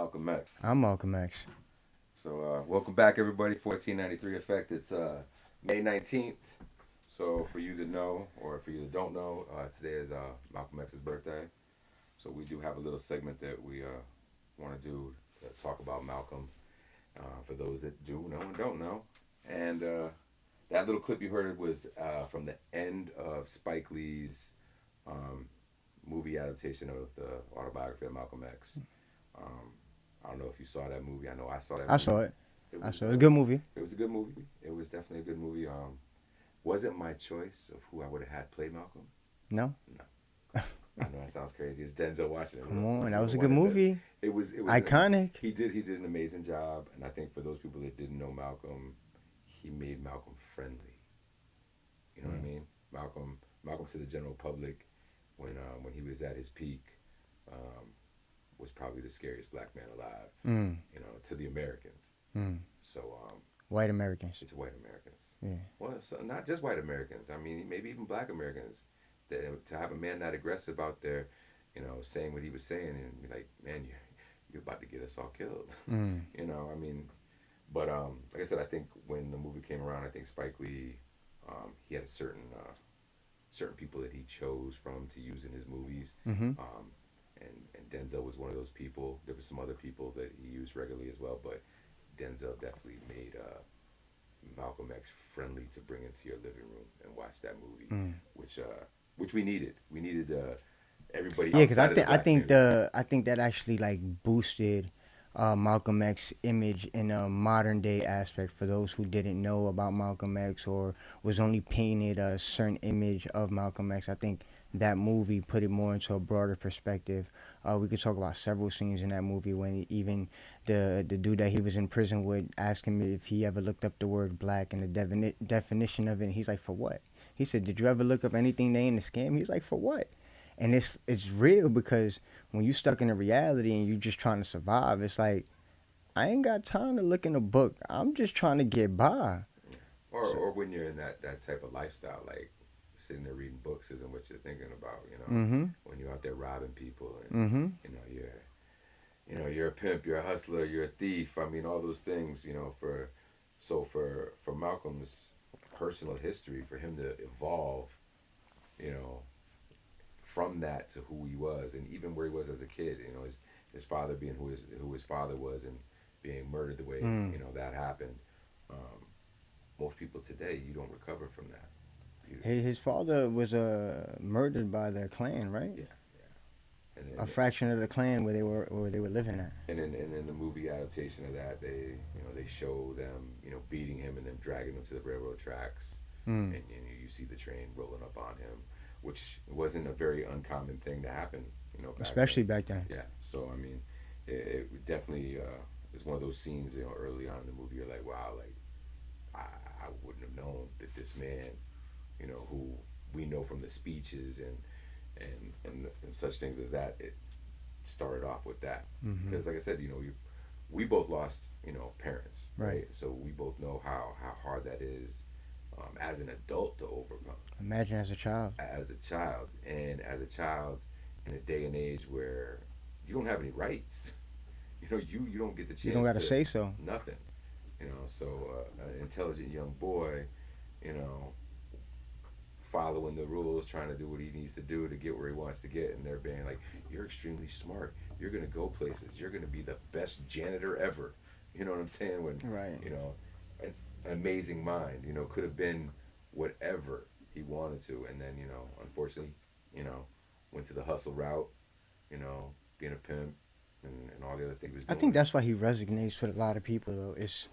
Malcolm X. I'm Malcolm X. So, welcome back, everybody. 1493 Effect. It's May 19th. So, for you to know, or for you that don't know, today is Malcolm X's birthday. So, we do have a little segment that we want to do talk about Malcolm for those that do know and don't know. And that little clip you heard was from the end of Spike Lee's um, movie adaptation of the autobiography of Malcolm X. Um, I don't know if you saw that movie. I know I saw that I movie. saw it. It I was saw it. A good movie. it was a good movie. It was definitely a good movie. Wasn't my choice of who I would have had play Malcolm. No? No, I know that sounds crazy. It's Denzel Washington. Come on. You That would was have a good wanted that. movie. It was Iconic. he did an amazing job, and I think for those people that didn't know Malcolm, he made Malcolm friendly. You know what I Mm. mean? Malcolm to the general public when he was at his peak um, was probably the scariest black man alive. Mm. To the Americans. Mm. So White Americans. it's white Americans. Yeah. Well, it's not just white Americans. I mean, maybe even black Americans. That, to have a man that aggressive out there, saying what he was saying, and be like, man, you're about to get us all killed. Mm. I mean, but like I said, I think when the movie came around, I think Spike Lee, he had certain people that he chose from to use in his movies. Mm-hmm. And Denzel was one of those people. There were some other people that he used regularly as well, but Denzel definitely made Malcolm X friendly to bring into your living room and watch that movie, Mm. which which we needed. We needed everybody Yeah, because outside of the black community. I think that actually like boosted Malcolm X image in a modern day aspect for those who didn't know about Malcolm X or was only painted a certain image of Malcolm X. I think that movie put it more into a broader perspective. We could talk about several scenes in that movie when even the dude that he was in prison would ask him if he ever looked up the word black and the definition of it. And he's like, for what? He said, did you ever look up anything they in the scam? He's like, for what? And it's real because when you stuck in a reality and you just trying to survive, it's like I ain't got time to look in a book. I'm just trying to get by. Yeah. Or So, or when you're in that type of lifestyle, like sitting there reading books isn't what you're thinking about. mhm, When you're out there robbing people and mhm, you're a pimp, you're a hustler, you're a thief. I mean, all those things. For Malcolm's personal history, for him to evolve, you know, from that to who he was, and even where he was as a kid. His father being who his father was, and being murdered the way mm. that happened. Um, Most people today, you don't recover from that. You, His father was murdered by the Klan, right? yeah, yeah. And A then fraction of the Klan where they were living at. and in the movie adaptation of that, they show them beating him and then dragging him to the railroad tracks, Mm. and you see the train rolling up on him, which wasn't a very uncommon thing to happen, back then. Especially back then. Yeah. So I mean, it definitely is one of those scenes, early on in the movie. You're like, wow, like I wouldn't have known that this man, who we know from the speeches and such things as that, it started off with that. Mhm. Because like I said, we both lost, parents, Right. right? So we both know how hard that is, as an adult to overcome. Imagine as a child. As a child in a day and age where you don't have any rights. You don't get the You don't chance got to to say so. nothing. So an intelligent young boy, you know, following the rules, trying to do what he needs to do to get where he wants to get, and they're being like, "You're extremely smart. You're gonna go places. You're gonna be the best janitor ever." You know what I'm saying? When Right. you know, an amazing mind. Could have been whatever he wanted to, and then unfortunately, you know, went to the hustle route. Being a pimp and all the other things he was I think doing. that's why he resonates with a lot of people though. It's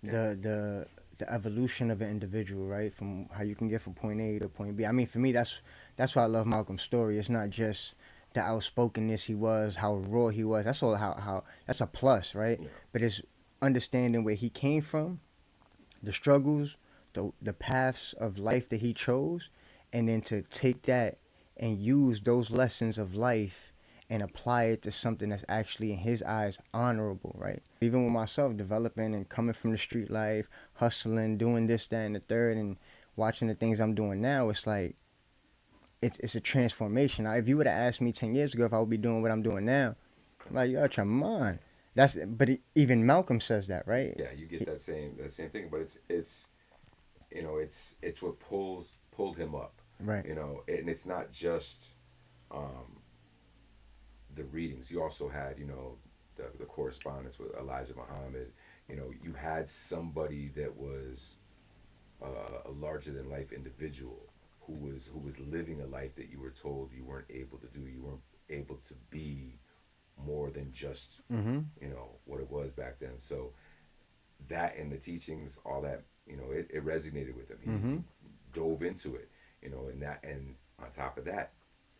Yeah, the evolution of an individual, right? From how you can get from point A to point B. I mean, for me, that's why I love Malcolm's story. It's not just the outspokenness he was, how raw he was. That's all. How that's a plus, right? yeah, But it's understanding where he came from, the struggles, the paths of life that he chose, and then to take that and use those lessons of life and apply it to something that's actually in his eyes honorable, right? Even with myself developing and coming from the street life, hustling, doing this, that, and the third, and watching the things I'm doing now, it's like it's a transformation. Now, if you would have asked me 10 years ago if I would be doing what I'm doing now, I'm like, you out your mind. Even Malcolm says that, right? Yeah, you get that same thing, but it's what pulled him up, Right. and it's not just um, the readings. You also had the correspondence with Elijah Muhammad. You had somebody that was a larger than life individual who was living a life that you were told you weren't able to do. You weren't able to be more than just Mm-hmm. what it was back then. So that and the teachings, all that, it resonated with him. He Mm-hmm. dove into it, and on top of that,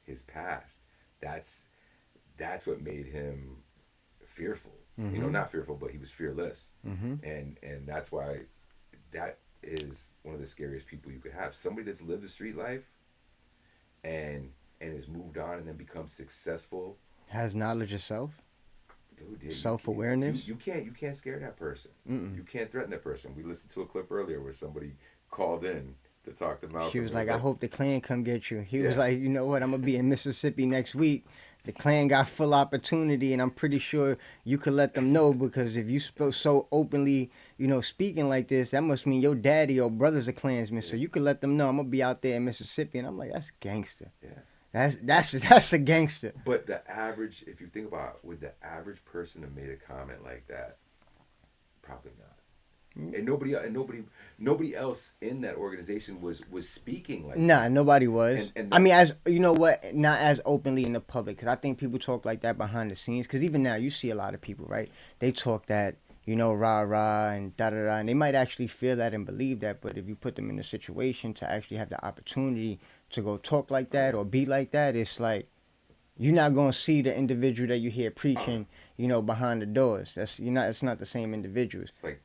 his past. That's that's what made him fearful. Mm-hmm. Not fearful, but he was fearless, Mm-hmm. and that's why that is one of the scariest people you could have. Somebody that's lived a street life and has moved on and then become successful. Has knowledge of self, Dude, yeah, self awareness. you can't scare that person. Mm-mm. You can't threaten that person. We listened to a clip earlier where somebody called in to talk to She Malcolm, was and like, it's "I like, hope the Klan come get you." He was yeah, like, "You know what? I'm gonna be in Mississippi next week. The Klan got full opportunity, and I'm pretty sure you could let them know because if you so openly, speaking like this, that must mean your daddy or brother's a Klansman. yeah, So you could let them know I'm gonna be out there in Mississippi." And I'm like, "That's gangster. yeah. That's a gangster." But the average, if you think about, would the average person have made a comment like that? Probably not. And nobody else in that organization was speaking like Nah, that. nobody And was. and I mean, that's as you know what, not as openly in the public, because I think people talk like that behind the scenes. Because even now, you see a lot of people, right? They talk that, rah rah and da da da, and they might actually feel that and believe that. But if you put them in a situation to actually have the opportunity to go talk like oh that yeah, or be like that, it's like you're not gonna see the individual that you hear oh yeah. preaching, behind the doors. That's you're not. It's not the same individuals. It's like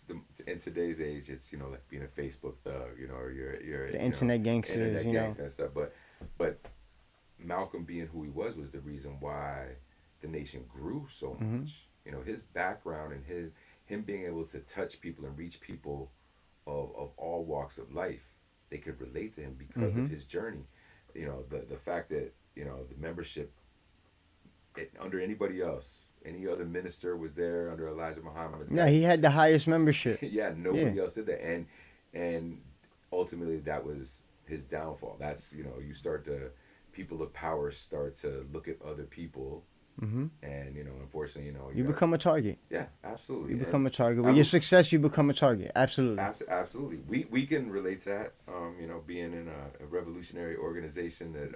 in today's age, it's like being a Facebook thug, or you're The internet gangsters, internet gangster and stuff. But Malcolm being who he was the reason why the nation grew so hmm much. His background and him being able to touch people and reach people of all walks of life, they could relate to him because of hmm his journey. The fact that the membership under anybody else, any other minister was there under Elijah Muhammad's Yeah, he guidance. had the highest membership. Yeah, Yeah. nobody else did that, and ultimately that was his downfall. That's you start to people of power start to look at other people, hmm and unfortunately you You got become a target. yeah, You absolutely. And become a target. With your I'm success, you become a target. Absolutely. absolutely we can relate to that. Being in a revolutionary organization that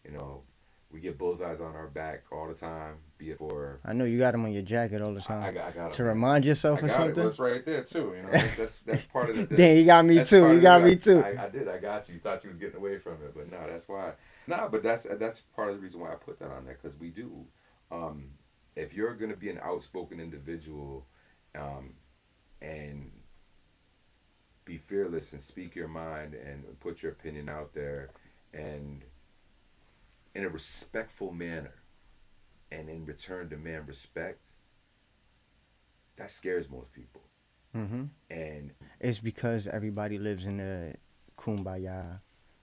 you know we get bullseyes on our back all the time, be it for I know you got them on your jacket all the time. I got it, To man. remind I yourself of got it. Well, something? it's right there too. That's part of the Dang, you got me that's too. part You of the got me reason too. I did. I got you. You thought you was getting away from it, but no, that's why. No, but that's part of the reason why I put that on there because we do. Um, if you're going to be an outspoken individual, um, and be fearless and speak your mind and put your opinion out there, and in a respectful manner, and in return demand respect, that scares most people. hmm And It's because everybody lives in a kumbaya,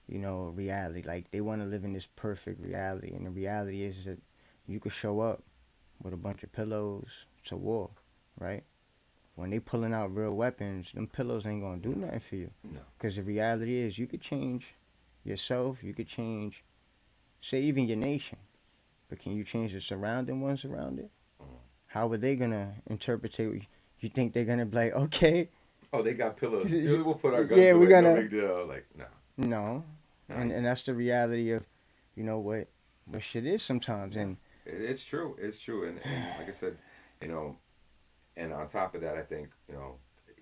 reality. Like they want to live in this perfect reality, and the reality is that you could show up with a bunch of pillows to war, right? When they pulling out real weapons, them pillows ain't gonna do no, nothing for you. no. Because the reality is, you could change yourself. You could change, say, even your nation. But can you change the surrounding ones around it? Uh, How are they gonna interpret it? You think they're gonna be like, okay, oh, they got pillows. Yeah, we'll put our guns yeah, we're away. No gonna big deal. Like, no, no, nah, and that's the reality of, what shit is sometimes. yeah. And It's true. It's true. And like I said, you know, and on top of that, I think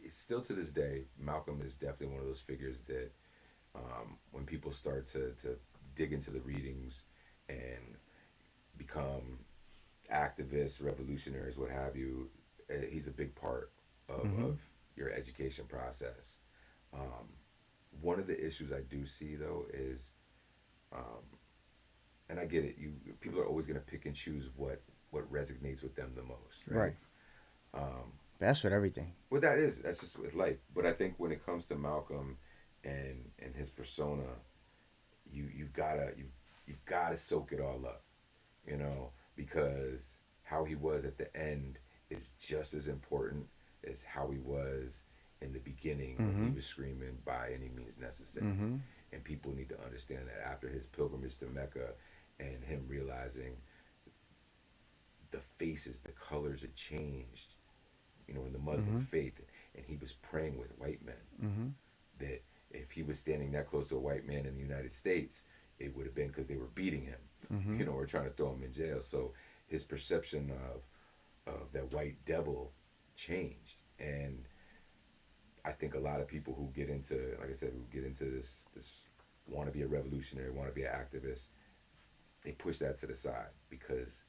it's still to this day, Malcolm is definitely one of those figures that when people start to dig into the readings and become activists, revolutionaries, what have you, he's a big part hmm of your education process. Um, One of the issues I do see though is, um, and I get it, you people are always going to pick and choose what resonates with them the most, right? right, Um, that's what everything. well, that's just with life. But I think when it comes to Malcolm and his persona, you've gotta soak it all up, because how he was at the end is just as important as how he was in the beginning when he Mhm. was screaming by any means necessary. Mhm. And people need to understand that after his pilgrimage to Mecca and him realizing the faces, the colors had changed, in the Muslim Mhm. faith, and he was praying with white men, Mhm. that if he was standing that close to a white man in the United States, it would have been because they were beating him, Mhm. or trying to throw him in jail. So his perception of that white devil changed. And I think a lot of people who get into, like I said, who get into this want to be a revolutionary, want to be an activist, they push that to the side because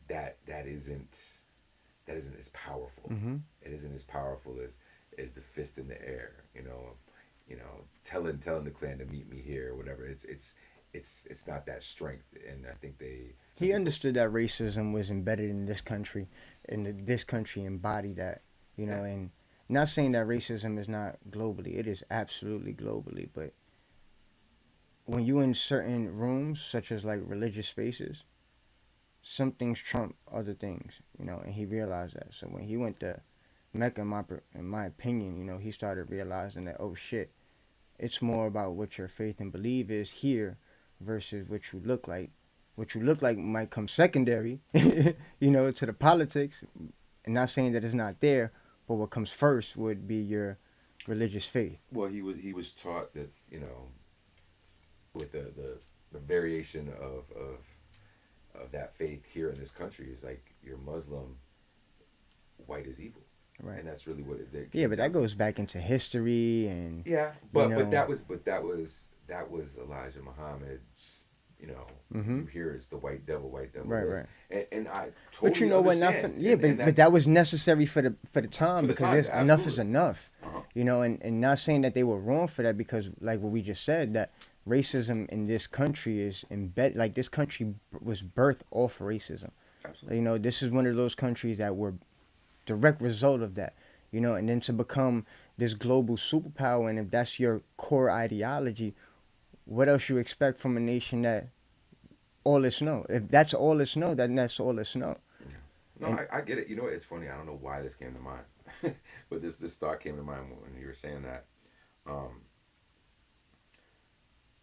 that that isn't that isn't as powerful. Mhm. It isn't as powerful as the fist in the air. Telling the Klan to meet me here or whatever. It's not that strength, and I think some He people. understood that racism was embedded in this country, and that this country embodied that. Yeah. And not saying that racism is not globally. It is absolutely globally, but when you in certain rooms, such as like religious spaces, some things trump other things. And he realized that. So when he went to Mecca, in my opinion, he started realizing that, oh shit, it's more about what your faith and belief is here versus what you look like. What you look like might come secondary, to the politics. And not saying that it's not there, but what comes first would be your religious faith. Well, he was taught that with the variation of that faith here in this country is like you're Muslim, white is evil, Right. and that's really what it Yeah, came but down that to. goes back into history and, Yeah, you but know, that was Elijah Muhammad. hmm You hear it's the white devil right, this, right. and I But you totally know what? understand, Yeah, and but that that was necessary for the time for the because time, there's enough is absolutely. enough, Uh-huh. and not saying that they were wrong for that because like what we just said that racism in this country is embedded. Like this country was birthed off racism. Absolutely. This is one of those countries that were direct result of that. And then to become this global superpower, and if that's your core ideology, what else you expect from a nation that all is snow? If that's all is snow, then that's all is snow. Yeah. No, And I get it. It's funny. I don't know why this came to mind, but this thought came to mind when you were saying that. Um,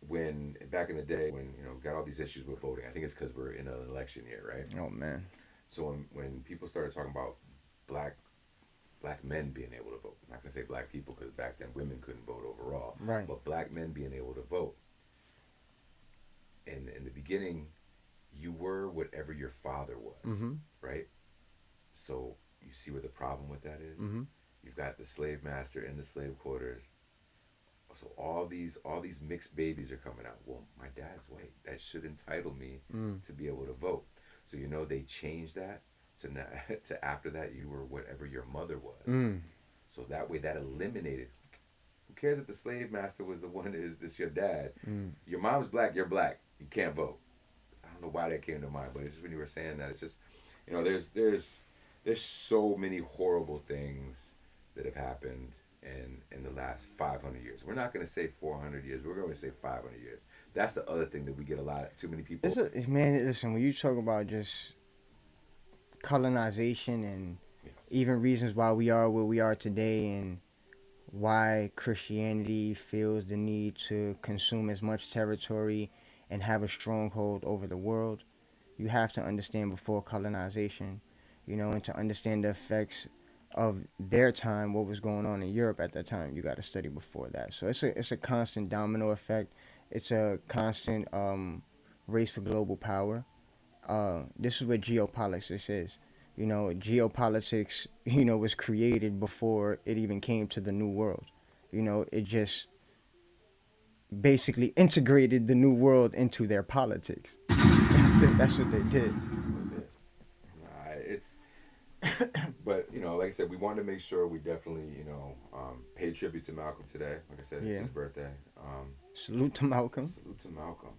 when back in the day, when we got all these issues with voting, I think it's because we're in an election year, right? oh man, So when people started talking about black black men being able to vote, I'm not gonna say black people because back then women couldn't vote overall, right. but black men being able to vote. And in the beginning, you were whatever your father was, Mhm. right? So you see where the problem with that is. Mhm. You've got the slave master in the slave quarters. So all these mixed babies are coming out. Well, my dad's white. That should entitle me Mm. to be able to vote. So they changed that to not, to after that you were whatever your mother was. Mm. So that way that eliminated. Who cares if the slave master was the one? Is this your dad? Mm. Your mom's black. You're black. You can't vote. I don't know why that came to mind, but it's just when you were saying that, it's just, there's so many horrible things that have happened in the last 500 years. We're not going to say 400 years. We're going to say 500 years. That's the other thing that we get a lot. Too many It's people. a man. Listen, when you talk about just colonization and Yes. even reasons why we are where we are today, and why Christianity feels the need to consume as much territory and have a stronghold over the world, you have to understand before colonization, and to understand the effects of their time, what was going on in Europe at that time. You got to study before that. So it's a constant domino effect. It's a constant race for global power. This is what geopolitics is. Geopolitics, was created before it even came to the New World. It just basically integrated the New World into their politics. That's what they did. That was it. It's but like I said, we wanted to make sure we definitely pay tribute to Malcolm today. Like I said, it's Yeah. his birthday. Salute to Malcolm. Salute to Malcolm.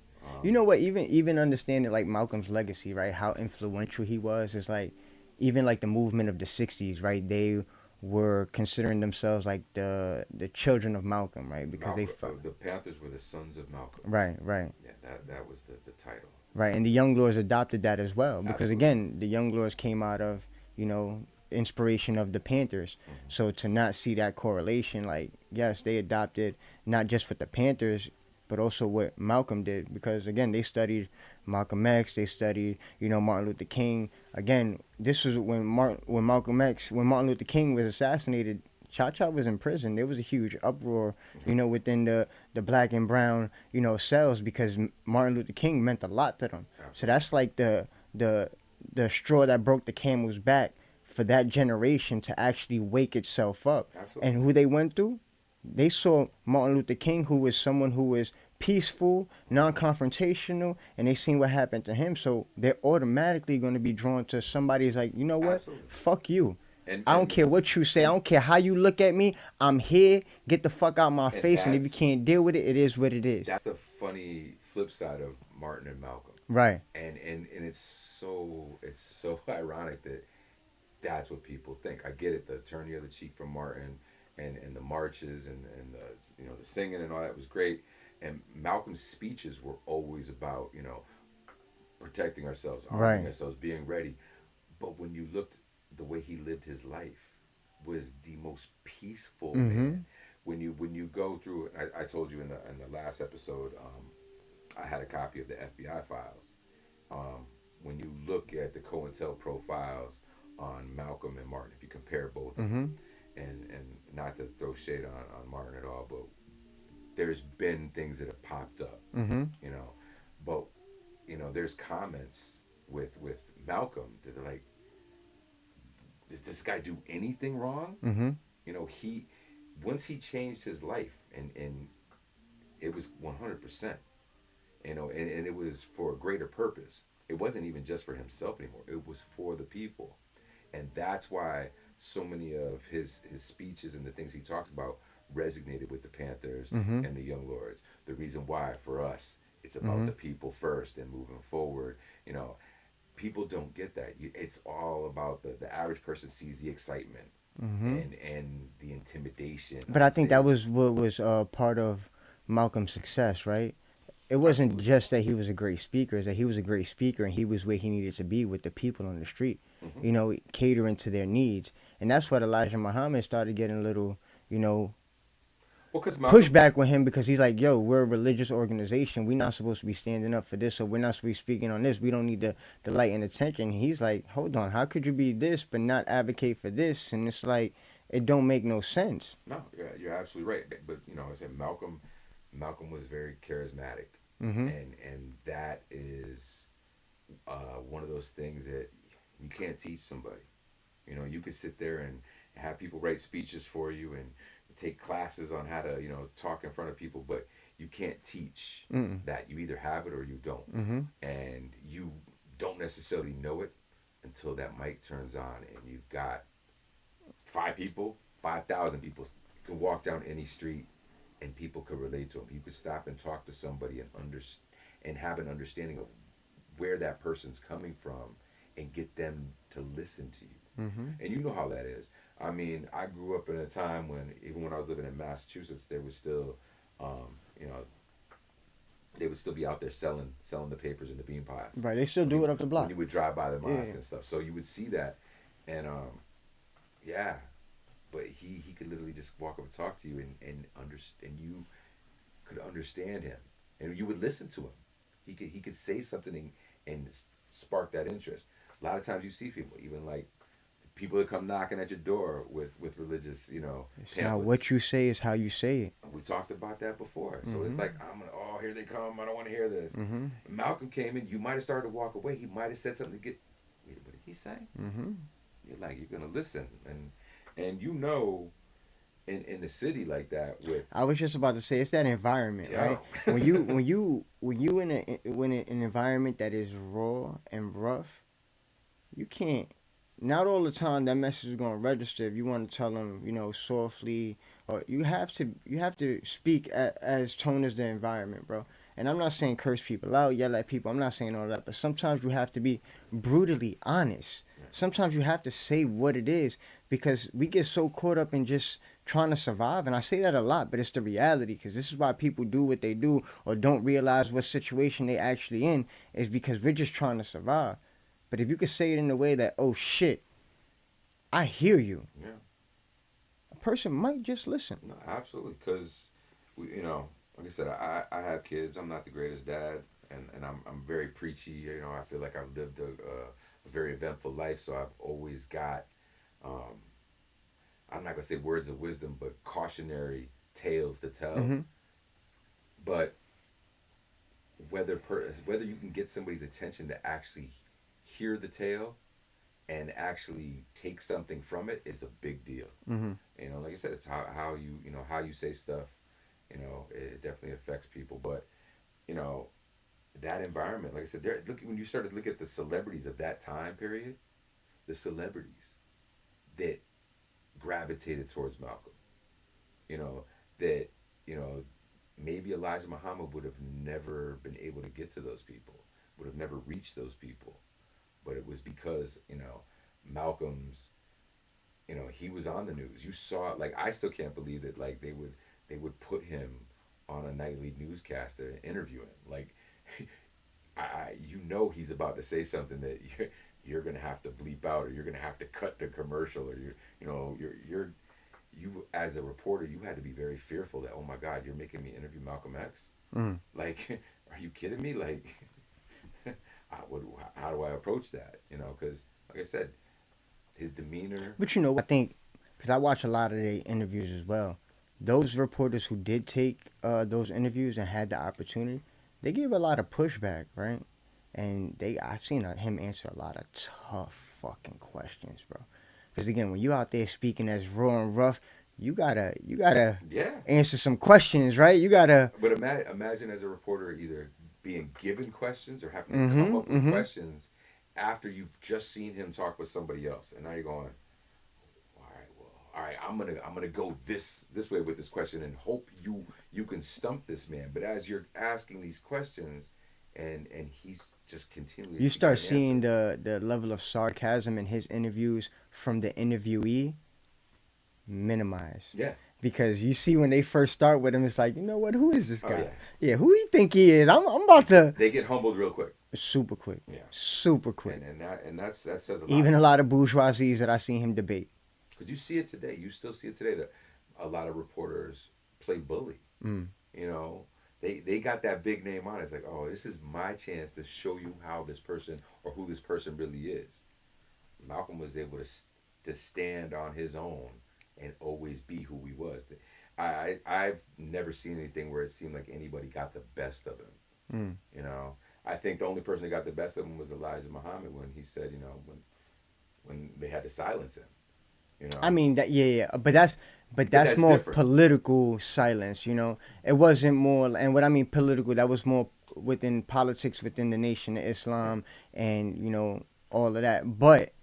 You know what? Even understanding like Malcolm's legacy, right? How influential he was is like, even like the movement of the '60s, right? They were considering themselves like the children of Malcolm, right? Because they Malcolm, fought. the Panthers were the sons of Malcolm. Right, right, Yeah, that was the title. right. And the Young Lords adopted that as well, because Absolutely. again, the Young Lords came out of, you know inspiration of the Panthers. Hmm. So to not see that correlation, like yes, they adopted not just what the Panthers, but also what Malcolm did, because again they studied Malcolm X, they studied Martin Luther King. Again, this was when Martin Luther King was assassinated. Cha Cha was in prison. There was a huge uproar, Yeah, within the black and brown, cells, because Martin Luther King meant a lot to them. So absolutely. that's like the the straw that broke the camel's back for that generation to actually wake itself up. And Absolutely. who they went through, they saw Martin Luther King, who was someone who was peaceful, Hmm. non-confrontational, and they seen what happened to him. So they're automatically going to be drawn to somebody's like, you know what? Absolutely. Fuck you. And I don't and care what you say. I don't care how you look at me. I'm here. Get the fuck out my and face. And if you can't deal with it, it is what it is. that's the funny flip side of Martin and Malcolm. Right. And it's so ironic that that's what people think. I get it, the turn the other cheek from Martin, and the marches, and the the singing and all that was great. And Malcolm's speeches were always about protecting ourselves, arming Right. ourselves, being ready. But when you looked, the way he lived his life was the most peaceful man. Mm-hmm. When you go through, I told you in the last episode, I had a copy of the FBI files. Um, when you look at the COINTEL profiles on Malcolm and Martin, if you compare both of them, Mm-hmm. and not to throw shade on Martin at all, but there's been things that have popped up, Mm-hmm. you know, but there's comments with Malcolm that are like, does this guy do anything wrong? Mm-hmm. He once he changed his life, and it was 100%, and it was for a greater purpose. It wasn't even just for himself anymore. It was for the people. And that's why so many of his speeches and the things he talks about resonated with the Panthers Mm-hmm. and the Young Lords. The reason why for us, it's about Mm-hmm. the people first and moving forward. You know, people don't get that. It's all about the average person sees the excitement Mm-hmm. and the intimidation But I on think that stage. was what was part of Malcolm's success, right? It wasn't Absolutely. just that he was a great speaker; it's that he was a great speaker and he was where he needed to be with the people on the street, Hmm. catering to their needs. And that's what Elijah Muhammad started getting a little, you know, Well, because Malcolm, pushback with him, because he's like, "Yo, we're a religious organization. We're not supposed to be standing up for this, so we're not supposed to be speaking on this. We don't need the light and attention." He's like, "Hold on, how could you be this but not advocate for this?" And it's like, it don't make no sense. no, you're absolutely right. But I said Malcolm was very charismatic, Mhm. and that is one of those things that you can't teach somebody. You could sit there and have people write speeches for you and take classes on how to talk in front of people, but you can't teach Mm. that. You either have it or you don't, Mhm. and you don't necessarily know it until that mic turns on and you've got 5 people, 5,000 people. You can walk down any street and people could relate to them. You could stop and talk to somebody and have an understanding of where that person's coming from and get them to listen to you. Mhm. And you know how that is. I mean, I grew up in a time when, even when I was living in Massachusetts, there was still, um, you know, they would still be out there selling the papers and the bean pies Right. They still when do you it up the when block. you would drive by the Yeah. mosque and stuff. So you would see that, and yeah, but he could literally just walk up and talk to you and you could understand him, and you would listen to him. He could say something and spark that interest. A lot of times you see people, even like people that come knocking at your door with religious, It's not pamphlets. what you say; it's how you say it. We talked about that before. So it's like, Mhm. oh, here they come. I don't want to hear this. Mhm. Malcolm came in. You might have started to walk away. He might have said something to get. Wait, what did he say? Mhm. You're gonna listen, and in the city like that with I was just about to say it's that environment, right? yo. When you in an environment that is raw and rough, you can't. Not all the time that message is going to register if you want to tell them, softly, or you have to speak as tone as the environment, bro. And I'm not saying curse people out, yell at people. I'm not saying all that, but sometimes you have to be brutally honest. Sometimes you have to say what it is, because we get so caught up in just trying to survive. And I say that a lot, but it's the reality, because this is why people do what they do or don't realize what situation they actually in, is because we're just trying to survive. But if you could say it in a way that, oh shit, I hear you. Yeah, A person might just listen. no, absolutely. Because we, like I said, I have kids. I'm not the greatest dad, and I'm very preachy. I feel like I've lived a very eventful life, so I've always got, um, I'm not gonna say words of wisdom, but cautionary tales to tell. Hmm. But whether you can get somebody's attention to actually hear the tale and actually take something from it is a big deal. Hmm. Like I said, it's how how you say stuff. It definitely affects people. But you know, that environment, like I said, look when you started to look at the celebrities of that time period, the celebrities that gravitated towards Malcolm, you know, that you know maybe Elijah Muhammad would have never been able to get to those people, would have never reached those people, but it was because Malcolm's, he was on the news. You saw it. Like I still can't believe that like they would put him on a nightly newscast to interview him. Like he's about to say something that you're gonna have to bleep out, or you're gonna have to cut the commercial, or you as a reporter, you had to be very fearful that, oh my God, you're making me interview Malcolm X. Mm. Like, are you kidding me? Like, how do I approach that? Because like I said, his demeanor. But you know what? I think because I watch a lot of their interviews as well. Those reporters who did take those interviews and had the opportunity, they gave a lot of pushback, right? And I've seen him answer a lot of tough fucking questions, bro. Because again, when you out there speaking as raw and rough, you gotta Yeah, answer some questions, right? You gotta. but imagine as a reporter either being given questions or having to come Mm-hmm. up with Mm-hmm. questions after you've just seen him talk with somebody else, and now you're going, all right, well, all right, I'm gonna go this way with this question and hope you can stump this man. But as you're asking these questions, and he's just continually You to start give an seeing answer. the level of sarcasm in his interviews from the interviewee minimize, Yeah. because you see when they first start with him, it's like, you know what, who is this Oh guy? yeah. Yeah, who he think he is? I'm about to They get humbled real quick. super quick, Yeah. super quick. And that says a lot. Even a lot of bourgeoisies that I seen him debate. Because you see it today. You still see it today that a lot of reporters play bully. Mm. You know, they got that big name on. It's like, oh, this is my chance to show you how this person or who this person really is. Malcolm was able to stand on his own and always be who he was. I've never seen anything where it seemed like anybody got the best of him. Mm. You know, I think the only person that got the best of him was Elijah Muhammad when he said, when they had to silence him. You I know, mean that, yeah, yeah, but but that's that's more different. political silence. It wasn't more, and what I mean political, that was more within politics within the Nation of Yeah. Islam, and all of that. But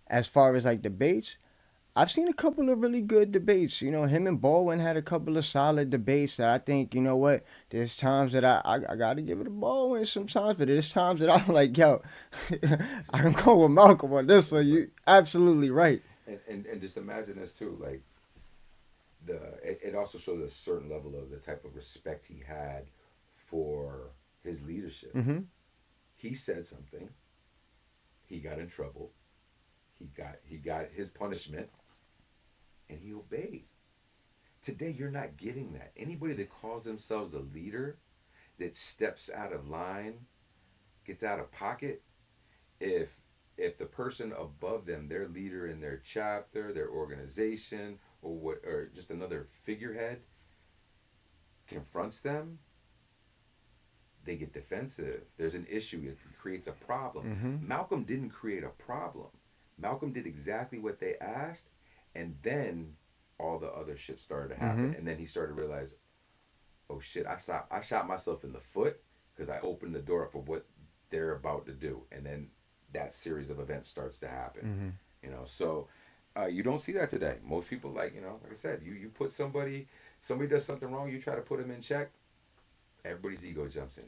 as far as like debates, I've seen a couple of really good debates. Him and Baldwin had a couple of solid debates that I think, you know what, there's times that I got to give it to Baldwin sometimes, but there's times that I'm like, yo, I can go with Malcolm on this one. It's like, You absolutely right. and just imagine this too. Like it also shows a certain level of the type of respect he had for his leadership. Mm-hmm. He said something. He got in trouble. He got his punishment, and he obeyed. Today, you're not getting that. Anybody that calls themselves a leader that steps out of line, gets out of pocket, if the person above them, their leader in their chapter, their organization, or just another figurehead, confronts them, they get defensive. There's an issue. It creates a problem. Mm-hmm. Malcolm didn't create a problem. Malcolm did exactly what they asked, and then all the other shit started to Mm-hmm. happen. And then he started to realize, oh shit, I shot myself in the foot because I opened the door up for what they're about to do. And then that series of events starts to happen. Mm-hmm. So you don't see that today. Most people, like I said, you put somebody does something wrong, you try to put them in check. Everybody's ego jumps in.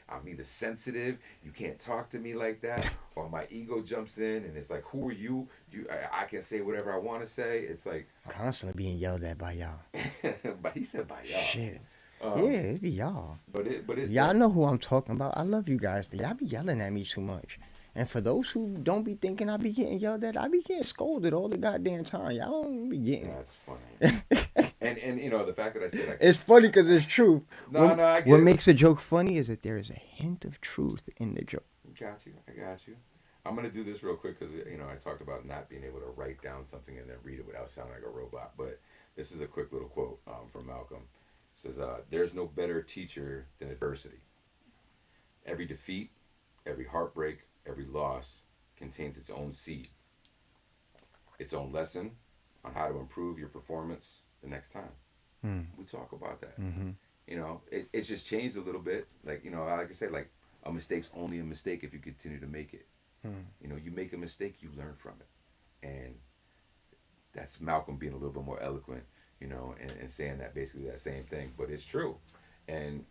I'm either sensitive, you can't talk to me like that, or my ego jumps in and it's like, who are you? I can say whatever I want to say. It's like, Constantly being yelled at by y'all. but he said by y'all. Shit. Yeah, Um, it be y'all. but it, Y'all know who I'm talking about. I love you guys, but y'all be yelling at me too much. And for those who don't be thinking I be getting yelled at, I be getting scolded all the goddamn time. Y'all don't be getting That's funny. And the fact that I said it's funny because it's true. no, no, I What get it. makes a joke funny is that there is a hint of truth in the joke. Got you. I got you. I'm gonna do this real quick because I talked about not being able to write down something and then read it without sounding like a robot. But this is a quick little quote from Malcolm. It says, "There's no better teacher than adversity. Every defeat, every heartbreak, every loss contains its own seed, its own lesson on how to improve your performance the next time." Mm. We talk about that. Mm-hmm. It's just changed a little bit. Like I said, like a mistake's only a mistake if you continue to make it. Mm. You make a mistake, you learn from it, and that's Malcolm being a little bit more eloquent, and saying that basically that same thing. But it's true, and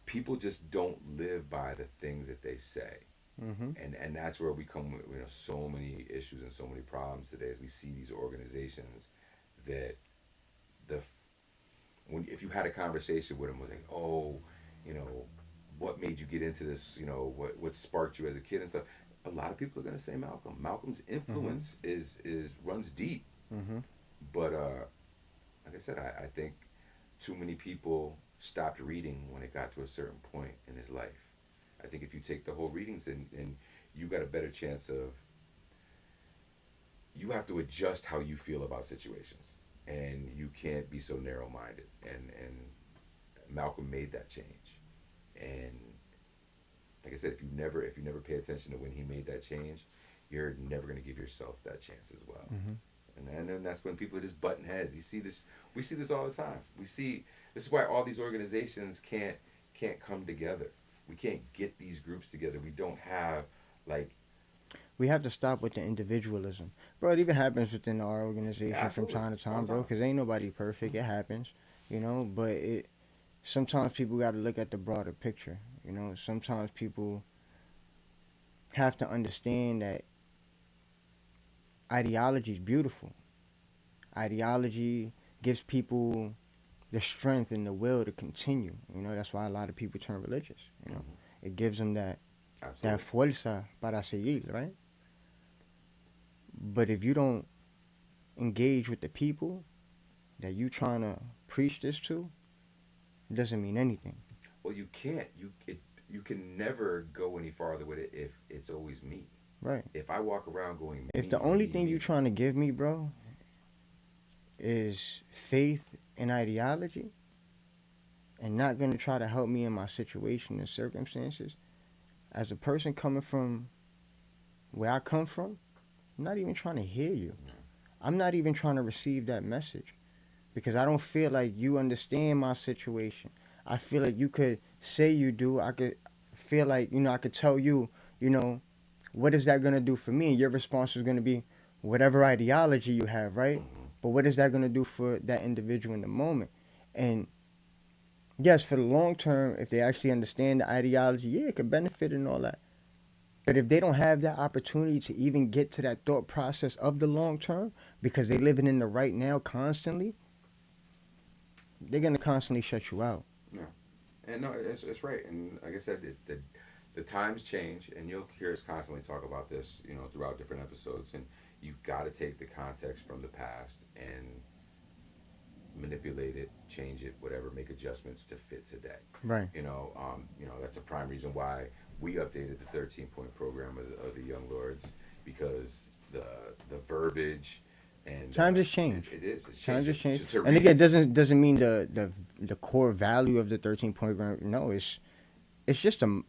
people just don't live by the things that they say, Mm-hmm. and that's where we come with so many issues and so many problems today as we see these organizations that the when if you had a conversation with them, was like, oh, you know, what made you get into this? What sparked you as a kid and stuff. A lot of people are gonna say Malcolm. Malcolm's Mm-hmm. influence is runs deep, Mm-hmm. but like I said, I think too many people stopped reading when it got to a certain point in his life. I think if you take the whole readings and you got a better chance of you have to adjust how you feel about situations, and you can't be so narrow minded, and Malcolm made that change. And like I said, if you never pay attention to when he made that change, you're never going to give yourself that chance as well. Mm-hmm. And then that's when people are just butting heads. You see this, we see this all the time. We see this is why all these organizations can't come together. We can't get these groups together. We don't have like We have to stop with the individualism, bro. It even happens within our yeah, organization from absolutely time to all time, the bro. time. Because ain't nobody perfect. It happens, But it sometimes people got to look at the broader picture. Sometimes people have to understand that ideology is beautiful. Ideology gives people the strength and the will to continue. That's why a lot of people turn religious. Hmm. It gives them that Absolutely. fuerza para seguir, right? But if you don't engage with the people that you trying to preach this to, it doesn't mean anything. Well, you can't. You can never go any farther with it if it's always me. Right. If I walk around going If the me, only me, thing you me, trying to give me, bro, is faith and ideology and not going to try to help me in my situation and circumstances, as a person coming from where I come from, I'm not even trying to hear you. I'm not even trying to receive that message because I don't feel like you understand my situation. I feel like you could say you do. I could feel like, I could tell you, you know, what is that going to do for me? And your response is going to be whatever ideology you have, right? hmm But what is that going to do for that individual in the moment? And yes, for the long term, if they actually understand the ideology, yeah, it could benefit and all that. But if they don't have that opportunity to even get to that thought process of the long term because they living in the right now constantly, they're gonna constantly shut you out. yeah. And no, it's right. And like I said, the times change, and you'll hear us constantly talk about this, throughout different episodes. And you've got to take the context from the past and manipulate it, change it, whatever, make adjustments to fit today. Right. That's a prime reason why we updated the 13-point program of the Young Lords, because the verbiage and Times has it, changed. it is it's Times changed has changed. to And read again, it. doesn't mean the core value of the 13-point program. No, it's just a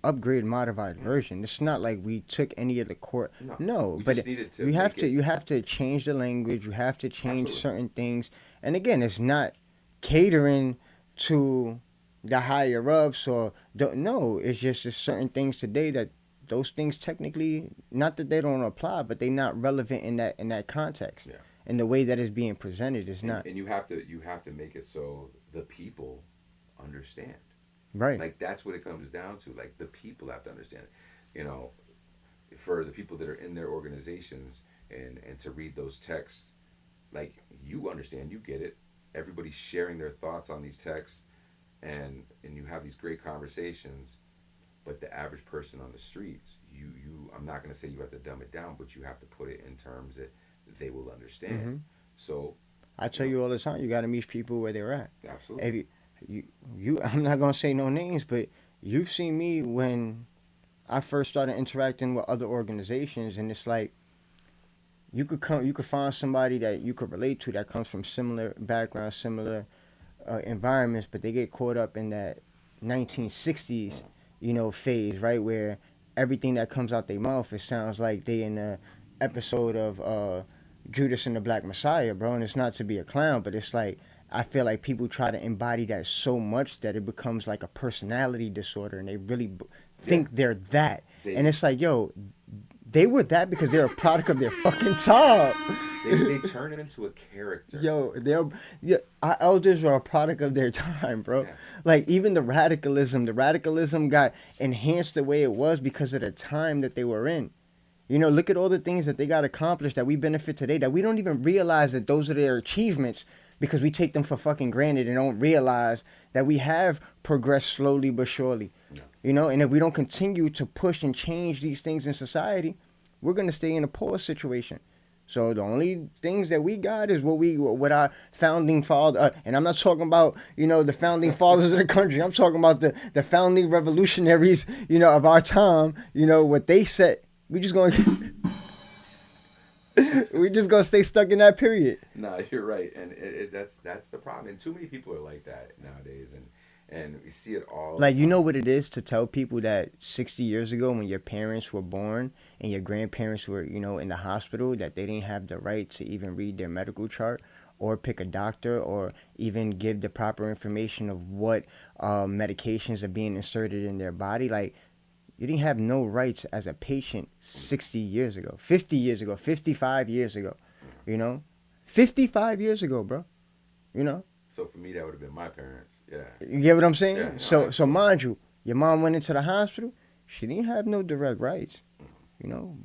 upgrade modified Mm. version. It's not like we took any of the core. No, No, we but just needed to you have make to it you have to change the language. You have to change absolutely. certain things. And again, it's not catering to the higher ups or don't. No, it's just there's certain things today that those things technically not that they don't apply, but they're not relevant in that context. Yeah. And the way that it's being presented is and not and you have to make it so the people understand. right. Like that's what it comes down to. Like the people have to understand it. You know, for the people that are in their organizations and to read those texts, like you understand, you get it. Everybody's sharing their thoughts on these texts, and you have these great conversations. But the average person on the streets, I'm not going to say you have to dumb it down, but you have to put it in terms that they will understand. Mm-hmm. So, I you tell know, you all the time, you got to meet people where they're at. If absolutely. you, I'm not gonna say no names, but you've seen me when I first started interacting with other organizations, and it's like you could find somebody that you could relate to that comes from similar backgrounds, similar environments, but they get caught up in that 1960s, phase, right, where everything that comes out their mouth, it sounds like they in a episode of Judas and the Black Messiah, bro. And it's not to be a clown, but it's like I feel like people try to embody that so much that it becomes like a personality disorder, and they really Yeah. think they're that. And They it's like, yo, they were that because they're a product of their fucking time. they turn it into a character. Yo, yeah, our elders were a product of their time, bro. Yeah. Like even the radicalism got enhanced the way it was because of the time that they were in. Look at all the things that they got accomplished that we benefit today that we don't even realize that those are their achievements because we take them for fucking granted and don't realize that we have progressed slowly but surely. Yeah. And if we don't continue to push and change these things in society, we're gonna stay in a poor situation. So the only things that we got is what our founding father, and I'm not talking about the founding fathers of the country. I'm talking about the founding revolutionaries of our time. What they said. We just gonna we just gonna stay stuck in that period. No, you're right, and that's the problem. And too many people are like that nowadays, and we see it all the Like, you know time. what it is to tell people that 60 years ago when your parents were born and your grandparents were, in the hospital, that they didn't have the right to even read their medical chart or pick a doctor or even give the proper information of what medications are being inserted in their body. Like, you didn't have no rights as a patient 60 years ago, 50 years ago, 55 years ago, you know? 55 years ago, bro. You know? So for me, that would have been my parents. Yeah. You get what I'm saying? Yeah. No, So absolutely. mind you, your mom went into the hospital. She didn't have no direct rights,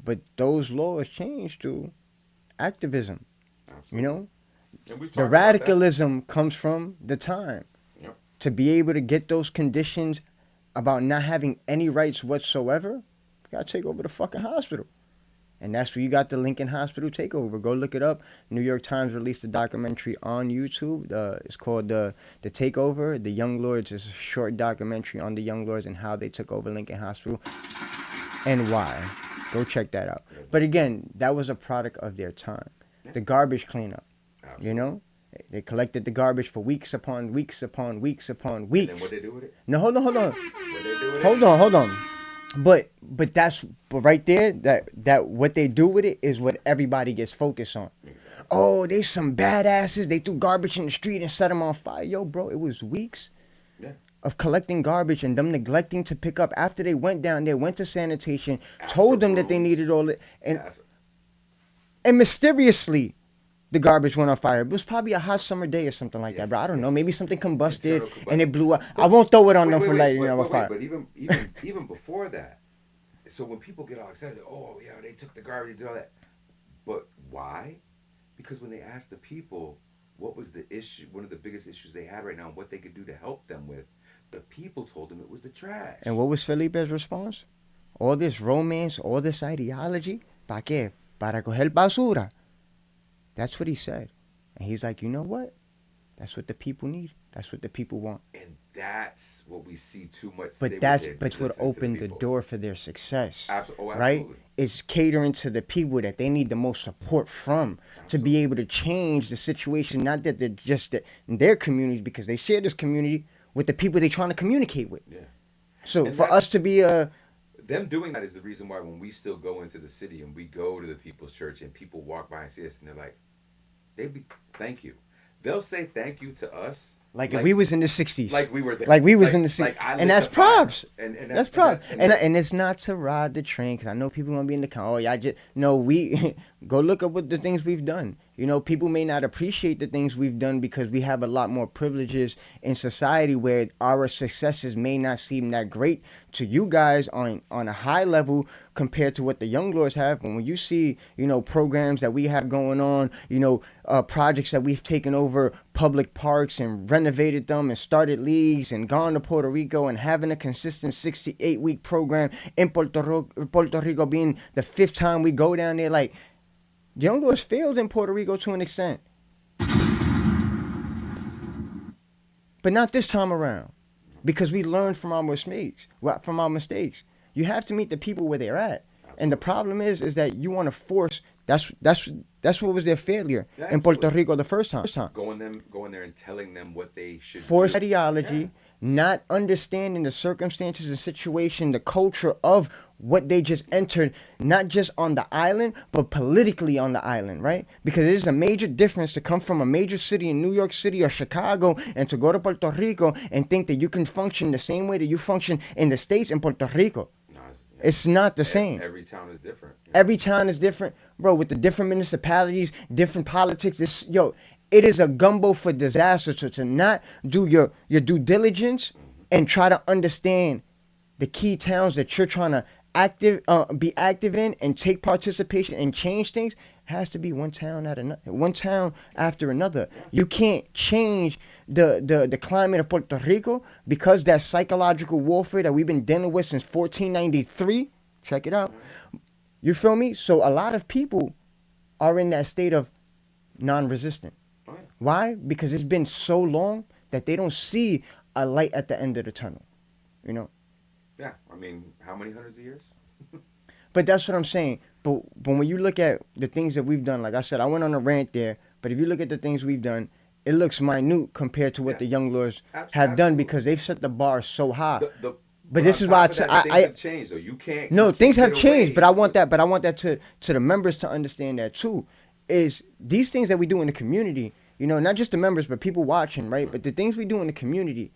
But those laws changed to activism, Absolutely. And we've The talked about that. radicalism comes from the time. Yep. To be able to get those conditions about not having any rights whatsoever, you gotta take over the fucking hospital. And that's where you got the Lincoln Hospital takeover. Go look it up. New York Times released a documentary on YouTube. It's called the Takeover. The Young Lords is a short documentary on the Young Lords and how they took over Lincoln Hospital and why. Go check that out. Yeah. But again, that was a product of their time. Yeah. The garbage cleanup. Absolutely. They collected the garbage for weeks upon weeks upon weeks upon And weeks. then what they do with it? No, hold on. What they do with it? Hold on. But right there, that what they do with it is what everybody gets focused on. Exactly. Oh, they some badasses. They threw garbage in the street and set them on fire. Yo, bro, it was weeks Yeah. of collecting garbage and them neglecting to pick up after they went down there, went to sanitation, Ask told for them that they brooms. needed all it, and Ask- mysteriously the garbage went on fire. It was probably a hot summer day or something like that, bro. I don't know. Yes. Maybe something combusted Internal combustion. and it blew up. I won't throw it on them for wait, lighting wait, them wait, on fire. But even before that, so when people get all excited, oh yeah, they took the garbage, they did all that. But why? Because when they asked the people what was the issue, one of the biggest issues they had right now, and what they could do to help them with, the people told them it was the trash. And what was Felipe's response? All this romance, all this ideology, ¿para qué? Para coger basura. That's what he said. And he's like, you know what? That's what the people need. That's what the people want. And that's what we see too much But today. that's what opened the door for their success. Absolutely. Right? It's catering to the people that they need the most support from to be able to change the situation. Not that they're just in their communities, because they share this community with the people they're trying to communicate with. Yeah. So And for us to be them doing that is the reason why when we still go into the city and we go to the people's church and people walk by and see us and they're like, thank you. They'll say thank you to us. like if we was in the 60s. Like we were there. Like we was in the 60s. Like I And that's lit the fire. props. And That's props. And it's not to ride the train, because I know people want to be in the car. Oh, yeah, no, we Go look up what the things we've done. You know, people may not appreciate the things we've done because we have a lot more privileges in society where our successes may not seem that great to you guys on a high level compared to what the young lords have. And when you see, you know, programs that we have going on, you know, projects that we've taken over public parks and renovated them and started leagues and gone to Puerto Rico and having a consistent 68-week program in Puerto Rico being the fifth time we go down there, like, the young lords failed in Puerto Rico to an extent, but not this time around, because we learned from our mistakes. From our mistakes, you have to meet the people where they're at. And the problem is that you want to force. That's what was their failure in Puerto Rico the first time. Going there and telling them what they should Forced do. ideology, not understanding the circumstances and situation, the culture of what they just entered, not just on the island, but politically on the island, right? Because it is a major difference to come from a major city in New York City or Chicago and to go to Puerto Rico and think that you can function the same way that you function in the States in Puerto Rico. No, It's not the same. Every town is different. Every town is different, bro. With the different municipalities, different politics. It is a gumbo for disaster to not do your due diligence and try to understand the key towns that you're trying to be active in and take participation and change things. Has to be one town after another. You can't change the climate of Puerto Rico because that psychological warfare that we've been dealing with since 1493. Check it out. You feel me? So a lot of people are in that state of non-resistant. Oh, yeah. Why? Because it's been so long that they don't see a light at the end of the tunnel. You know? Yeah, I mean, how many hundreds of years? But that's what I'm saying. But when you look at the things that we've done, like I said, I went on a rant there, but if you look at the things we've done, it looks minute compared to what the young lords have done because they've set the bar so high. But this is why things have changed, though. You can't. No, things have changed, but I want that. But I want that to the members to understand that too. Is these things that we do in the community, you know, not just the members, but people watching, right? But the things we do in the community.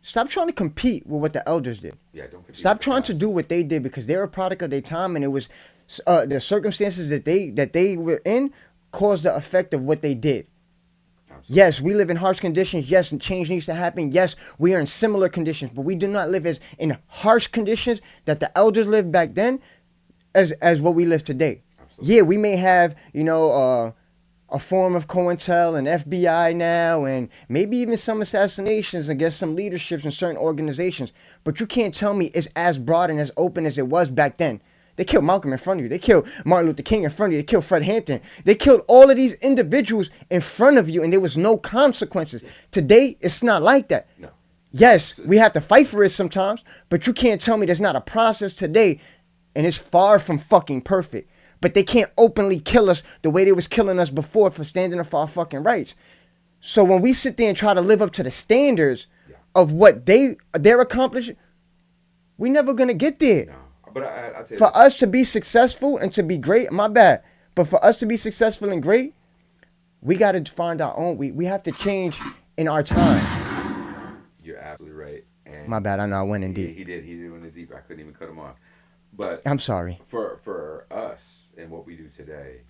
Stop trying to compete with what the elders did. Yeah, don't compete. Stop trying to do what they did because they're a product of their time, and it was the circumstances that they were in caused the effect of what they did. Absolutely. Yes, we live in harsh conditions. Yes, and change needs to happen. Yes, we are in similar conditions, but we do not live as in harsh conditions that the elders lived back then, as what we live today. Absolutely. Yeah, we may have a form of COINTEL and FBI now, and maybe even some assassinations against some leaderships in certain organizations. But you can't tell me it's as broad and as open as it was back then. They killed Malcolm in front of you. They killed Martin Luther King in front of you. They killed Fred Hampton. They killed all of these individuals in front of you, and there was no consequences. Today, it's not like that. No. Yes, we have to fight for it sometimes, but you can't tell me there's not a process today, and it's far from fucking perfect. But they can't openly kill us the way they was killing us before for standing up for our fucking rights. So when we sit there and try to live up to the standards of what they're accomplishing, we're never gonna get there. No. But I tell you for us to be successful and to be great, my bad. But for us to be successful and great, we got to find our own. We have to change in our time. You're absolutely right. And my bad. I know I went in deep. He did went in deep. I couldn't even cut him off. But I'm sorry. For us and what we do today,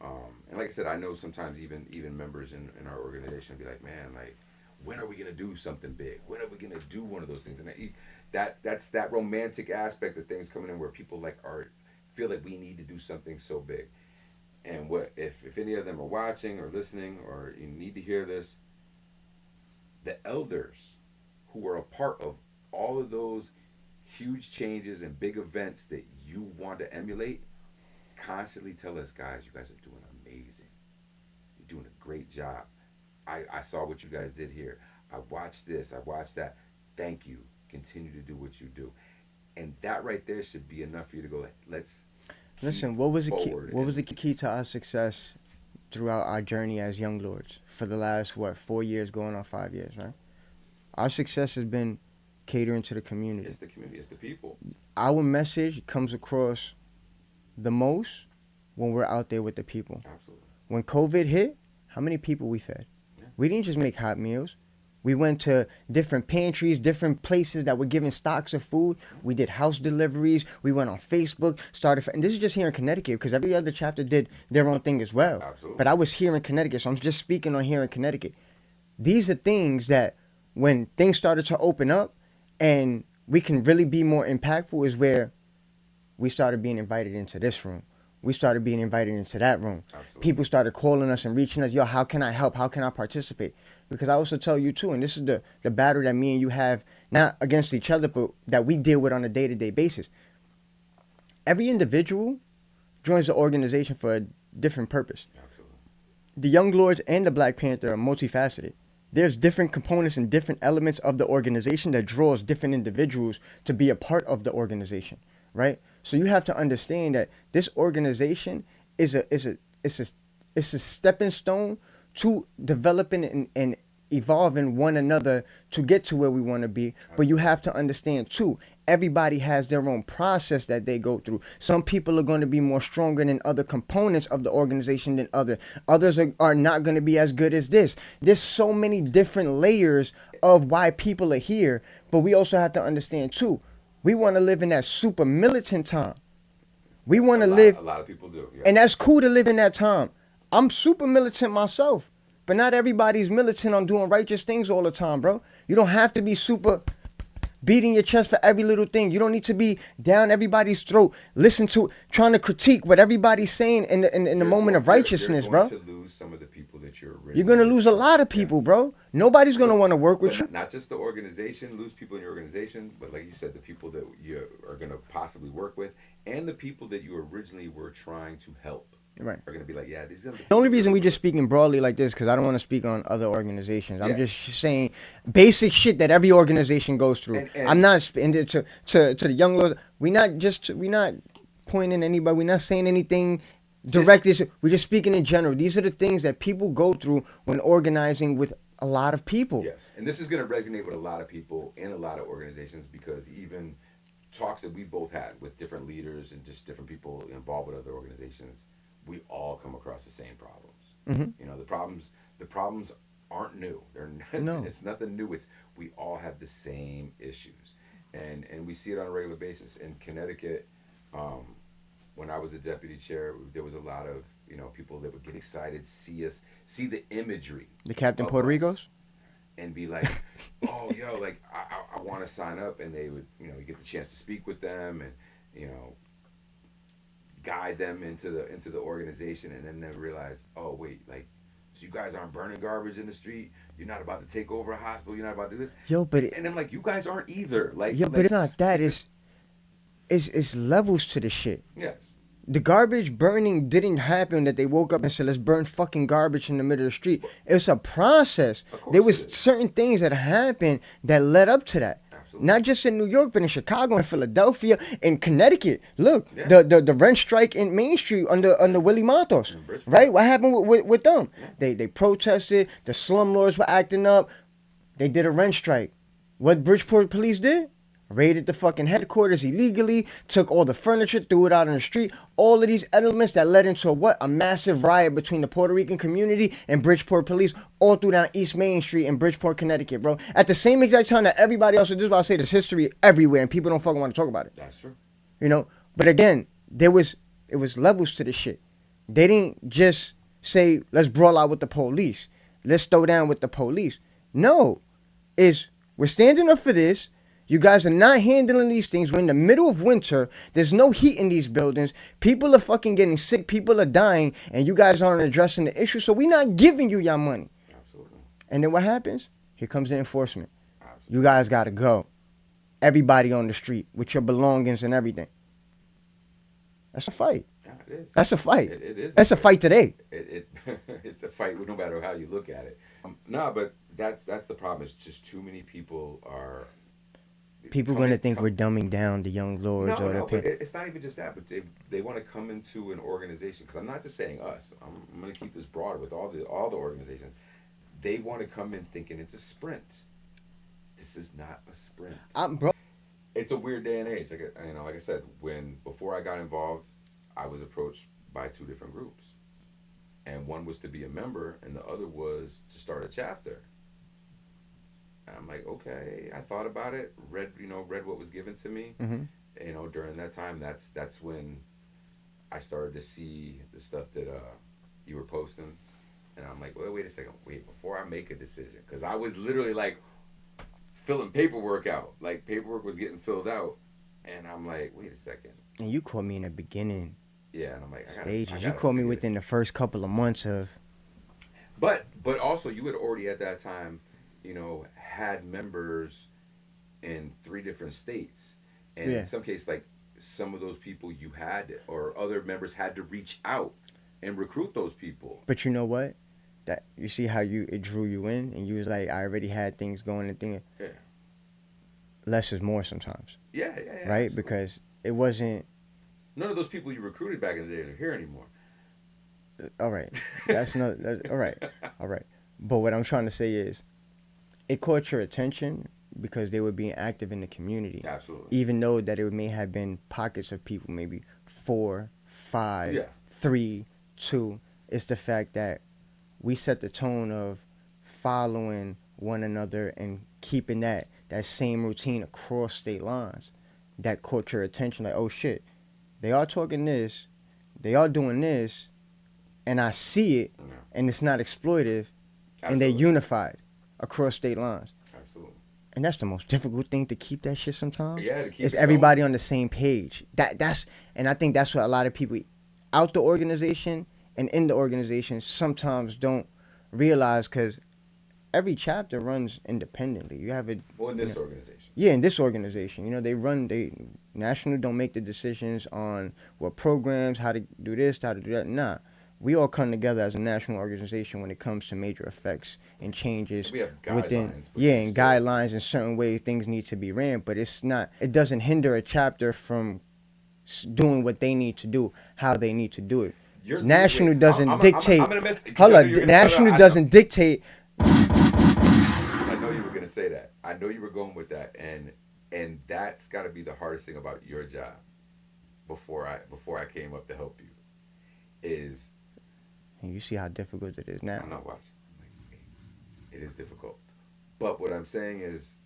and like I said, I know sometimes even members in our organization be like, man, like, when are we gonna do something big? When are we gonna do one of those things? And that's that romantic aspect of things coming in where people feel like we need to do something so big. And what if any of them are watching or listening or you need to hear this, the elders who were a part of all of those huge changes and big events that you want to emulate constantly tell us, guys, you guys are doing amazing. You're doing a great job. I saw what you guys did here. I watched this. I watched that. Thank you. Continue to do what you do. And that right there should be enough for you to go, let's listen, what was the key to our success throughout our journey as young lords for the last 4 years going on 5 years, right? Our success has been catering to the community. It's the community, it's the people. Our message comes across the most when we're out there with the people. Absolutely. When COVID hit, how many people we fed? Yeah. We didn't just make hot meals. We went to different pantries, different places that were giving stocks of food. We did house deliveries. We went on Facebook, and this is just here in Connecticut because every other chapter did their own thing as well. But Absolutely. I was here in Connecticut, so I'm just speaking on here in Connecticut. These are things that when things started to open up and we can really be more impactful is where we started being invited into this room. We started being invited into that room. Absolutely. People started calling us and reaching us, yo, how can I help? How can I participate? Because I also tell you too, and this is the battle that me and you have, not against each other, but that we deal with on a day-to-day basis. Every individual joins the organization for a different purpose. Absolutely. The Young Lords and the Black Panther are multifaceted. There's different components and different elements of the organization that draws different individuals to be a part of the organization, right? So you have to understand that this organization is a stepping stone to developing and evolving one another to get to where we want to be. But you have to understand too, everybody has their own process that they go through. Some people are going to be more stronger than other components of the organization than others are not going to be as good as this. There's so many different layers of why people are here, but we also have to understand too, we want to live in that super militant time. We want to live, A lot of people do. Yeah. and that's cool to live in that time. I'm super militant myself, but not everybody's militant on doing righteous things all the time, bro. You don't have to be super beating your chest for every little thing. You don't need to be down everybody's throat, listen to, trying to critique what everybody's saying in the moment of righteousness, you're bro. going to lose some of the people that you're originally. You're gonna lose a lot of people, bro. Nobody's gonna want to work with you. Not just the organization, lose people in your organization, but like you said, the people that you are going to possibly work with, and the people that you originally were trying to help. Right. Are going to be like, yeah, these are The only reason we just speaking broadly like this because I don't want to speak on other organizations. I'm Yeah. just saying basic shit that every organization goes through. And I'm not to the young lord. We not pointing anybody. We're not saying anything directly. We're just speaking in general. These are the things that people go through when organizing with a lot of people. Yes, and this is going to resonate with a lot of people in a lot of organizations because even talks that we both had with different leaders and just different people involved with other organizations, we all come across the same problems. Mm-hmm. You know, the problems aren't new. They're not, No. it's nothing new. It's we all have the same issues, and we see it on a regular basis in Connecticut. When I was the deputy chair, there was a lot of people that would get excited, see the imagery, The Captain of Puerto us, Ricos. and be like, oh, yo, like I want to sign up, and they would, you get the chance to speak with them, and guide them into the organization, and then they realize, oh wait, like, so you guys aren't burning garbage in the street. You're not about to take over a hospital. You're not about to do this. Yo, but And I'm like, you guys aren't either. Like, yo, but like, it's not that. It's levels to the shit. yes, The garbage burning didn't happen that they woke up and said, let's burn fucking garbage in the middle of the street. It's a process. Of course There was it is. certain things that happened that led up to that. Absolutely. Not just in New York, but in Chicago and Philadelphia and Connecticut. Look, Yeah. the rent strike in Main Street under Willie Matos. In Bridgeport. Right? What happened with them? Yeah. They protested. The slumlords were acting up. They did a rent strike. What Bridgeport police did? Raided the fucking headquarters illegally, took all the furniture, threw it out on the street. All of these elements that led into a massive riot between the Puerto Rican community and Bridgeport police all through down East Main Street in Bridgeport, Connecticut, bro. At the same exact time that everybody else, this is why I say there's history everywhere and people don't fucking want to talk about it. That's true. But again, it was levels to this shit. They didn't just say, let's brawl out with the police. Let's throw down with the police. No. We're standing up for this. You guys are not handling these things. We're in the middle of winter. There's no heat in these buildings. People are fucking getting sick. People are dying. And you guys aren't addressing the issue. So we're not giving you your money. Absolutely. And then what happens? Here comes the enforcement. Absolutely. You guys got to go. Everybody on the street with your belongings and everything. That's a fight. Yeah, it is. That's a fight. It is. That's a fight today. It's a fight no matter how you look at it. No, but that's the problem. It's just too many people are. People going to think we're dumbing down the young lords or No, the but it's not even just that. But they want to come into an organization because I'm not just saying us. I'm going to keep this broad with all the organizations. They want to come in thinking it's a sprint. This is not a sprint. bro. It's a weird day and age. Like I said, before I got involved, I was approached by two different groups, and one was to be a member, and the other was to start a chapter. I'm like, okay. I thought about it, read what was given to me. Hmm. During that time, that's when I started to see the stuff that you were posting, and I'm like, wait a second, wait before I make a decision, because I was literally like filling paperwork out, like paperwork was getting filled out, and I'm like, wait a second, And you caught me in the beginning yeah, and I'm like, I stages. You gotta caught me figure this within out. the first couple of months of. But also you had already at that time, had members in 3 different states, and in Yeah. some cases, like some of those people you had or other members had to reach out and recruit those people. But you know what? That you see how it drew you in, and you was like, I already had things going and thing. Yeah, Less is more sometimes, yeah, right? absolutely. Because it wasn't. None of those people you recruited back in the day are here anymore. All right. That's not. That's, all right. All right. But what I'm trying to say is, it caught your attention because they were being active in the community, Absolutely. even though that it may have been pockets of people, maybe four, five, Yeah. 3, 2. It's the fact that we set the tone of following one another and keeping that same routine across state lines. That caught your attention, like, oh shit, they are talking this, they are doing this, and I see it, Yeah. and it's not exploitive, and they're Absolutely. unified across state lines. Absolutely. And that's the most difficult thing to keep that shit sometimes. Yeah, to keep Is it going. everybody on the same page. That's and I think that's what a lot of people out the organization and in the organization sometimes don't realize, because every chapter runs independently. You have it, Well, in you this know, organization. yeah, in this organization, they national don't make the decisions on what programs, how to do this, how to do that. Nah, we all come together as a national organization when it comes to major effects and changes We have within, guidelines, but yeah, you and still. guidelines in certain ways things need to be ran. But it's not. It doesn't hinder a chapter from doing what they need to do, how they need to do it. You're wait. National doesn't I'm dictate. gonna miss because Hold I knew on, you were gonna. No, no. national I know doesn't dictate. because I know you were gonna say that. I know you were going with that, and that's got to be the hardest thing about your job. Before I came up to help you is And you see how difficult it is I'm now. not watching. It is difficult, but what I'm saying is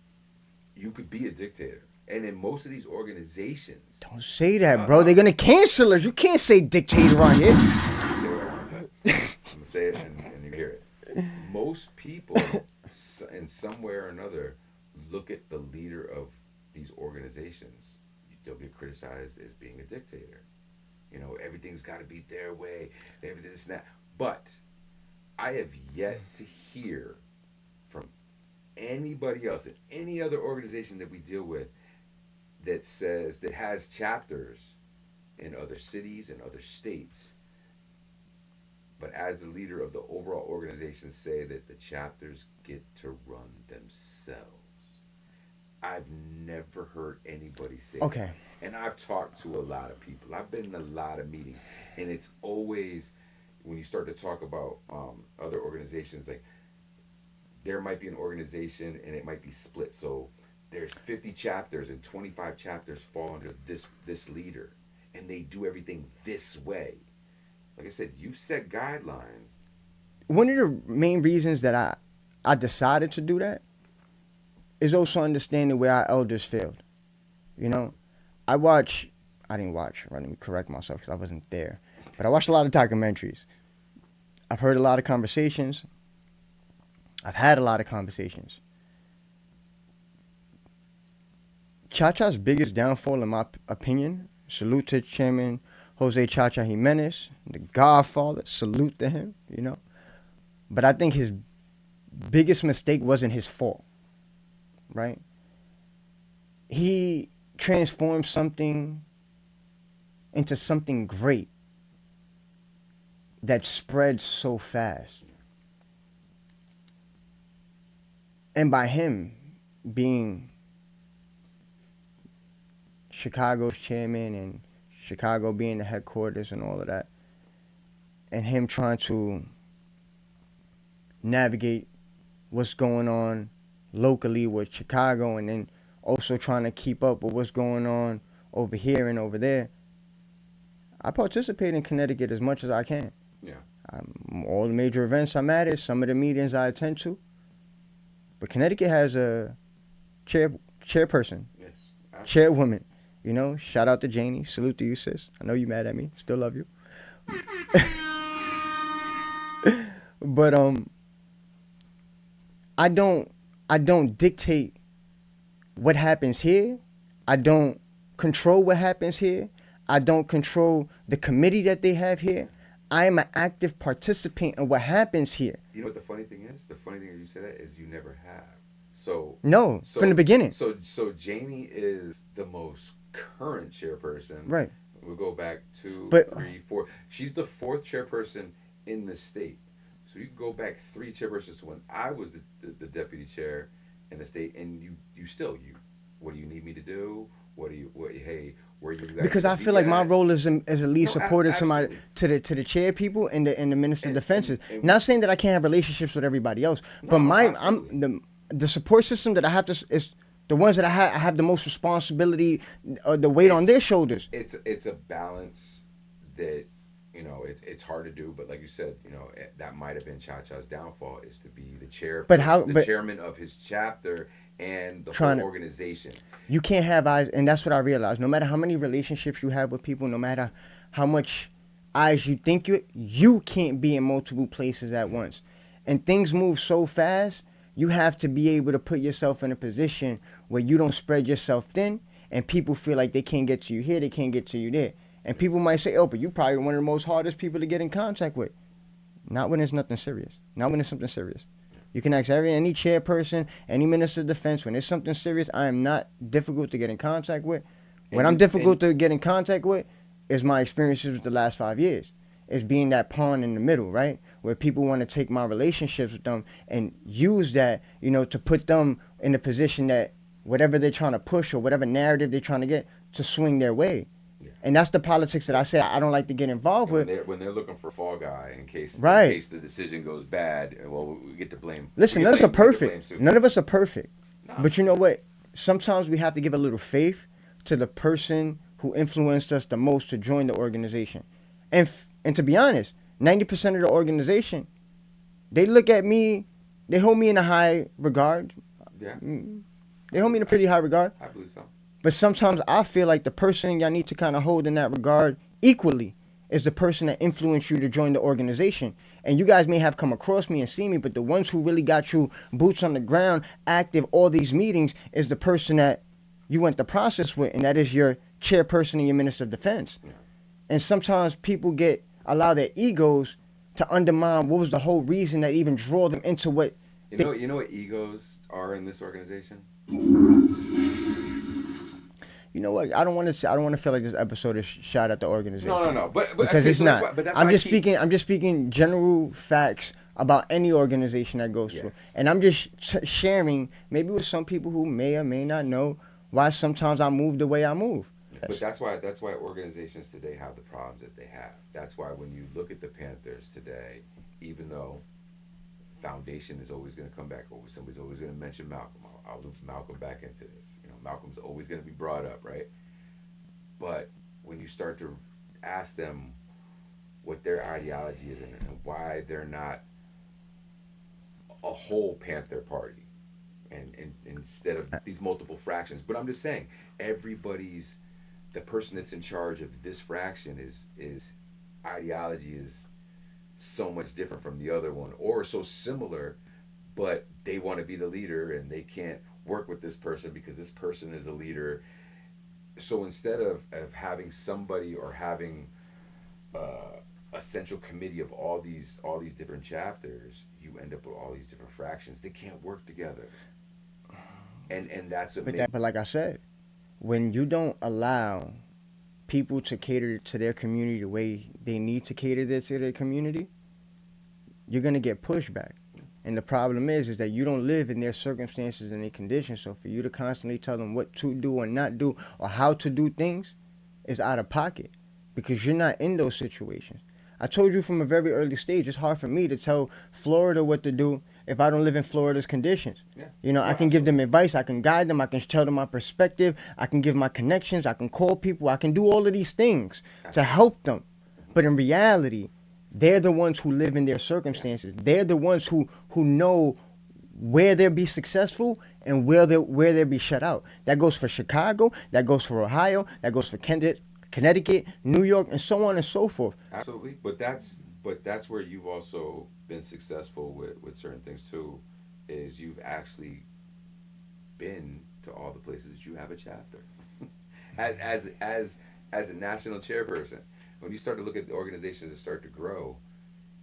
you could be a dictator, and in most of these organizations, Don't say that, no, bro. They're no, gonna cancel us. You can't say dictator on here. I'm gonna say what I want to say. I'm gonna say it, and you hear it. Most people, in some way or another, look at the leader of these organizations. They'll get criticized as being a dictator. Everything's got to be their way. Everything's not. But I have yet to hear from anybody else in any other organization that we deal with that has chapters in other cities and other states, but as the leader of the overall organization, say that the chapters get to run themselves. I've never heard anybody say that. Okay. And I've talked to a lot of people. I've been in a lot of meetings. And it's always, when you start to talk about other organizations, like there might be an organization and it might be split. So there's 50 chapters and 25 chapters fall under this leader. And they do everything this way. Like I said, you've set guidelines. One of the main reasons that I decided to do that is also understanding where our elders failed. You know, I watch. I didn't watch. Right, let me correct myself because I wasn't there. But I watched a lot of documentaries. I've heard a lot of conversations. I've had a lot of conversations. Cha-Cha's biggest downfall, in my opinion, salute to Chairman Jose Cha-Cha Jimenez, the Godfather. Salute to him. But I think his biggest mistake wasn't his fault, right? He transformed something into something great that spread so fast. And by him being Chicago's chairman and Chicago being the headquarters and all of that, and him trying to navigate what's going on locally with Chicago, and then also trying to keep up with what's going on over here and over there. I participate in Connecticut as much as I can. Yeah. All the major events I'm at, some of the meetings I attend to, But Connecticut has a chairperson, Yes, absolutely. chairwoman. You know, shout out to Janie. Salute to you, sis. I know you mad at me. Still love you. But I don't I don't dictate what happens here. I don't control what happens here. I don't control the committee that they have here. I am an active participant in what happens here. You know what the funny thing is? The funny thing you say that is you never have. So, No, from the so, beginning. so Janie is the most current chairperson. Right. We'll go back two, But three, four. She's the fourth chairperson in the state. So you can go back three chairpersons to when I was the deputy chair in the state, and you. What do you need me to do? What do you? What? Hey, where you guys because gonna I feel be like my at? role is at least No, supportive to my absolutely. to the chair people and the minister of And defenses. and Not saying that I can't have relationships with everybody else, but no, I'm absolutely. the support system that I have to is the ones that I have the most responsibility, the weight on their it's shoulders. it's a balance that it's hard to do, but like you said, that might have been Cha Cha's downfall, is to be the But how? the But chairman of his chapter and the whole trying to organization. you can't have eyes, and that's what I realized. No matter how many relationships you have with people, no matter how much eyes you think you can't be in multiple places at once, and things move so fast. You have to be able to put yourself in a position where you don't spread yourself thin, and people feel like they can't get to you here, they can't get to you there, and people might say, "Oh, but you probably one of the most hardest people to get in contact with." Not when it's nothing serious. Not when it's something serious. You can ask any chairperson, any minister of defense. When it's something serious, I am not difficult to get in contact with. What And I'm you and difficult to get in contact with is my experiences with the last 5 years. It's being that pawn in the middle, right? Where people want to take my relationships with them and use that, to put them in a position that whatever they're trying to push or whatever narrative they're trying to get to swing their way. yeah. And that's the politics that I say I don't like to get involved When with. they're looking for fall guy in Right. case the decision goes bad, well, we get to blame. Listen, none of us are We get to blame perfect. Sue. None of us are perfect. No. But you know what? Sometimes we have to give a little faith to the person who influenced us the most to join the organization. And to be honest, 90% of the organization, they look at me, they hold me in a high regard. Yeah, They hold me in a pretty high regard. I believe so. But sometimes I feel like the person y'all need to kind of hold in that regard equally is the person that influenced you to join the organization. And you guys may have come across me and seen me, but the ones who really got you boots on the ground, active, all these meetings, is the person that you went the process with, and that is your chairperson and your minister of defense. Yeah. And sometimes people allow their egos to undermine what was the whole reason that even draw them into what. You know what egos are in this organization? You know what? I don't want to feel like this episode is shot at the organization. No. But Because okay, it's so not. that's why I'm I just keep. speaking. I'm just speaking general facts about any organization that goes through, Yes. and I'm just sharing maybe with some people who may or may not know why sometimes I move the way I move. But that's why organizations today have the problems that they have. That's why when you look at the Panthers today, even though foundation is always going to come back over, somebody's always going to mention Malcolm. I'll loop Malcolm back into this. Malcolm's always going to be brought up, right? But when you start to ask them what their ideology is and why they're not a whole Panther party, and instead of these multiple fractions, but I'm just saying everybody's the person that's in charge of this fraction is ideology is so much different from the other one, or so similar, but they want to be the leader and they can't work with this person because this person is a leader. So instead of having somebody or having a central committee of all these different chapters, you end up with all these different fractions. They can't work together, and that's what makes. But like I said, when you don't allow people to cater to their community the way they need to cater to their community, you're gonna get pushback. And the problem is that you don't live in their circumstances and their conditions. So for you to constantly tell them what to do or not do or how to do things is out of pocket because you're not in those situations. I told you from a very early stage, it's hard for me to tell Florida what to do if I don't live in Florida's conditions. Yeah. I can give them advice, I can guide them, I can tell them my perspective, I can give my connections, I can call people, I can do all of these things to help them. But in reality, they're the ones who live in their circumstances. They're the ones who know where they'll be successful and where they'll be shut out. That goes for Chicago, that goes for Ohio, that goes for Connecticut, New York, and so on and so forth. Absolutely, but that's where you've also been successful with certain things too, is you've actually been to all the places that you have a chapter. As a national chairperson, when you start to look at the organizations that start to grow,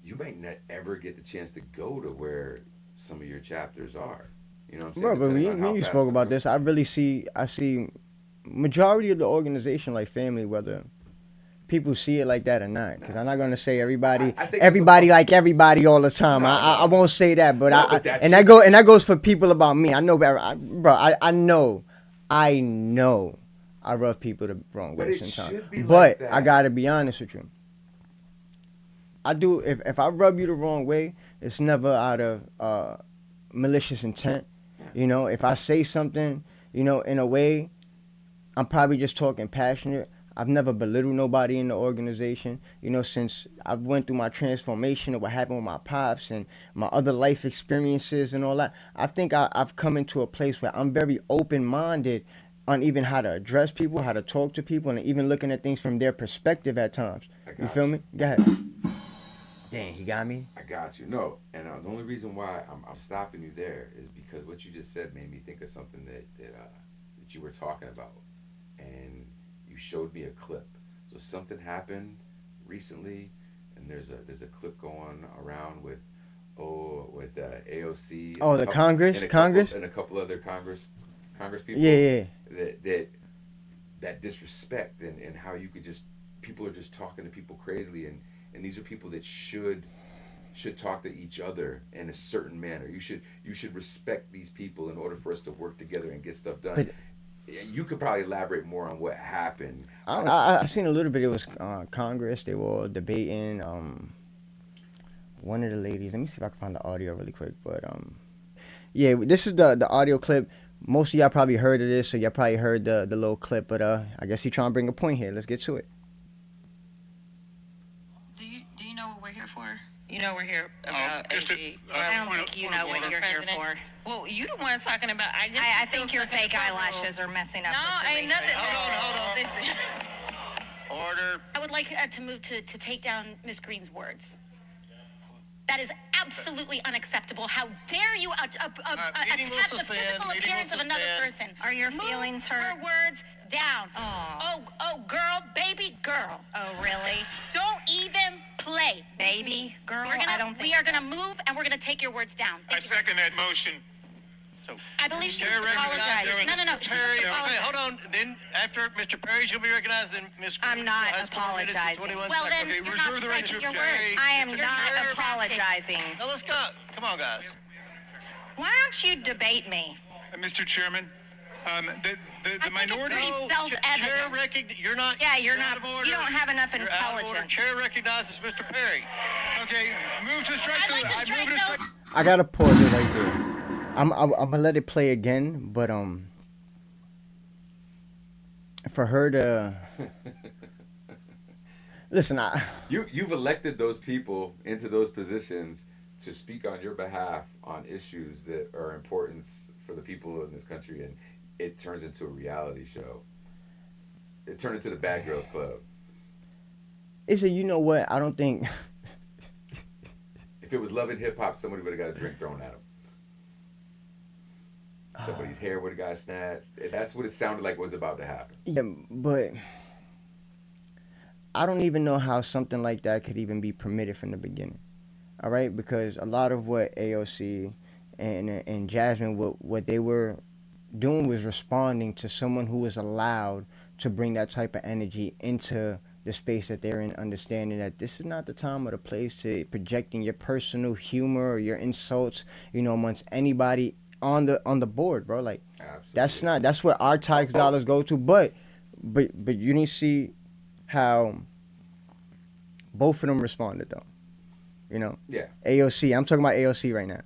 you might not ever get the chance to go to where some of your chapters are. You know what I'm saying? Bro, but Depending me, on me how and you fast spoke the about growth. this. I see majority of the organization like family, whether people see it like that or not. Because Nah, I'm not gonna say I think it's everybody like everybody all the time. no, I no, won't say that, but no, but that and that should go be. and that goes for people about me. I know, bro. I know, I rub people the wrong But way it sometimes. should be like But I that. gotta be honest with you. I do. If I rub you the wrong way, it's never out of malicious intent. Yeah. You know, if I say something, in a way, I'm probably just talking passionate. I've never belittled nobody in the organization. Since I went through my transformation of what happened with my pops and my other life experiences and all that, I think I've come into a place where I'm very open minded on even how to address people, how to talk to people, and even looking at things from their perspective at times. I You got feel you. me? Go ahead. Dang, he got me. I got you. No, and the only reason why I'm stopping you there is because what you just said made me think of something that you were talking about, and you showed me a clip. So something happened recently, and there's a clip going around with AOC Oh, the Congress, and a couple Congress. and a couple other Congress Yeah, people yeah. that disrespect and how you could just people are just talking to people crazily, and these are people that should talk to each other in a certain manner. You should respect these people in order for us to work together and get stuff done. But You could probably elaborate more on what happened. I seen a little bit. It was Congress. They were all debating. One of the ladies. Let me see if I can find the audio really quick. But yeah, this is the audio clip. Most of y'all probably heard of this, so y'all probably heard the little clip. But I guess he trying to bring a point here. Let's get to it. Do you know what we're here for? You know we're here about Just a, AG. I don't think you know what you're here President. for. Well, you the one talking about. I guess I you still think your stuck in fake the courtroom. eyelashes are messing up. No, what you're ain't reading. nothing. Hold on. Listen. Order. I would like to move to take down Ms. Green's words. That is absolutely unacceptable. How dare you Meeting will attack the suspend, physical meeting will appearance of another suspend. person? Are your Move feelings hurt? her words down. Aw. Oh, girl, baby girl. Oh, really? Don't even play. Baby girl? I don't think We are gonna move and we're gonna take your words down. I Thank you very second that motion. So, I believe she Chair must apologize. recognizes No. She must Perry. apologize. Okay, hold on. Then after Mr. Perry's gonna be recognized, then Ms. Green I'm not has 4 minutes and apologizing. 21 Well, seconds. then Okay, you're reserve not the right to striking your object. words. I am You're not not apologizing. Now let's go. Come on, guys. Why don't you debate me? Mr. Chairman, the I think it's minority. pretty self-evident. You're not. Yeah, you're out not. of order. You don't have enough You're out of order. intelligence. Chair recognizes Mr. Perry. Okay, move to strike. I'd like to I strike move to those. strike. I gotta pause it right there. I'm gonna let it play again, but for her to listen, You've elected those people into those positions to speak on your behalf on issues that are important for the people in this country, and it turns into a reality show. It turned into the Bad Girls Club. it's a, you know what? I don't think. If it was Love and Hip Hop, somebody would have got a drink thrown at them. Somebody's hair would have got snatched. That's what it sounded like was about to happen. Yeah, but I don't even know how something like that could even be permitted from the beginning. All right, because a lot of what AOC and Jasmine, what they were doing was responding to someone who was allowed to bring that type of energy into the space that they're in, understanding that this is not the time or the place to projecting your personal humor or your insults, amongst anybody on the board, bro. Like Absolutely. that's where our tax dollars go to. But you didn't see how both of them responded though. Yeah. AOC. I'm talking about AOC right now.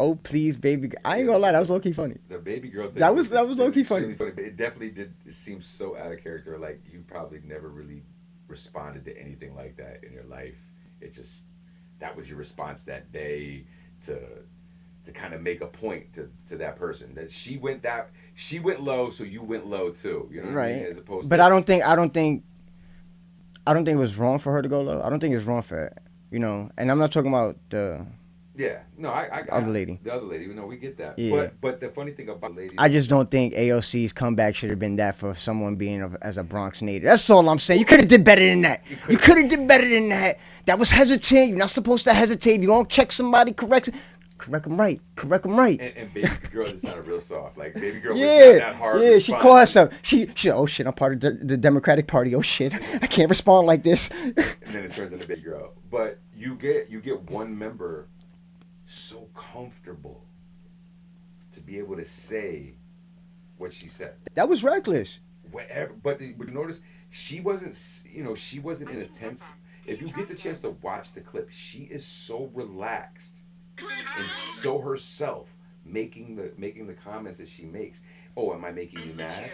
Oh please, baby. I ain't gonna lie, that was low key funny. The baby girl thing. That was low-key extremely funny. But it definitely did. It seems so out of character. Like you probably never really responded to anything like that in your life. It just that was your response that day to to kind of make a point to that person that she went low, so you went low too. You know what I mean? Right. As opposed But to I don't think it was wrong for her to go low. I don't think it was wrong for her, and I'm not talking about the yeah, no, other lady. the other lady. We get that. Yeah. But the funny thing about ladies, I just don't think AOC's comeback should have been that for someone being as a Bronx native. That's all I'm saying. You could have did better than that. You could have did better than that. That was hesitant. You're not supposed to hesitate. If you don't check somebody, correct them right. Correct them right. and baby girl just sounded real soft. Like baby girl was Yeah, not that hard. yeah. She called herself. She. Oh shit! I'm part of the Democratic Party. Oh shit! I can't respond like this. And then it turns into baby girl. But you get one member so comfortable to be able to say what she said. That was reckless. Whatever, but notice she wasn't. She wasn't in a tense. If you get the chance to watch the clip, she is so relaxed and so herself, making the comments that she makes. Oh, am I making you mad?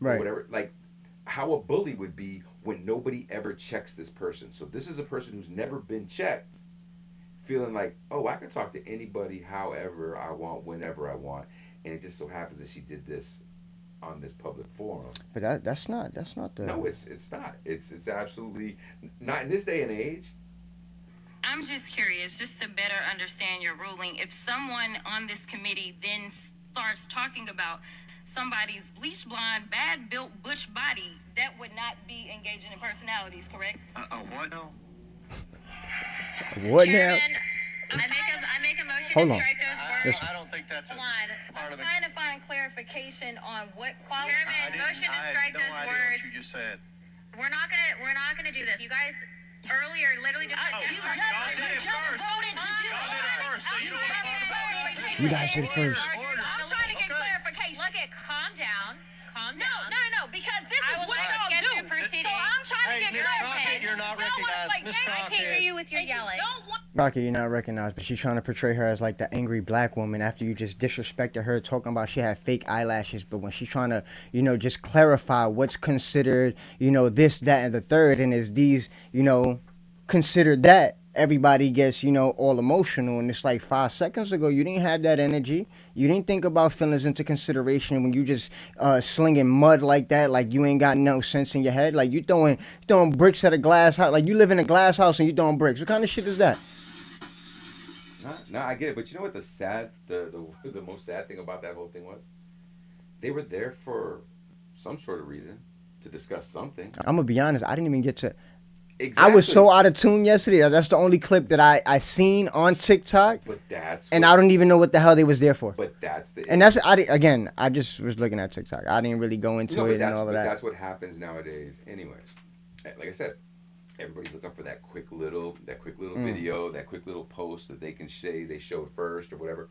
Right. Or whatever. Like how a bully would be when nobody ever checks this person. So this is a person who's never been checked, feeling like, oh, I can talk to anybody however I want, whenever I want, and it just so happens that she did this on this public forum. But that's not the. No, it's not. It's absolutely not in this day and age. I'm just curious, just to better understand your ruling. If someone on this committee then starts talking about somebody's bleach blonde, bad built butch body, that would not be engaging in personalities, correct? What? No. What now? Chairman, I make a motion Hold to on. strike those words. Listen. I don't think that's a Hold on. part I'm of the. trying to find clarification on what I Chairman, didn't- motion to I strike had no those idea words. what you just said. We're not gonna do this. You guys earlier literally just. Y'all did it first. Y'all did it first, so you don't want to talk about it. You guys did it first. I'm trying to get Okay. clarification. Look at, calm down. No, because this I is will what let y'all you get do. through proceedings. So I'm trying Hey, to get Miss clarification. Crockett, you're not Y'all wanna recognized. play Miss games. I can't hear Crockett. you with your And you yelling. don't want Rocky, you're not recognized, but she's trying to portray her as like the angry black woman after you just disrespected her, talking about she had fake eyelashes. But when she's trying to, just clarify what's considered, this, that, and the third, and is these, considered that, everybody gets, all emotional. And it's like 5 seconds ago, you didn't have that energy. You didn't think about feelings into consideration when you just slinging mud like that, like you ain't got no sense in your head. Like you throwing bricks at a glass house. Like you live in a glass house and you throwing bricks. What kind of shit is that? No, I get it. But you know what the most sad thing about that whole thing was? They were there for some sort of reason to discuss something. I'm gonna be honest. I didn't even get to. Exactly. I was so out of tune yesterday. That's the only clip that I seen on TikTok, But that's. and I don't even know what the hell they was there for. But that's the. And that's I just was looking at TikTok. I didn't really go into No, it and all of that. That's what happens nowadays, anyways. Like I said, everybody's looking for that quick little video, that quick little post that they can say they showed first or whatever,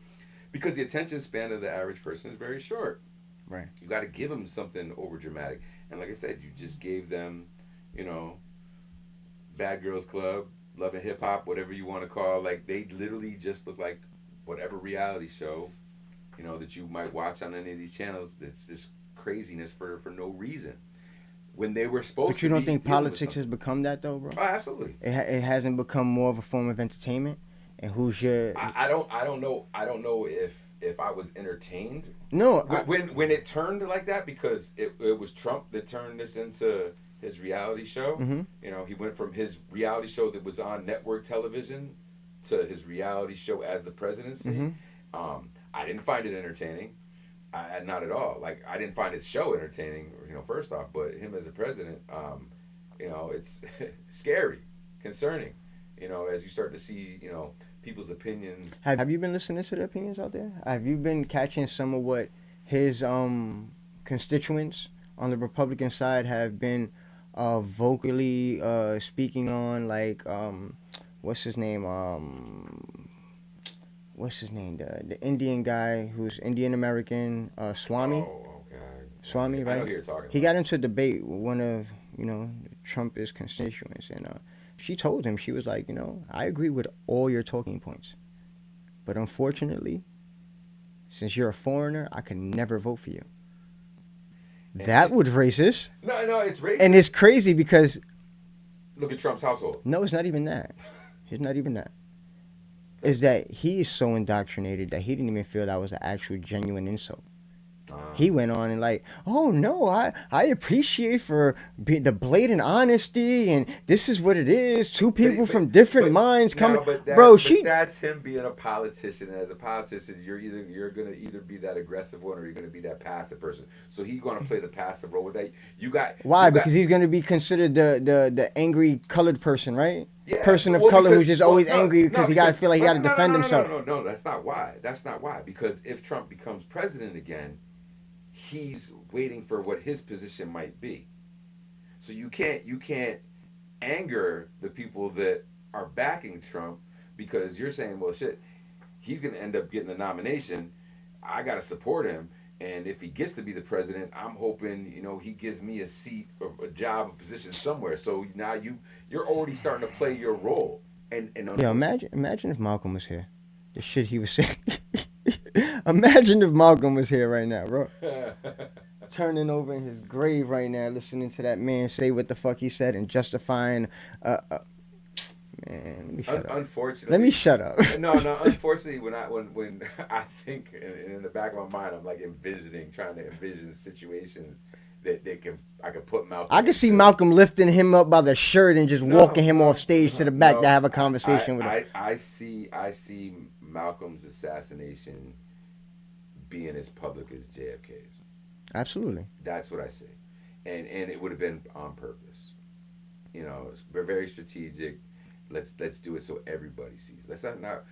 because the attention span of the average person is very short. Right. You got to give them something over dramatic, and like I said, you just gave them, Bad Girls Club, Love and Hip Hop, whatever you want to call. Like they literally just look like whatever reality show, that you might watch on any of these channels. That's just craziness for no reason. When they were supposed to. But you don't think dealing with politics has something. become that though, bro? Oh, absolutely. It hasn't become more of a form of entertainment. And who's your? I don't know if I was entertained. No. When it turned like that, because it was Trump that turned this into his reality show. Mm-hmm. He went from his reality show that was on network television to his reality show as the presidency. Mm-hmm. I didn't find it entertaining. Not at all. Like I didn't find his show entertaining. First off, but him as a president, it's scary, concerning. As you start to see, people's opinions. Have you been listening to the opinions out there? Have you been catching some of what his constituents on the Republican side have been vocally speaking on? Like, what's his name? The Indian guy who's Indian American, Swami. Oh, okay. Swami, I right? know who you're talking about. He got into a debate with one of Trump's constituents, and she told him, she was like, I agree with all your talking points, but unfortunately, since you're a foreigner, I can never vote for you. That was racist. No, it's racist. And it's crazy because Look at Trump's household. no, it's not even that. It's not even that. is that he is so indoctrinated that he didn't even feel that was an actual genuine insult. He went on and like, oh no, I appreciate for the blatant honesty, and this is what it is. Two people from different minds coming, bro. That's him being a politician. And as a politician, you're gonna either be that aggressive one or you're gonna be that passive person. So he's gonna play the passive role with that. Why? Because he's gonna be considered the angry colored person, right? Yeah, Person of well, color because, who's just well, always no, angry no, because he gotta feel like he gotta defend himself. No, that's not why. That's not why. Because if Trump becomes president again, he's waiting for what his position might be. So you can't anger the people that are backing Trump because you're saying, well, shit, he's gonna end up getting the nomination. I gotta support him. And if he gets to be the president, I'm hoping he gives me a seat or a job, a position somewhere. So now you're already starting to play your role. And Yeah, imagine if Malcolm was here. The shit he was saying. Imagine if Malcolm was here right now, bro. Turning over in his grave right now, listening to that man say what the fuck he said and justifying. Man, let me shut up. Unfortunately, let me shut up. No. Unfortunately, when I think in the back of my mind, I'm like trying to envision situations that I could put Malcolm. I can see Malcolm lifting him up by the shirt and just walking him off stage to the back to have a conversation with him. I see Malcolm's assassination being as public as JFK's. Absolutely. That's what I see, and it would have been on purpose. We're very strategic. Let's do it so everybody sees. Let's not.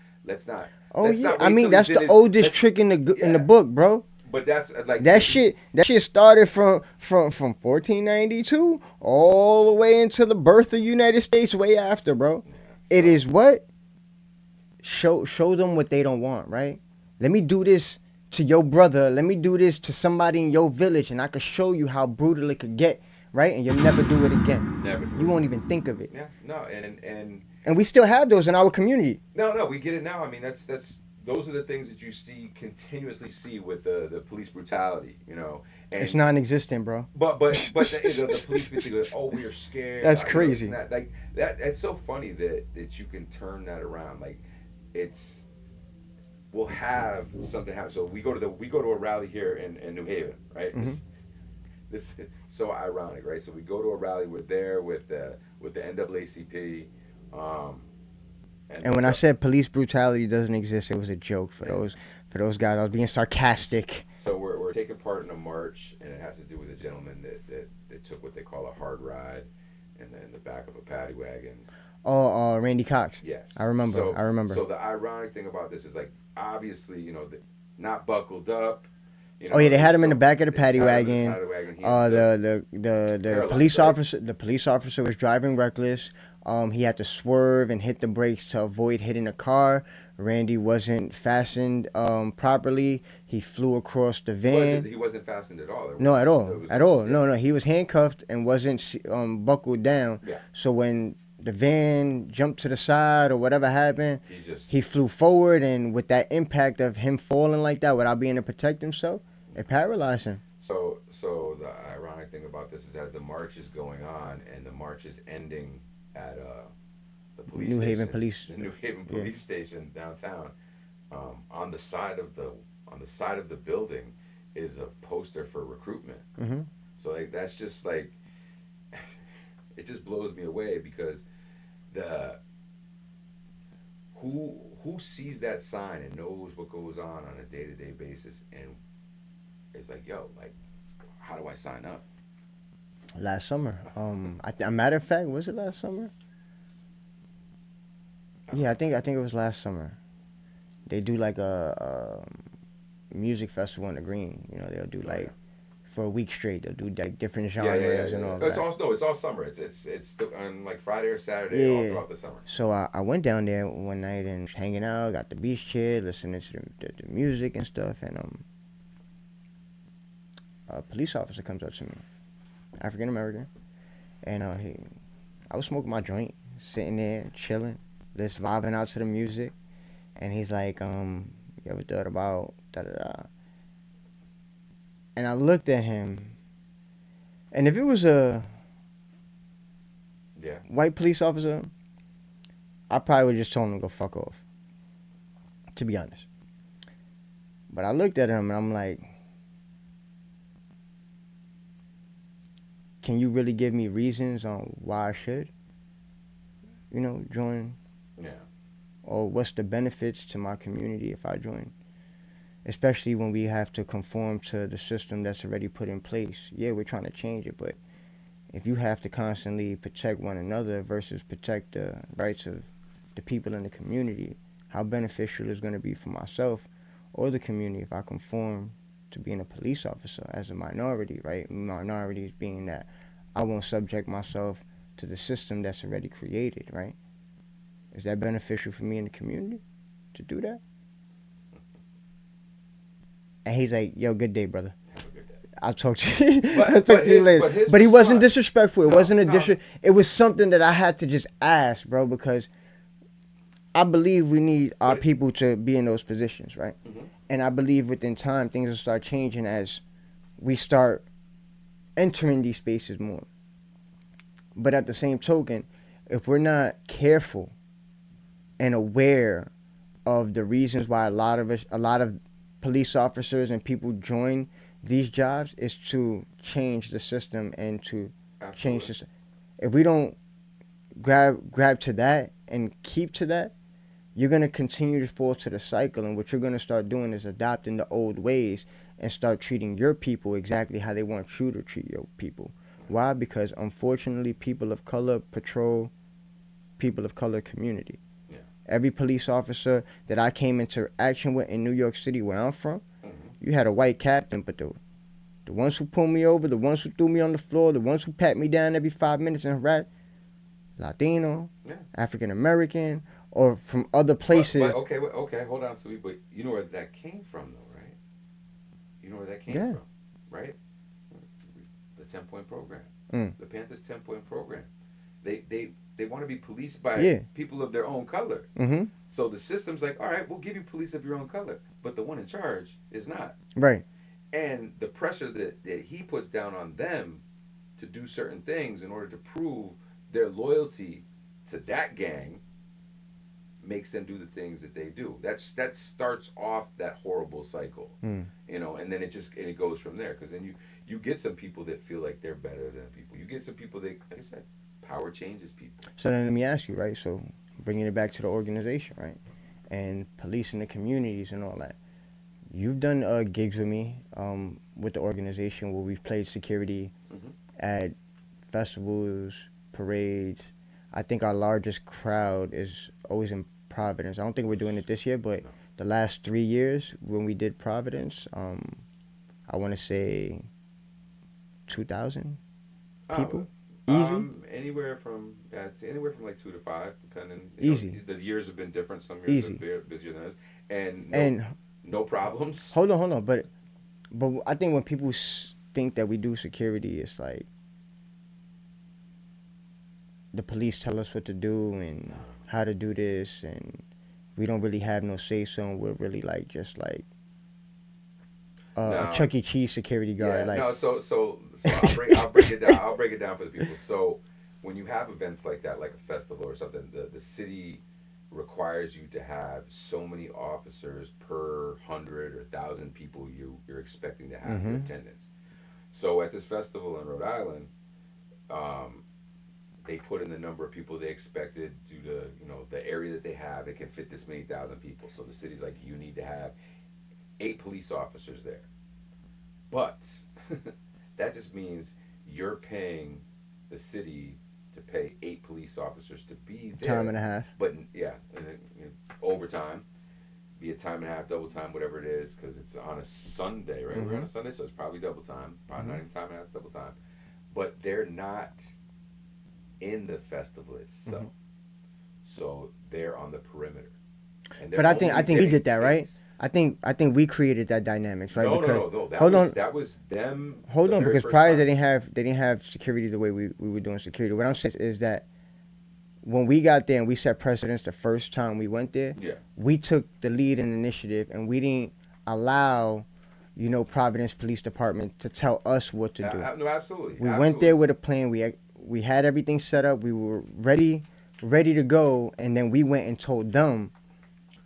Oh yeah, I mean that's the oldest trick in the book, bro. But that's like that shit started from 1492 all the way into the birth of the United States way after, bro. Yeah, it is what show them what they don't want, right? Let me do this to your brother. Let me do this to somebody in your village, and I can show you how brutal it could get, right? And you'll never do it again. Never. You won't even think of it. Yeah, no, and we still have those in our community. No, we get it now. I mean, that's those are the things that you continuously see with the police brutality, And it's non-existent, bro. But the police basically go, oh, we are scared. That's crazy. Like that. It's so funny that you can turn that around. Like we'll have something happen. So we go to a rally here in New Haven, right? Mm-hmm. This is so ironic, right? So we go to a rally. We're there with the NAACP. And when I said police brutality doesn't exist, it was a joke for those guys. I was being sarcastic. So we're taking part in a march, and it has to do with a gentleman that took what they call a hard ride, and then the back of a paddy wagon. Oh, Randy Cox. Yes, I remember. So the ironic thing about this is, like, obviously, not buckled up. Oh yeah, they had him in the back of the paddy wagon. The police officer. The police officer was driving reckless. He had to swerve and hit the brakes to avoid hitting a car. Randy wasn't fastened properly. He flew across the van. He wasn't fastened at all. No, at all. No. He was handcuffed and wasn't buckled down. Yeah. So when the van jumped to the side or whatever happened, he flew forward, and with that impact of him falling like that without being able to protect himself, it paralyzed him. So the ironic thing about this is, as the march is going on and the march is ending at the police New station, Haven Police. The New Haven Police Station downtown, on the side of the building is a poster for recruitment. Mm-hmm. So like that's just like it just blows me away because who sees that sign and knows what goes on a day-to-day basis and it's like, yo, like, how do I sign up? Last summer. A matter of fact, was it last summer? Yeah, I think it was last summer. They do like a music festival in the Green. They'll do like for a week straight. They'll do like different genres and all that. It's all summer. It's on like Friday or Saturday all throughout the summer. So I went down there one night and was hanging out, got the beach chair, listening to the music and stuff, and a police officer comes up to me, African American, and I was smoking my joint, sitting there chilling, just vibing out to the music, and he's like, you ever thought about da da da? And I looked at him, and if it was a white police officer, I probably would just told him to go fuck off. to be honest. But I looked at him and I'm like, can you really give me reasons on why I should, join? Yeah. Or what's the benefits to my community if I join? Especially when we have to conform to the system that's already put in place. Yeah, we're trying to change it, but if you have to constantly protect one another versus protect the rights of the people in the community, how beneficial is going to be for myself or the community if I conform to being a police officer as a minority, right? Minorities being that I won't subject myself to the system that's already created, right? Is that beneficial for me in the community to do that? And he's like, yo, good day, brother. Have a good day. I'll talk to you. But- I'll talk but to you his- later. but his But he wasn't response- disrespectful. It No, wasn't a no. It was something that I had to just ask, bro, because I believe we need our But- people to be in those positions, right? Mhm. And I believe within time things will start changing as we start entering these spaces more. But at the same token, if we're not careful and aware of the reasons why a lot of police officers and people join these jobs is to change the system and to change Absolutely. the. If we don't grab to that and keep to that, you're gonna continue to fall to the cycle, and what you're gonna start doing is adopting the old ways and start treating your people exactly how they want you to treat your people. Why? Because unfortunately, people of color patrol people of color community. Yeah. Every police officer that I came into action with in New York City, where I'm from, Mhm. you had a white captain, but the ones who pulled me over, the ones who threw me on the floor, the ones who pat me down every 5 minutes and harassed, Latino, Yeah. African American, or from other places. But okay, hold on, sweetie. But you know where that came from, though, right? You know where that came Yeah. from, right? The 10-point program, Mm. the Panthers 10-point program. They want to be policed by Yeah. people of their own color. Mm-hmm. So the system's like, all right, we'll give you police of your own color, but the one in charge is not. Right. And the pressure that he puts down on them to do certain things in order to prove their loyalty to that gang makes them do the things that they do. That starts off that horrible cycle, Mm. and then it goes from there. Because then you get some people that feel like they're better than people. You get some people that, like I said, power changes people. So then let me ask you, right? So bringing it back to the organization, right? And policing the communities and all that. You've done gigs with me with the organization where we've played security Mhm. at festivals, parades. I think our largest crowd is always in Providence. I don't think we're doing it this year, but No. the last 3 years when we did Providence, I want to say 2,000 people. Easy. Anywhere from like 2 to 5, depending. Easy. The years have been different. Some years Easy. have been busier than others, and And no problems. hold on, but I think when people think that we do security, it's like the police tell us what to do and how to do this, and we don't really have no say so. And we're really like just like No. a Chuck E. Cheese security guard. Yeah, like no, so I'll break it down. I'll break it down for the people. So when you have events like that, like a festival or something, the city requires you to have so many officers per 100 or 1,000 people you're expecting to have in Mhm. attendance. So at this festival in Rhode Island, they put in the number of people they expected due to the area that they have. It can fit this many thousand people. So the city's like, you need to have 8 police officers there. But that just means you're paying the city to pay 8 police officers to be there. time and a half. But yeah, and overtime, be a time and a half, double time, whatever it is, because it's on a Sunday, right? We're on a Sunday, so it's probably double time. Probably not even time and a half, it's double time. But they're not in the festival itself. So they're on the perimeter. And they're But I think only we getting did that, right? things. I think we created that dynamics, right? No, because no. That was them. hold the on, very because first prior time. they didn't have security the way we were doing security. What I'm saying is that when we got there and we set precedence the first time we went there, Yeah. we took the lead and initiative, and we didn't allow, Providence Police Department to tell us what to do. No, absolutely. We went there with a plan. We had everything set up. We were ready to go, and then we went and told them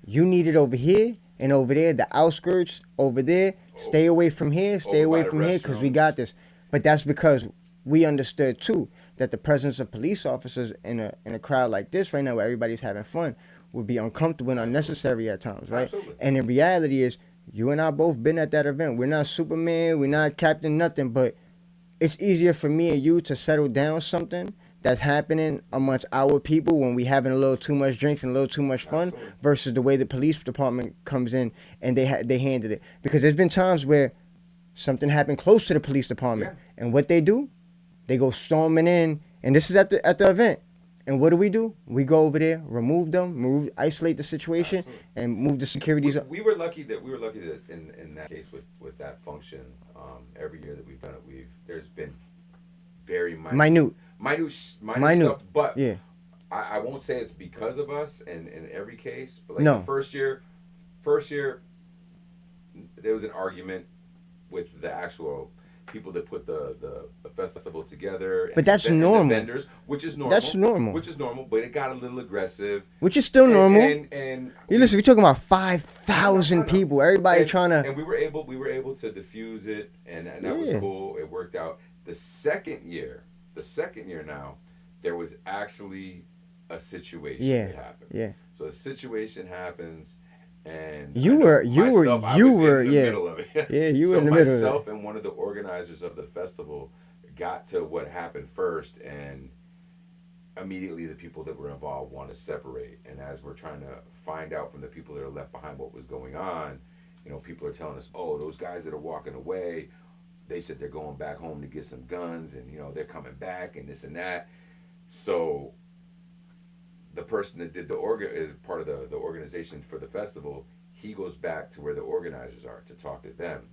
You need it over here and over there, the outskirts over there. Stay away from here, stay Over away by the from here, because we restrooms. got this. But that's because we understood too that the presence of police officers in a crowd like this right now, where everybody's having fun, would be uncomfortable and unnecessary at times, right? Absolutely. And the reality is, you and I both been at that event. We're not Superman, we're not Captain Nothing, but it's easier for me and you to settle down something that's happening amongst our people when we having a little too much drinks and a little too much fun Absolutely. versus the way the police department comes in and they handle it. Because there's been times where something happened close to the police department, Yeah. and what they do, they go storming in, and this is at the event. And what do? We go over there, remove them, isolate the situation, Absolutely. and move the securities up. We were lucky that in that case with that function, every year that we've done it, there's been very minute stuff, but Yeah. I won't say it's because of us in every case, but like No. the first year there was an argument with the actual people that put the festival together. And But that's and normal. the vendors, which is normal. That's normal. Which is normal, but it got a little aggressive. Which is still normal. And You listen, we're talking about 5,000 people. Everybody trying to. And we were able to diffuse it, and that was Yeah. cool. It worked out. The second year now, there was actually a situation that happened. Yeah. So a situation happens, and You I know were- I was in the middle of it. Yeah, you were So in the middle of it. myself and one of the organizers of the festival got to what happened first, and immediately the people that were involved want to separate. And as we're trying to find out from the people that are left behind what was going on, people are telling us, oh, those guys that are walking away, they said they're going back home to get some guns, and they're coming back and this and that. So the person that did is part of the organization for the festival, he goes back to where the organizers are to talk to them.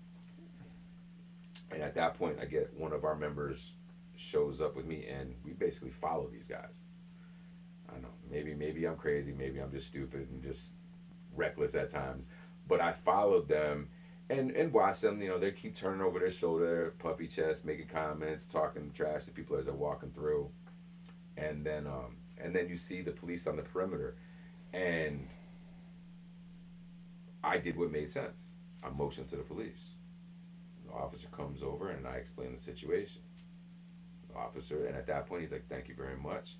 And at that point, I get one of our members shows up with me, and we basically follow these guys. I don't know, maybe I'm crazy, maybe I'm just stupid and just reckless at times, but I followed them and watched them. They keep turning over their shoulder, puffy chest, making comments, talking trash to people as they're walking through, and then you see the police on the perimeter, and I did what made sense. I motioned to the police. The officer comes over, and I explain the situation. The officer, and at that point, he's like, "Thank you very much."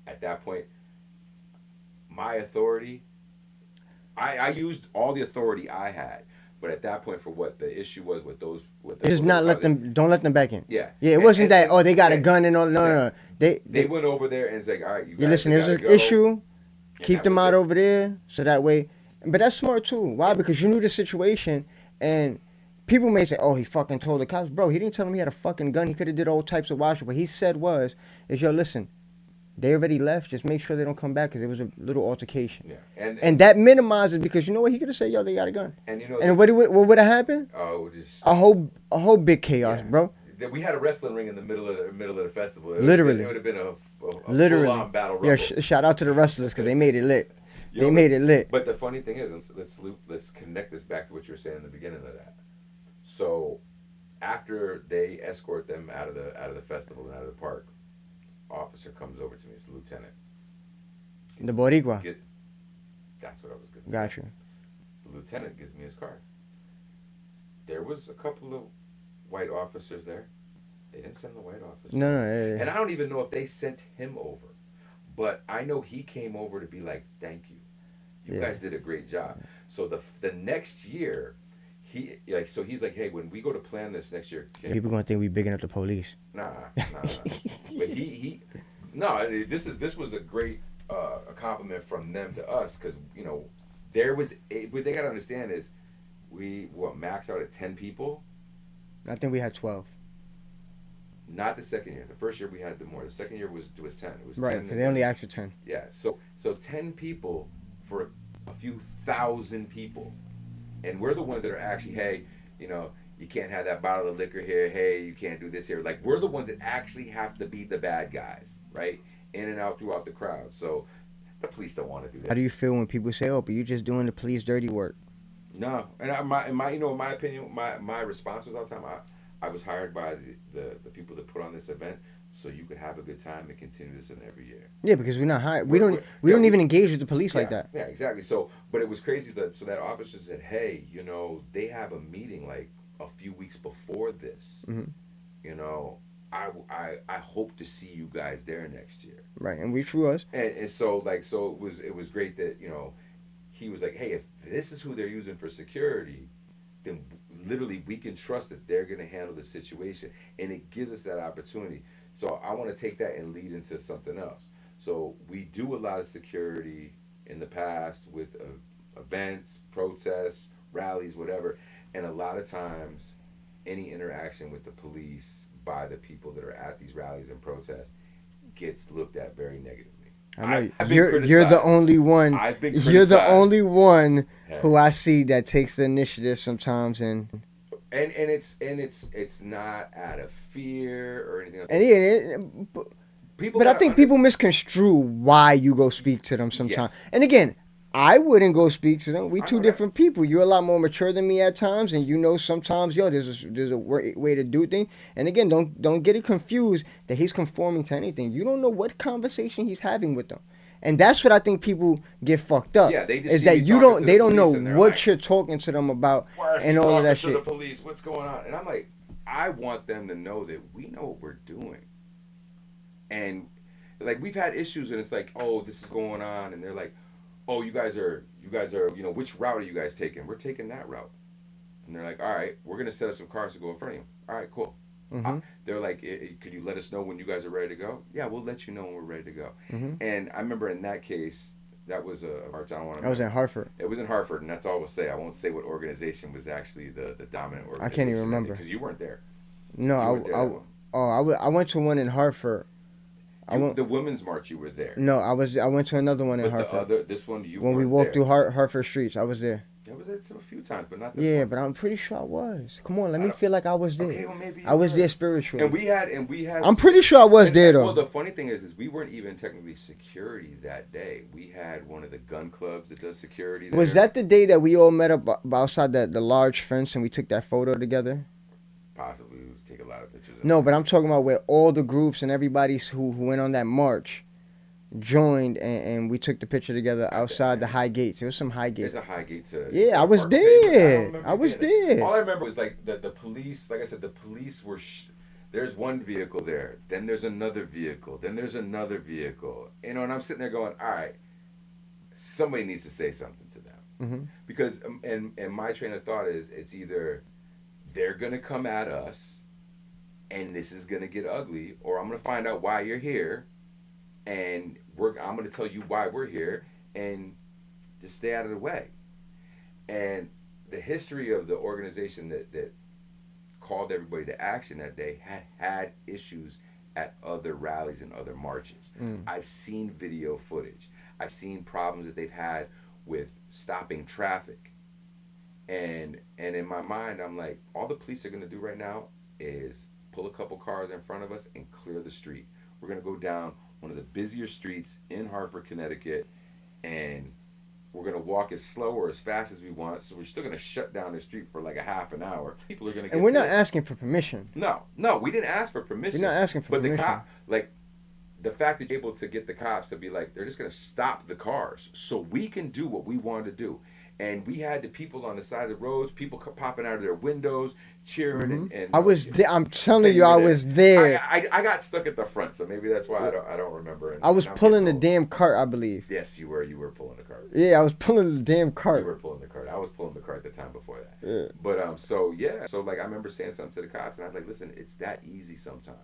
At that point, my authority, I used all the authority I had, but at that point, for what the issue was with those, Just not let them. Don't let them back in. Yeah. Yeah. It And- wasn't and- that. Oh, they got a yeah. gun and all. No, Yeah. no. They went over there and it's like, all right, you You guys listen. There's gotta an go. issue. And Keep that them was out it. over there, so that way. But that's smart too. Why? Because you knew the situation, and people may say, "Oh, he fucking told the cops, bro. He didn't tell them he had a fucking gun. He could have did all types of washing." What he said is, yo, listen, they already left. Just make sure they don't come back because it was a little altercation. Yeah. And that minimizes, because you know what, he could have said, yo, they got a gun. And And what would have happened? just A whole big chaos, yeah. bro. We had a wrestling ring in the middle of the festival. Literally. It would have been a Literally. full-on battle Yeah, rumble. shout out to the wrestlers because they made it lit. Yo, They made it lit. But the funny thing is, let's connect this back to what you were saying in the beginning of that. So after they escort them out of the festival and out of the park, officer comes over to me. It's the lieutenant. The Boricua. That's what I was going to say. Got you. The lieutenant gives me his card. There was a couple of white officers there. They didn't send the white officer. No, yeah. And I don't even know if they sent him over. But I know he came over to be like, thank you. You guys did a great job. So the next year, he's like, hey, when we go to plan this next year, People gonna think we bigging up the police. Nah. But this was a great a compliment from them to us, because what they gotta understand is we max out at 10 people. I think we had 12. Not the second year. The first year we had more. The second year was 10. It was Right, 10. because they only asked for 10. Yeah. So 10 people for a few thousand people, and we're the ones that are actually, hey, you can't have that bottle of liquor here. Hey, you can't do this here. Like, we're the ones that actually have to be the bad guys, right? In and out throughout the crowd. So the police don't want to do that. How do you feel when people say, "Oh, but you just doing the police dirty work"? No, and in my opinion, my response was all the time, I was hired by the people that put on this event so you could have a good time and continue this in every year. Yeah, because we're not hired. We Yeah, don't even engage with the police like yeah, that. yeah, exactly. So, but it was crazy that so that officer said, "Hey, they have a meeting like a few weeks before this. Hmm. You know, I hope to see you guys there next year." Right, and which was. And so like so it was great that he was like, "Hey, if this is who they're using for security, then literally we can trust that they're going to handle the situation, and it gives us that opportunity." So I want to take that and lead into something else. So we do a lot of security in the past with events, protests, rallies, whatever, and a lot of times any interaction with the police by the people that are at these rallies and protests gets looked at very negatively. I know I've been you're the criticized. only one. I've been You're the criticized. only one Hey. who I see that takes the initiative sometimes, and It's not out of fear or anything else. People but I gotta think people misconstrue why you go speak to them sometimes. Yes. And again, I wouldn't go speak to them. We I two know that. different people. You're a lot more mature than me at times, and sometimes, there's a way to do things. And again, don't get it confused that he's conforming to anything. You don't know what conversation he's having with them, and that's what I think people get fucked up. Yeah, they just is see that me you talking don't to they the don't know police and they're what like, you're talking to them about Why is and he all of talking that to the shit. police? What's going on? And I'm like, I want them to know that we know what we're doing. And like we've had issues and it's like, oh, this is going on, and they're like, oh, you guys are, which route are you guys taking? We're taking that route. And they're like, all right, we're gonna set up some cars to go in front of you. All right, cool. Hmm. They're like, could you let us know when you guys are ready to go? Yeah, we'll let you know when we're ready to go. Hmm. And I remember in that case, that was a march. I don't want to. I was in Hartford. It was in Hartford, and that's all I will say. I won't say what organization was actually the dominant organization. I can't even remember because you weren't there. No, You weren't there that one. I went to one in Hartford. The women's march, you were there. No, I went to another one in But Hartford. this one, you When we weren't walked there. through Hartford streets, I was there. It was there a few times, but not this Yeah, one. but I'm pretty sure I was. Come on, let me don't- feel like I was there. Okay, well maybe you I was were. there spiritually. And we had. I'm pretty sure I was there though. Well, the funny thing is we weren't even technically security that day. We had one of the gun clubs that does security. There. Was that the day that we all met up outside the large fence and we took that photo together? Possibly we would take a lot of pictures. No, but I'm talking about where all the groups and everybody who went on that march joined and we took the picture together outside the high gates. It was some high gates. There's a high gate to. Yeah, I was Park pavement. there. don't remember I was being there. All I remember was like the police. Like I said, the police were. There's one vehicle there. Then there's another vehicle. Then there's another vehicle. And I'm sitting there going, all right, somebody needs to say something to them Hmm. because and my train of thought is it's either they're gonna come at us, and this is gonna get ugly, or I'm gonna find out why you're here, and I'm gonna tell you why we're here, and just stay out of the way. And the history of the organization that called everybody to action that day had issues at other rallies and other marches. Mm. I've seen video footage. I've seen problems that they've had with stopping traffic. And in my mind, I'm like, all the police are gonna do right now is pull a couple cars in front of us and clear the street. We're gonna go down one of the busier streets in Hartford, Connecticut, and we're gonna walk as slow or as fast as we want. So we're still gonna shut down the street for like a half an hour. People are gonna get. And we're not pissed. asking for permission. No, we didn't ask for permission. We're not asking for but permission. the cop, like, the fact that you're able to get the cops to be like, they're just gonna stop the cars so we can do what we wanted to do. And we had the people on the side of the roads, people popping out of their windows, cheering, and I was there. I'm telling and you, I were was there. I got stuck at the front, so maybe that's why I don't remember. I was And I'm pulling the getting old. damn cart, I believe. Yes, you were. You were pulling the cart. Yeah, I was pulling the damn You cart. were pulling the cart. I was pulling the cart the time before that. Yeah. But so yeah, so like I remember saying something to the cops, and I was like, listen, it's that easy sometimes.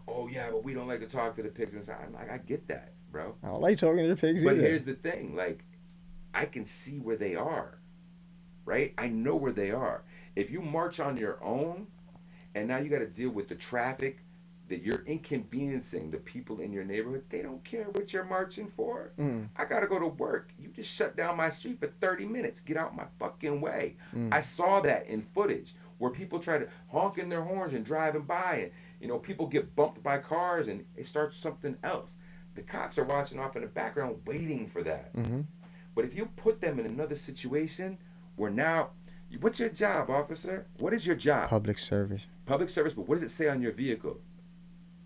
Oh yeah, but we don't like to talk to the pigs inside. I'm like, I get that, bro. I don't like talking to the pigs But either. here's the thing, like, I can see where they are, right? I know where they are. If you march on your own, and now you got to deal with the traffic, that you're inconveniencing the people in your neighborhood, they don't care what you're marching for. Mm. I got to go to work. You just shut down my street for 30 minutes. Get out my fucking way. Mm. I saw that in footage where people try to honk in their horns and driving by, and people get bumped by cars and it starts something else. The cops are watching off in the background waiting for that. Mm-hmm. But if you put them in another situation where now What's your job, officer? What is your job? Public service. Public service, but what does it say on your vehicle?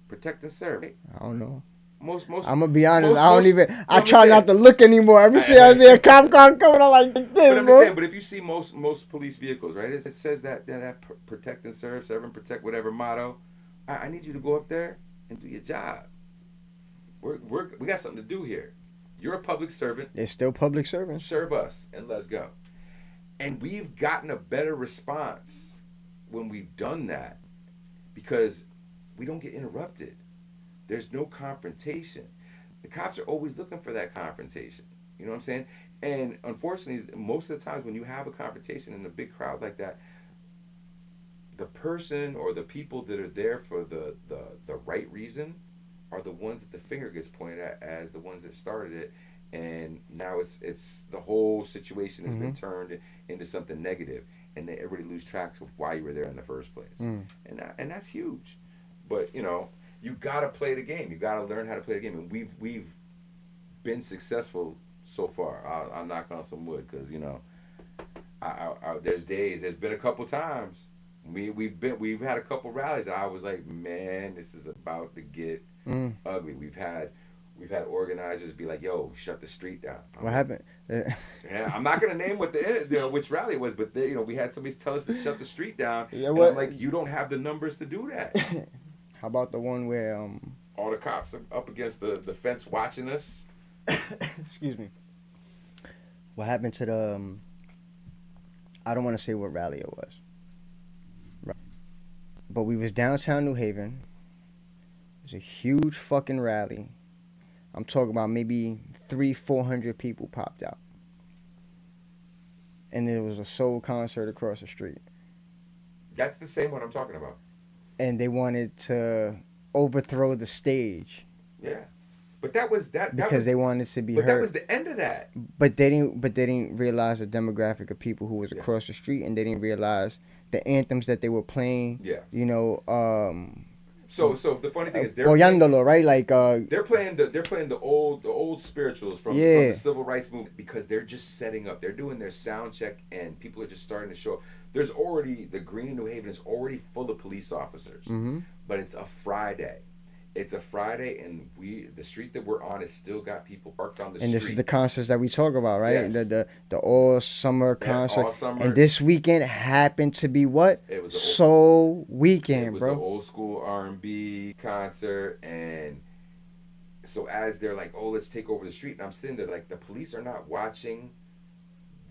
Protect and serve. Right? I don't know. Most. I'm gonna be honest. Most, I don't most, even. no, I I'm try just not saying. to look anymore. Every time I see a cop car coming, I'm like this, But I'm just bro. saying. But if you see most police vehicles, right? It says that protect and serve and protect, whatever motto. I need you to go up there and do your job. We got something to do here. You're a public servant. They're still public servants. Serve us and let's go. And we've gotten a better response when we've done that because we don't get interrupted. There's no confrontation. The cops are always looking for that confrontation. You know what I'm saying? And unfortunately, most of the times when you have a confrontation in a big crowd like that, the person or the people that are there for the right reason are the ones that the finger gets pointed at as the ones that started it, and now it's the whole situation has been turned into something negative, and they everybody lose track of why you were there in the first place, and that's huge. But you gotta play the game. You gotta learn how to play the game, and we've been successful so far. I'll knock on some wood because there's been a couple times we've had a couple rallies that I was like, man, this is about to get ugly. We've had organizers be like, yo, shut the street down. What happened? Yeah, I'm not gonna name which rally it was, but we had somebody tell us to shut the street down. Yeah, and what? I'm like, you don't have the numbers to do that. How about the one where all the cops are up against the fence watching us? excuse me. What happened to the I don't want to say what rally it was. Right. But we was downtown New Haven. It was a huge fucking rally. I'm talking about maybe 300-400 people popped out. And there was a soul concert across the street. That's the same one I'm talking about. And they wanted to overthrow the stage. Yeah. But that was because they wanted to be but heard. That was the end of that. But they didn't realize the demographic of people who was across the street, and they didn't realize the anthems that they were playing. Yeah. So the funny thing is Boyándolo, right? Like they're playing the old spirituals from the civil rights movement because they're just setting up. They're doing their sound check and people are just starting to show up. There's already the Green in New Haven is already full of police officers. But it's a Friday. It's a Friday, and the street that we're on has still got people parked on the street. And this is the concerts that we talk about, right? Yes. The all summer concert. All summer. And this weekend happened to be what? It was Soul Weekend, bro. It was an old school R&B concert, and so as they're like, oh, let's take over the street, and I'm sitting there like, the police are not watching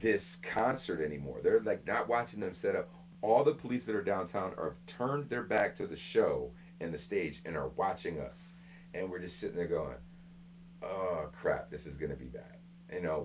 this concert anymore. They're like not watching them set up. All the police that are downtown are turned their back to the show and the stage and are watching us, and we're just sitting there going, oh crap, this is gonna be bad.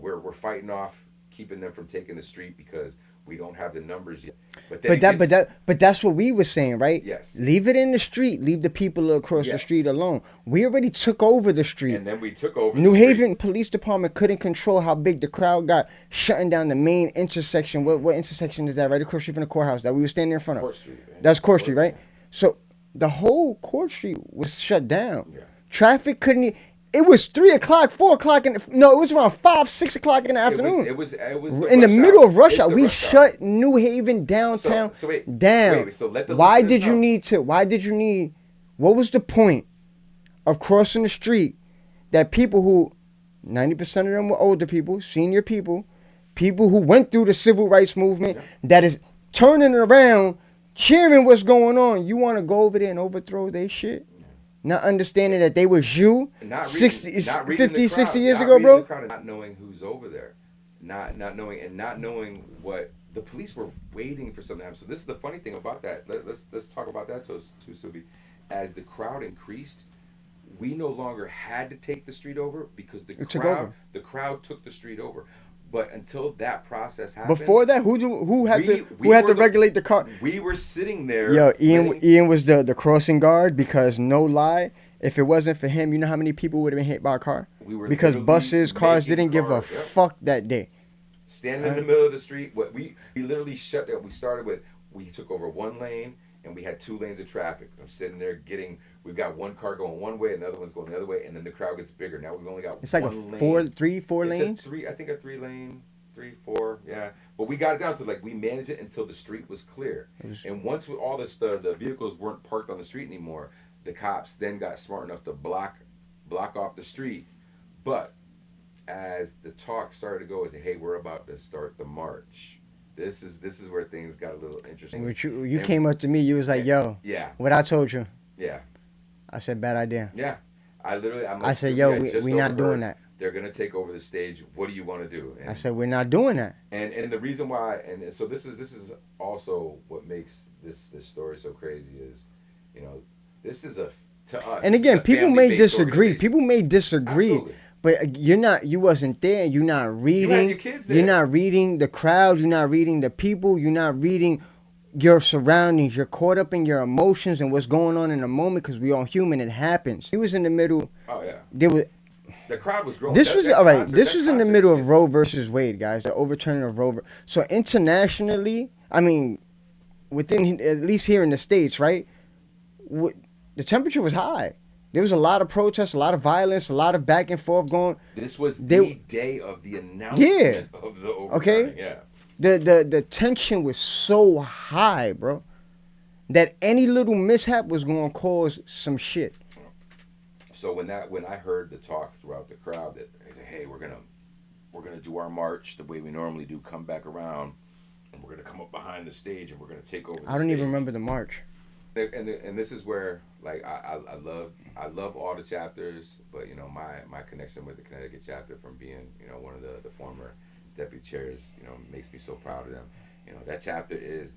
We're fighting off keeping them from taking the street because we don't have the numbers yet. But that's what we were saying, right? Yes. Leave it in the street. Leave the people across the street alone. We already took over the street. And then we took over New Haven Police Department couldn't control how big the crowd got, shutting down the main intersection. What intersection is that? Right across the street from the courthouse that we were standing in front of. Court Street. Right? That's Court Street, right? So the whole Court Street was shut down. Yeah. Traffic couldn't. It was 3 o'clock, 4 o'clock, it was around 5, 6 o'clock in the afternoon. It was in the middle of rush hour. We shut New Haven downtown down. So let the Why did you need? What was the point of crossing the street that people who 90% of them were older people, senior people who went through the civil rights movement, that is turning around, cheering what's going on. You want to go over there and overthrow their shit? Not understanding that they was you 50, 60 years ago, bro. Not knowing who's over there. Not knowing what the police were waiting for something to happen. So this is the funny thing about that. Let's talk about that too, Sylvie. As the crowd increased, we no longer had to take the street over because the crowd took the street over. But until that process happened, before that, who had to regulate the car? We were sitting there. Yo, Ian was the crossing guard because no lie, if it wasn't for him, you know how many people would have been hit by a car? Because buses, cars didn't give a fuck that day. Standing in the middle of the street, we literally shut down. We took over one lane and we had 2 lanes of traffic. I'm sitting there we've got one car going one way, another one's going the other way, and then the crowd gets bigger. Now we've only got it's like one lane. 4 lanes? I think a 3 lane, 3, 4, yeah. But we got it down to like we managed it until the street was clear. And once all the vehicles weren't parked on the street anymore, the cops then got smart enough to block off the street. But as the talk started to go, is hey, we're about to start the march. This is where things got a little interesting. Which you And- came up to me, you was like, "Yo, Yeah, what I told you?" yeah, I said, "Bad idea." yeah. I'm like, I said, "Dude, "Yo, I we just not doing overheard that." They're gonna take over the stage. What do you want to do?" And I said, "We're not doing that." and the reason why, and so this is also what makes this story so crazy is, you know, this is a to us. And this is again, a people may family-based disagree. organization. People may disagree. Absolutely. But you wasn't there. You're not reading. your kids there. You're not reading the crowd. You're not reading the people. You're not reading your surroundings. You're caught up in your emotions and what's going on in the moment because we all human. It happens. He was in the middle. Oh yeah. There was. The crowd was growing. This was all right. This that was in the concert middle of is- Roe versus Wade, guys. The overturning of Roe. So internationally, I mean, within at least here in the States, right? The temperature was high. There was a lot of protests, a lot of violence, a lot of back and forth going. This was They- the day of the announcement of the overturning. Okay. Yeah. The tension was so high, bro, that any little mishap was going to cause some shit. So when I heard the talk throughout the crowd that they said, hey, we're gonna do our march the way we normally do, come back around, and we're gonna come up behind the stage and we're gonna take over. I don't even remember the march. And this is where like I love all the chapters, but you know my connection with the Connecticut chapter from being one of the former deputy chairs makes me so proud of them. That chapter is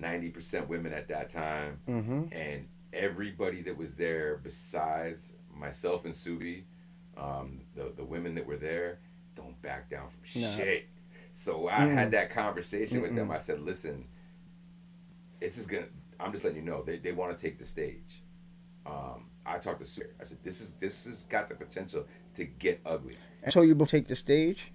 90% women at that time, and everybody that was there besides myself and Subi, the women that were there don't back down from shit. So I had that conversation with them. I said, listen, I'm just letting you know they want to take the stage. I talked to Sue. I said this has got the potential to get ugly. So you both take the stage,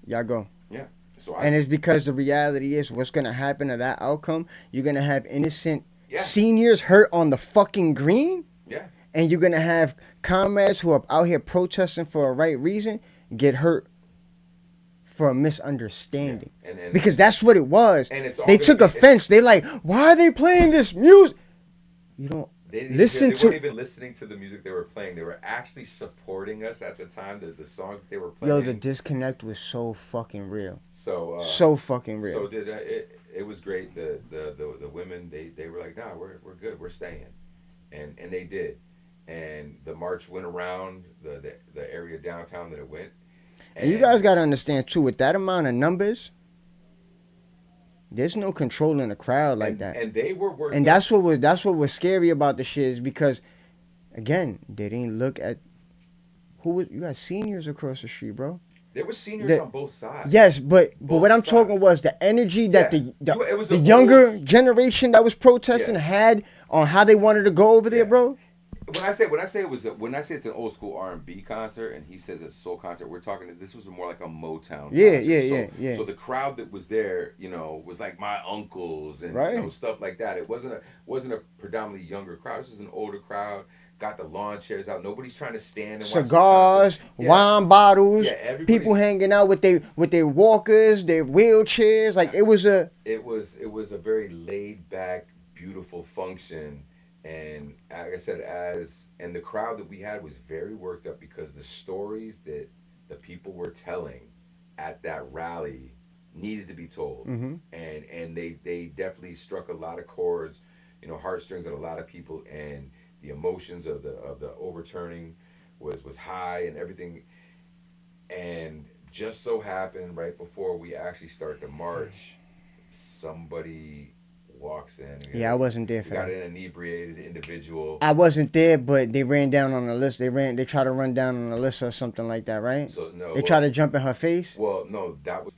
y'all go. Yeah. So And it's because the reality is what's gonna happen to that outcome. You're gonna have innocent Yeah. seniors hurt on the fucking green, yeah. and you're gonna have comrades who are out here protesting for a right reason get hurt for a misunderstanding. And Because that's what it was. And it's all They gonna took be- offense. They like, why are they playing this music? You don't They didn't listen they to. weren't even listening to the music they were playing. They were actually supporting us at the time. The songs that they were playing. Yo, the disconnect was so fucking real. So So fucking real. So did it was great. The women they were like, nah, we're good. We're staying, and they did, and the march went around the area downtown that it went. And you guys got to understand too, with that amount of numbers, there's no controlling the crowd like that. And they were worked. And up. that's what was scary about the shit is because, again, they didn't look at you got seniors across the street, bro. There were seniors the- on both sides. Yes, but Both what I'm sides. talking was the energy that Yeah. It was the a younger old- generation that was protesting Yes. had on how they wanted to go over there, Yeah. bro. When I say it's an old school R&B concert and he says it's a soul concert, we're talking this was more like a Motown. Yeah, concert. yeah. So the crowd that was there, was like my uncles and Right. stuff like that. It wasn't a predominantly younger crowd. This was an older crowd. Got the lawn chairs out. Nobody's trying to stand and watch this Cigars, concert. Yeah. wine bottles, Yeah, everybody's- people hanging out with their walkers, their wheelchairs. Like it was a It was a very laid back, beautiful function. And like I said, and the crowd that we had was very worked up because the stories that the people were telling at that rally needed to be told. And they definitely struck a lot of chords, heartstrings at a lot of people, and the emotions of the overturning was high and everything. And just so happened right before we actually start the march, somebody walks in. I wasn't there for We got that. an inebriated individual. I wasn't there, but they ran down on the list. They tried to run down on the list or something like that, right? So no, They tried to jump in her face. Well, no, that was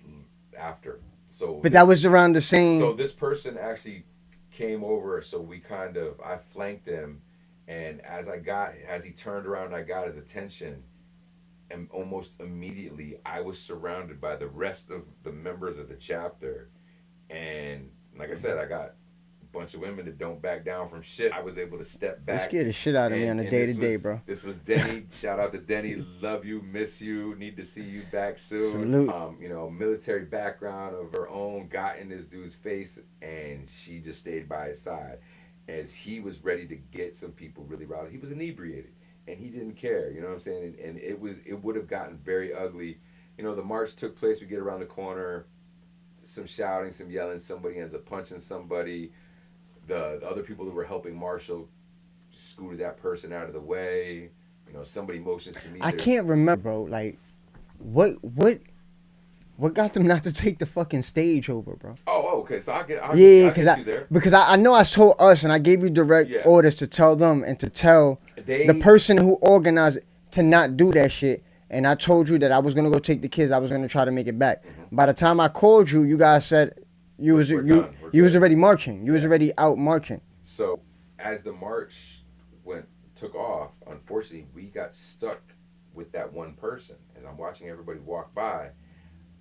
after. So, But that was around the same. so this person actually came over. So I flanked him, and as he turned around, and I got his attention, and almost immediately I was surrounded by the rest of the members of the chapter, and like I said, I got bunch of women that don't back down from shit. I was able to step They back. scared the shit out of me on a And day this to day, was bro. this was Denny. Shout out to Denny. Love you, miss you. Need to see you back soon. Salute. You know, military background of her own, got in this dude's face, and she just stayed by his side as he was ready to get some people really riled. He was inebriated, and he didn't care. You know what I'm saying? And it would have gotten very ugly. You know, the march took place. We get around the corner, some shouting, some yelling. Somebody ends up punching somebody. The other people that were helping Marshall scooted that person out of the way. You know, somebody motions to me. I can't remember, bro. Like, what got them not to take the fucking stage over, bro? Oh, okay. So I'll Yeah, get you there. because I know I told us and I gave you direct Yeah. orders to tell them and to tell the person who organized it to not do that shit. And I told you that I was gonna go take the kids. I was gonna try to make it back. By the time I called you, you guys said you was We're done. We're you was good. already marching. You was Yeah. already out marching. So as the march took off, unfortunately, we got stuck with that one person. As I'm watching everybody walk by,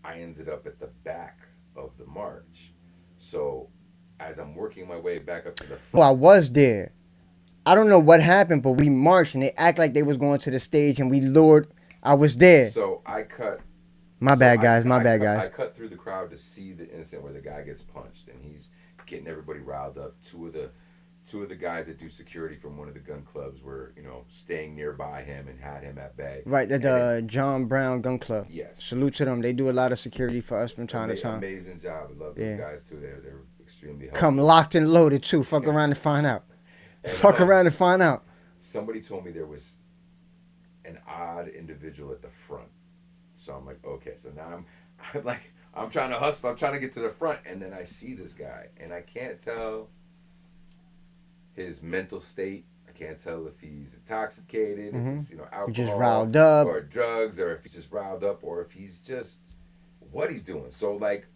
I ended up at the back of the march. So as I'm working my way back up to the front, Well, I was there. I don't know what happened, but we marched and they act like they was going to the stage and we lured. I was there. so I cut. My so bad, I- guys. My I bad, cut- guys. I cut through the crowd to see the incident where the guy gets punched, and he's getting everybody riled up. Two of the guys that do security from one of the gun clubs were, you know, staying nearby him and had him at bay. Right, the John Brown Gun Club. Yes. Salute to them. They do a lot of security for us from time to time. Amazing job. I love those Yeah. guys too. They're extremely helpful. Come locked and loaded too. Fuck around and find out. And, Fuck around and find out. Somebody told me there was an odd individual at the front. So I'm like, okay. So now I'm trying to hustle. I'm trying to get to the front, and then I see this guy, and I can't tell his mental state. I can't tell if he's intoxicated, if it's, you know, alcohol, Just riled up. or drugs, or if he's just riled up, or if he's just what he's doing. So like,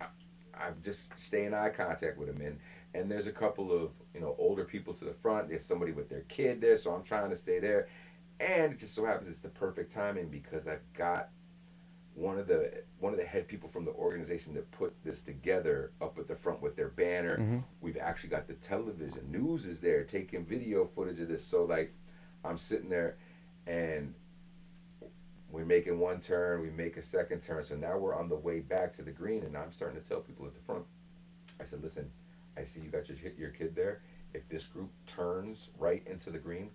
I'm just staying eye contact with him, and there's a couple of, you know, older people to the front. There's somebody with their kid there, so I'm trying to stay there, and it just so happens it's the perfect timing because I've got one of the head people from the organization that put this together up at the front with their banner. We've actually got the television news is there taking video footage of this. So like, I'm sitting there, and we're making one turn, we make a second turn. So now we're on the way back to the green, and I'm starting to tell people at the front. I said, listen, I see you got your kid there. If this group turns right into the green,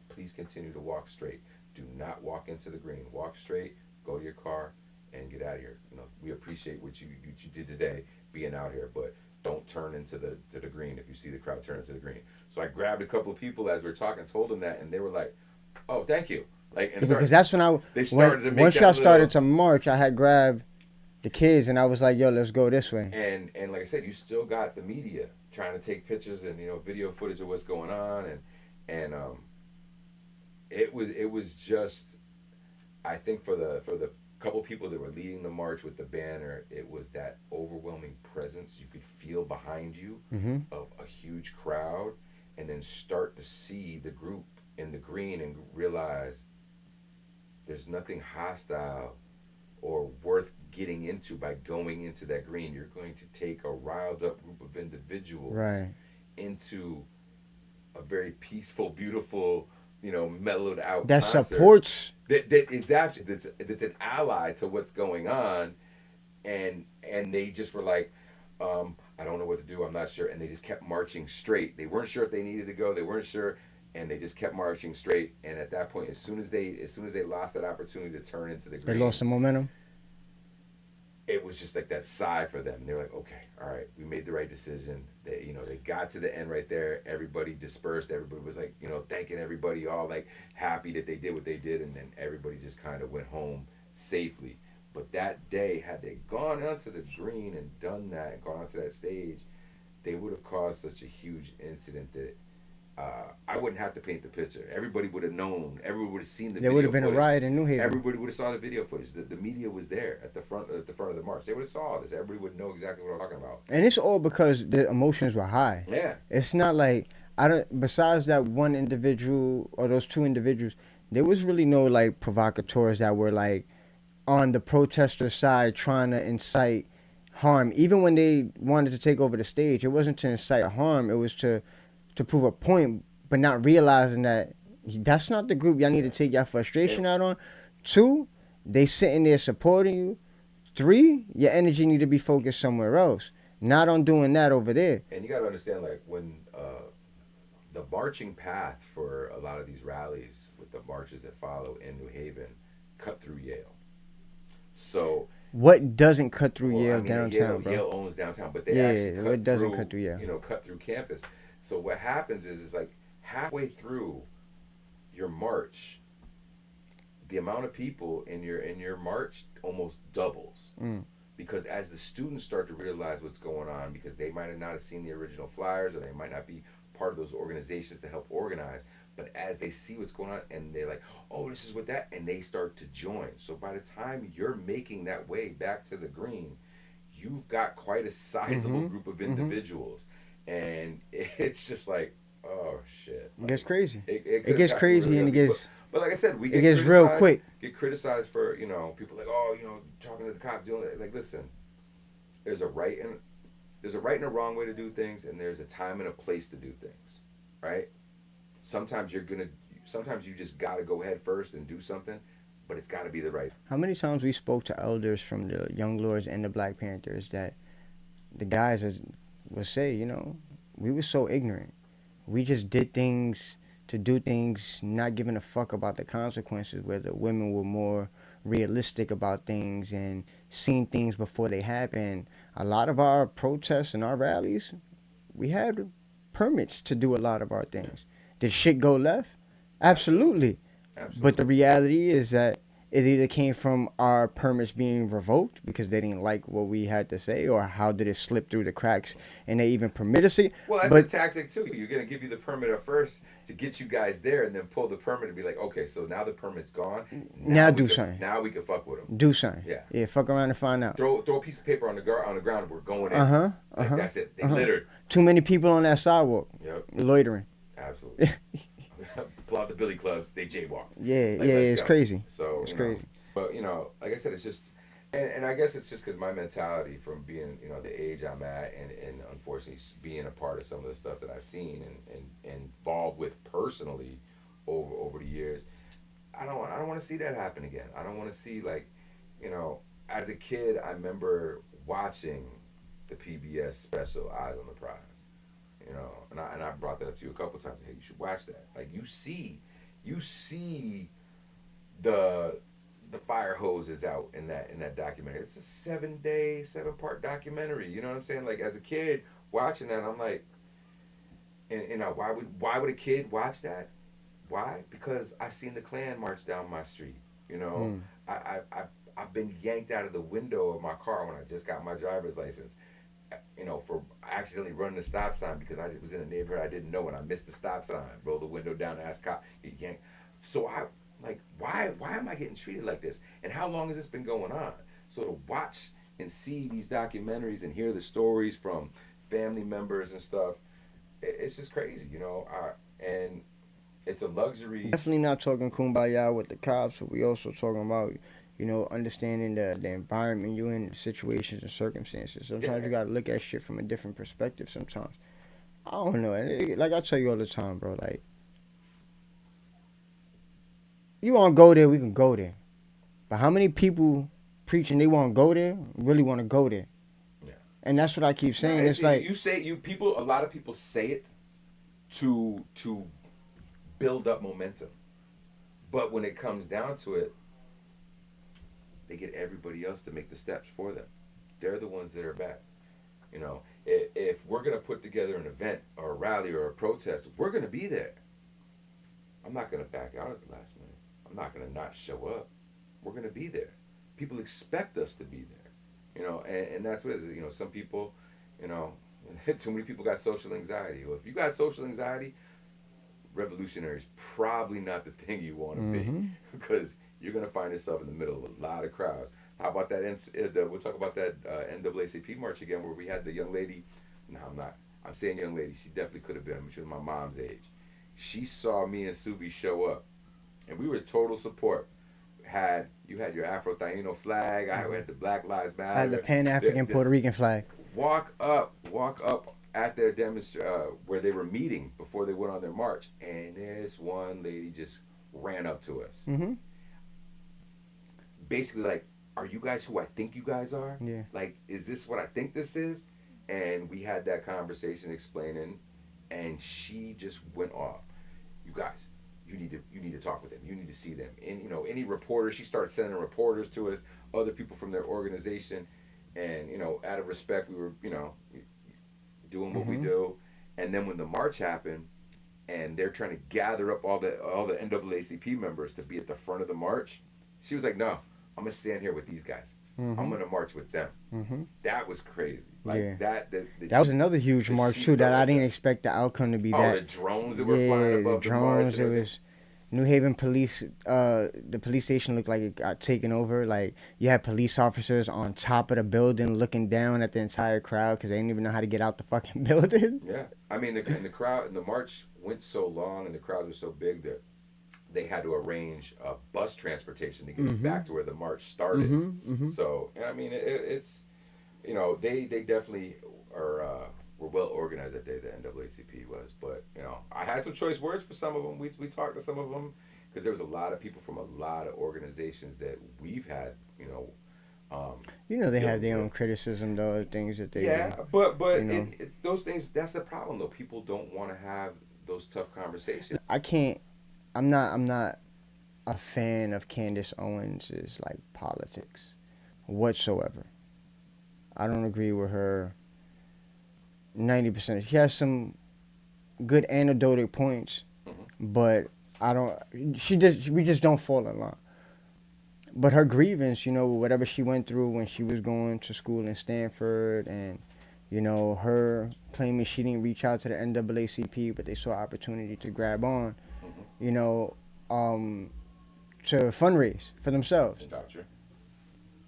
please continue to walk straight. Do not walk into the green. Walk straight. Go to your car and get out of here. You know, we appreciate what you did today, being out here, but don't turn into the green if you see the crowd turn into the green. So I grabbed a couple of people as we were talking, told them that, and they were like, "Oh, thank you." Like, and Because that's when they started to make once that y'all little- started to march, I had grabbed the kids and I was like, yo, let's go this way. And like I said, you still got the media trying to take pictures and, you know, video footage of what's going on, and it was just, I think for the couple people that were leading the march with the banner, it was that overwhelming presence you could feel behind you of a huge crowd, and then start to see the group in the green and realize there's nothing hostile or worth getting into by going into that green. You're going to take a riled up group of individuals into a very peaceful, beautiful, you know, mellowed out That concert supports. that's an ally to what's going on, and they just were like, I don't know what to do, I'm not sure, and they just kept marching straight. They weren't sure if they needed to go, they weren't sure, and they just kept marching straight. And at that point, as soon as they lost that opportunity to turn into the green, They lost some momentum. it was just like that sigh for them. And they're like, okay, all right, we made the right decision. They, you know, they got to the end right there. Everybody dispersed. Everybody was like, you know, thanking everybody, all like happy that they did what they did. And then everybody just kind of went home safely. But that day, had they gone onto the green and done that, and gone onto that stage, they would have caused such a huge incident that I wouldn't have to paint the picture. Everybody would have known. Everybody would have seen the There video would have been footage. a riot in New Haven. Everybody would have saw the video footage. The media was there at the front of the march. They would have saw this. Everybody would know exactly what I'm talking about. And it's all because the emotions were high. Yeah. It's not like besides that one individual or those two individuals, there was really no like provocateurs that were like on the protester side trying to incite harm. Even when they wanted to take over the stage, it wasn't to incite harm. It was to prove a point, but not realizing that that's not the group y'all need to take your frustration And, out on. Two, they sitting there supporting you. Three, your energy need to be focused somewhere else, not on doing that over there. and you got to understand, like, when the marching path for a lot of these rallies with the marches that follow in New Haven cut through Yale. So, What doesn't cut through well, I Yale mean, downtown, bro? Yale owns downtown, but they actually Yeah, cut what doesn't through, cut through Yale? cut through campus. So what happens is like halfway through your march, the amount of people in your march almost doubles. Mm. Because as the students start to realize what's going on, because they might not have seen the original flyers or they might not be part of those organizations to help organize, but as they see what's going on and they're like, oh, this is what that, and they start to join. So by the time you're making that way back to the green, you've got quite a sizable Mm-hmm. group of Mm-hmm. individuals. And it's just like, oh shit. It gets Like, crazy. it It could have gets gotten crazy really and it ugly. gets But like I said, we it gets real quick. get criticized for, people like, oh, talking to the cops, doing it. Like, listen, there's a right and a wrong way to do things, and there's a time and a place to do things, right? Sometimes sometimes you just gotta go head first and do something, but it's gotta be the right. How many times we spoke to elders from the Young Lords and the Black Panthers that the guys will say, we were so ignorant. We just did things to do things, not giving a fuck about the consequences. Where the women were more realistic about things and seeing things before they happen. A lot of our protests and our rallies, we had permits to do a lot of our Yeah, things. Did shit go left? Absolutely. But the absolutely. reality is that it either came from our permits being revoked because they didn't like what we had to say, or how did it slip through the cracks and they even permit us it. Well, that's a But tactic too. You're gonna give you the permit at first to get you guys there, and then pull the permit and be like, okay, so now the permit's gone. now do something. Now we can fuck with them. Do something. Yeah. Yeah, fuck around and find out. Throw a piece of paper on the ground. We're going Uh in. huh. Uh Like, huh. that's it. They Uh huh. littered. Too many people on that sidewalk Yep. loitering. Absolutely. Pull out the billy clubs. They jaywalked. Yeah, Like, yeah, let's it's go. crazy. So It's crazy. but like I said, it's just, and I guess it's just because my mentality from being, the age I'm at, and unfortunately being a part of some of the stuff that I've seen and involved with personally over the years. I don't want to see that happen again. I don't want to see, like, as a kid, I remember watching the PBS special Eyes on the Prize. And I brought that up to you a couple times. Hey, you should watch that. Like, you see the fire hoses out in that documentary. It's a 7-day, 7-part documentary. You know what I'm saying? Like, as a kid watching that, I'm like, and why would a kid watch that? Why? Because I seen the Klan march down my street. You know, Mm. I've been yanked out of the window of my car when I just got my driver's license. For accidentally running the stop sign because I was in a neighborhood I didn't know and I missed the stop sign. Roll the window down, ask cop, get yanked. So I like, why am I getting treated like this? And how long has this been going on? So to watch and see these documentaries and hear the stories from family members and stuff, it's just crazy, and it's a luxury. Definitely not talking kumbaya with the cops, but we also talking about, understanding the environment you're in, the situations and circumstances. Sometimes Yeah, you gotta look at shit from a different perspective sometimes. I don't know. Like I tell you all the time, bro, like, you wanna go there, we can go there. But how many people preaching they wanna go there, really wanna go there? yeah. And that's what I keep No, saying. It's like, you say you people. A lot of people say it to build up momentum, but when it comes down to it, they get everybody else to make the steps for them. They're the ones that are back. If we're gonna put together an event or a rally or a protest, we're gonna be there. I'm not gonna back out at the last minute. I'm not gonna not show up. We're gonna be there. People expect us to be there. And that's what it is. Some people, you know, too many people got social anxiety. Well, if you got social anxiety, revolutionary is probably not the thing you want to be mm-hmm. because you're gonna find yourself in the middle of a lot of crowds. How about that? We'll talk about that NAACP march again, where we had the young lady. No, I'm not. I'm saying young lady. She definitely could have been. She was my mom's age. She saw me and Subi show up, and we were total support. you had your Afro Taino flag. I had the Black Lives I had the Matter. Pan African Puerto Rican flag. Walk up at their where they were meeting before they went on their march, and this one lady just ran up to us, Mm-hmm. basically like, "Are you guys who I think you guys are? Yeah. Like, is this what I think this is?" And we had that conversation explaining, and she just went off. You guys, you need to talk with them. You need to see them. And any reporters, she started sending reporters to us, other people from their organization, and out of respect, we were doing what we Mm-hmm. do. And then when the march happened, and they're trying to gather up all the NAACP members to be at the front of the march, she was like, "No, I'm gonna stand here with these guys. I'm Mm-hmm. gonna march with them." Mm-hmm. That was crazy. Like Yeah. that was another huge that march she too. felt That I like didn't that. expect the outcome to be Oh, the that. drones that were flying Yeah, above the the march. drones. It was New Haven police. The police station looked like it got taken over. Like you had police officers on top of the building looking down at the entire crowd because they didn't even know how to get out the fucking building. Yeah, I mean, and the crowd and the march went so long, and the crowd was so big that they had to arrange bus transportation to get us back to where the march started. Mm-hmm. Mm-hmm. So, I mean, it's they definitely were well organized that day. The NAACP was, but I had some choice words for some of them. We talked to some of them because there was a lot of people from a lot of organizations that we've had. They had Feelings their own with. criticism though, things that they. Yeah, but you know. those things, that's the problem though. People don't want to have those tough conversations. I can't. I'm not a fan of Candace Owens's like politics whatsoever. I don't agree with her 90%. She has some good anecdotal points, but I don't. We just don't fall in line. But her grievance, whatever she went through when she was going to school in Stanford, and her claiming she didn't reach out to the NAACP, but they saw opportunity to grab on, you know, to fundraise for themselves. Gotcha.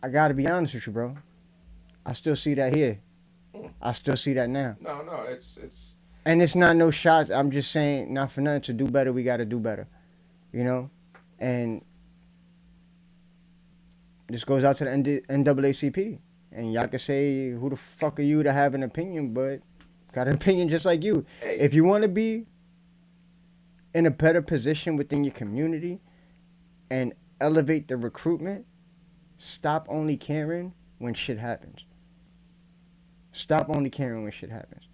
I gotta be honest with you, bro. I still see that here. I still see that now. No, it's And it's not no shots. I'm just saying, not for nothing. To do better, we gotta do better. And this goes out to the NAACP. And y'all can say, who the fuck are you to have an opinion, but got an opinion just like you. Hey. If you want to be in a better position within your community and elevate the recruitment, stop only caring when shit happens. Stop only caring when shit happens.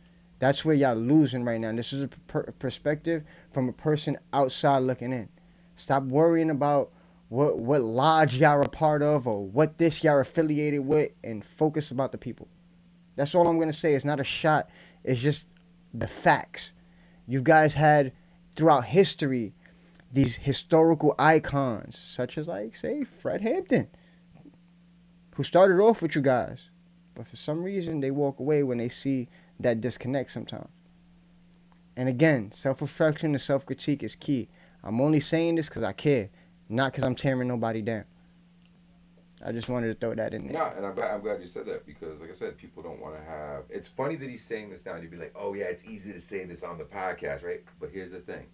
That's where y'all losing right now. And this is a perspective from a person outside looking in. Stop worrying about what lodge y'all are a part of or what this y'all are affiliated with, and focus about the people. That's all I'm going to say. It's not a shot. It's just the facts. You guys had, throughout history, these historical icons, such as, like, say, Fred Hampton, who started off with you guys. But for some reason, they walk away when they see that disconnect sometimes. And again, self-reflection and self-critique is key. I'm only saying this because I care, not because I'm tearing nobody down. I just wanted to throw that in there. no, and I'm glad you said that, because, like I said, people don't want to have. It's funny that he's saying this now, and you'd be like, "Oh yeah, it's easy to say this on the podcast, right?" But here's the thing: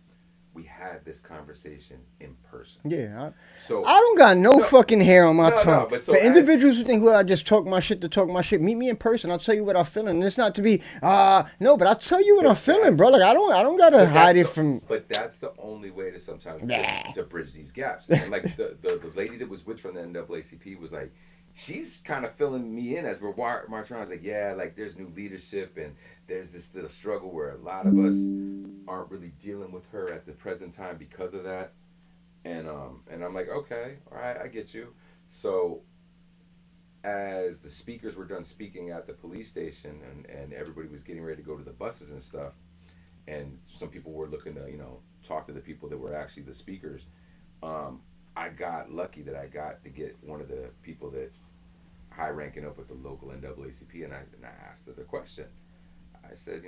we had this conversation in person. Yeah, So I don't got no fucking hair on my No, tongue. but so For as- individuals who think, well, I just talk my shit to talk my shit, meet me in person. I'll tell you what I'm feeling. And it's not to be, no, but I'll tell you what But I'm feeling, that's- bro. Like I don't gotta But hide that's it from. But that's the only way to sometimes Nah. to bridge these gaps. And like the lady that was with from the NAACP was like, she's kind of filling me in as we're marching around. I was like, yeah, like there's new leadership, and there's this little struggle where a lot of us aren't really dealing with her at the present time because of that. And I'm like, okay, all right, I get you. So as the speakers were done speaking at the police station, and everybody was getting ready to go to the buses and stuff, and some people were looking to talk to the people that were actually the speakers, I got lucky that I got to get one of the people that high ranking up with the local NAACP, and I asked her the question. I said,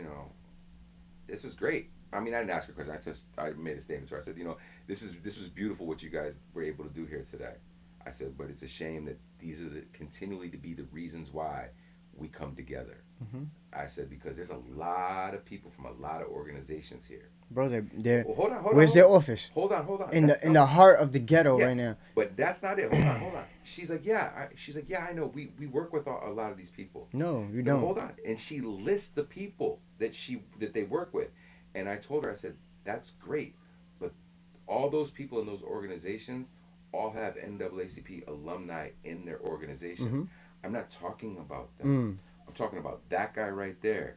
this is great. I mean, I didn't ask her a question. I made a statement to her. I said, this was beautiful what you guys were able to do here today. I said, but it's a shame that these are continually to be the reasons why we come together. Mhm. I said, because there's a lot of people from a lot of organizations here. Bro, they're Well, hold on, hold on, where's hold their on. office? Hold on. In That's the heart of the ghetto yeah, right now. but that's not it. Hold on. She's like, yeah. She's like, yeah. I know. We work with a lot of these people. No, you No, don't. hold on. And she lists the people that they work with, and I told her, I said, that's great, but all those people in those organizations all have NAACP alumni in their organizations. Mhm. I'm not talking about them. Mm. I'm talking about that guy right there,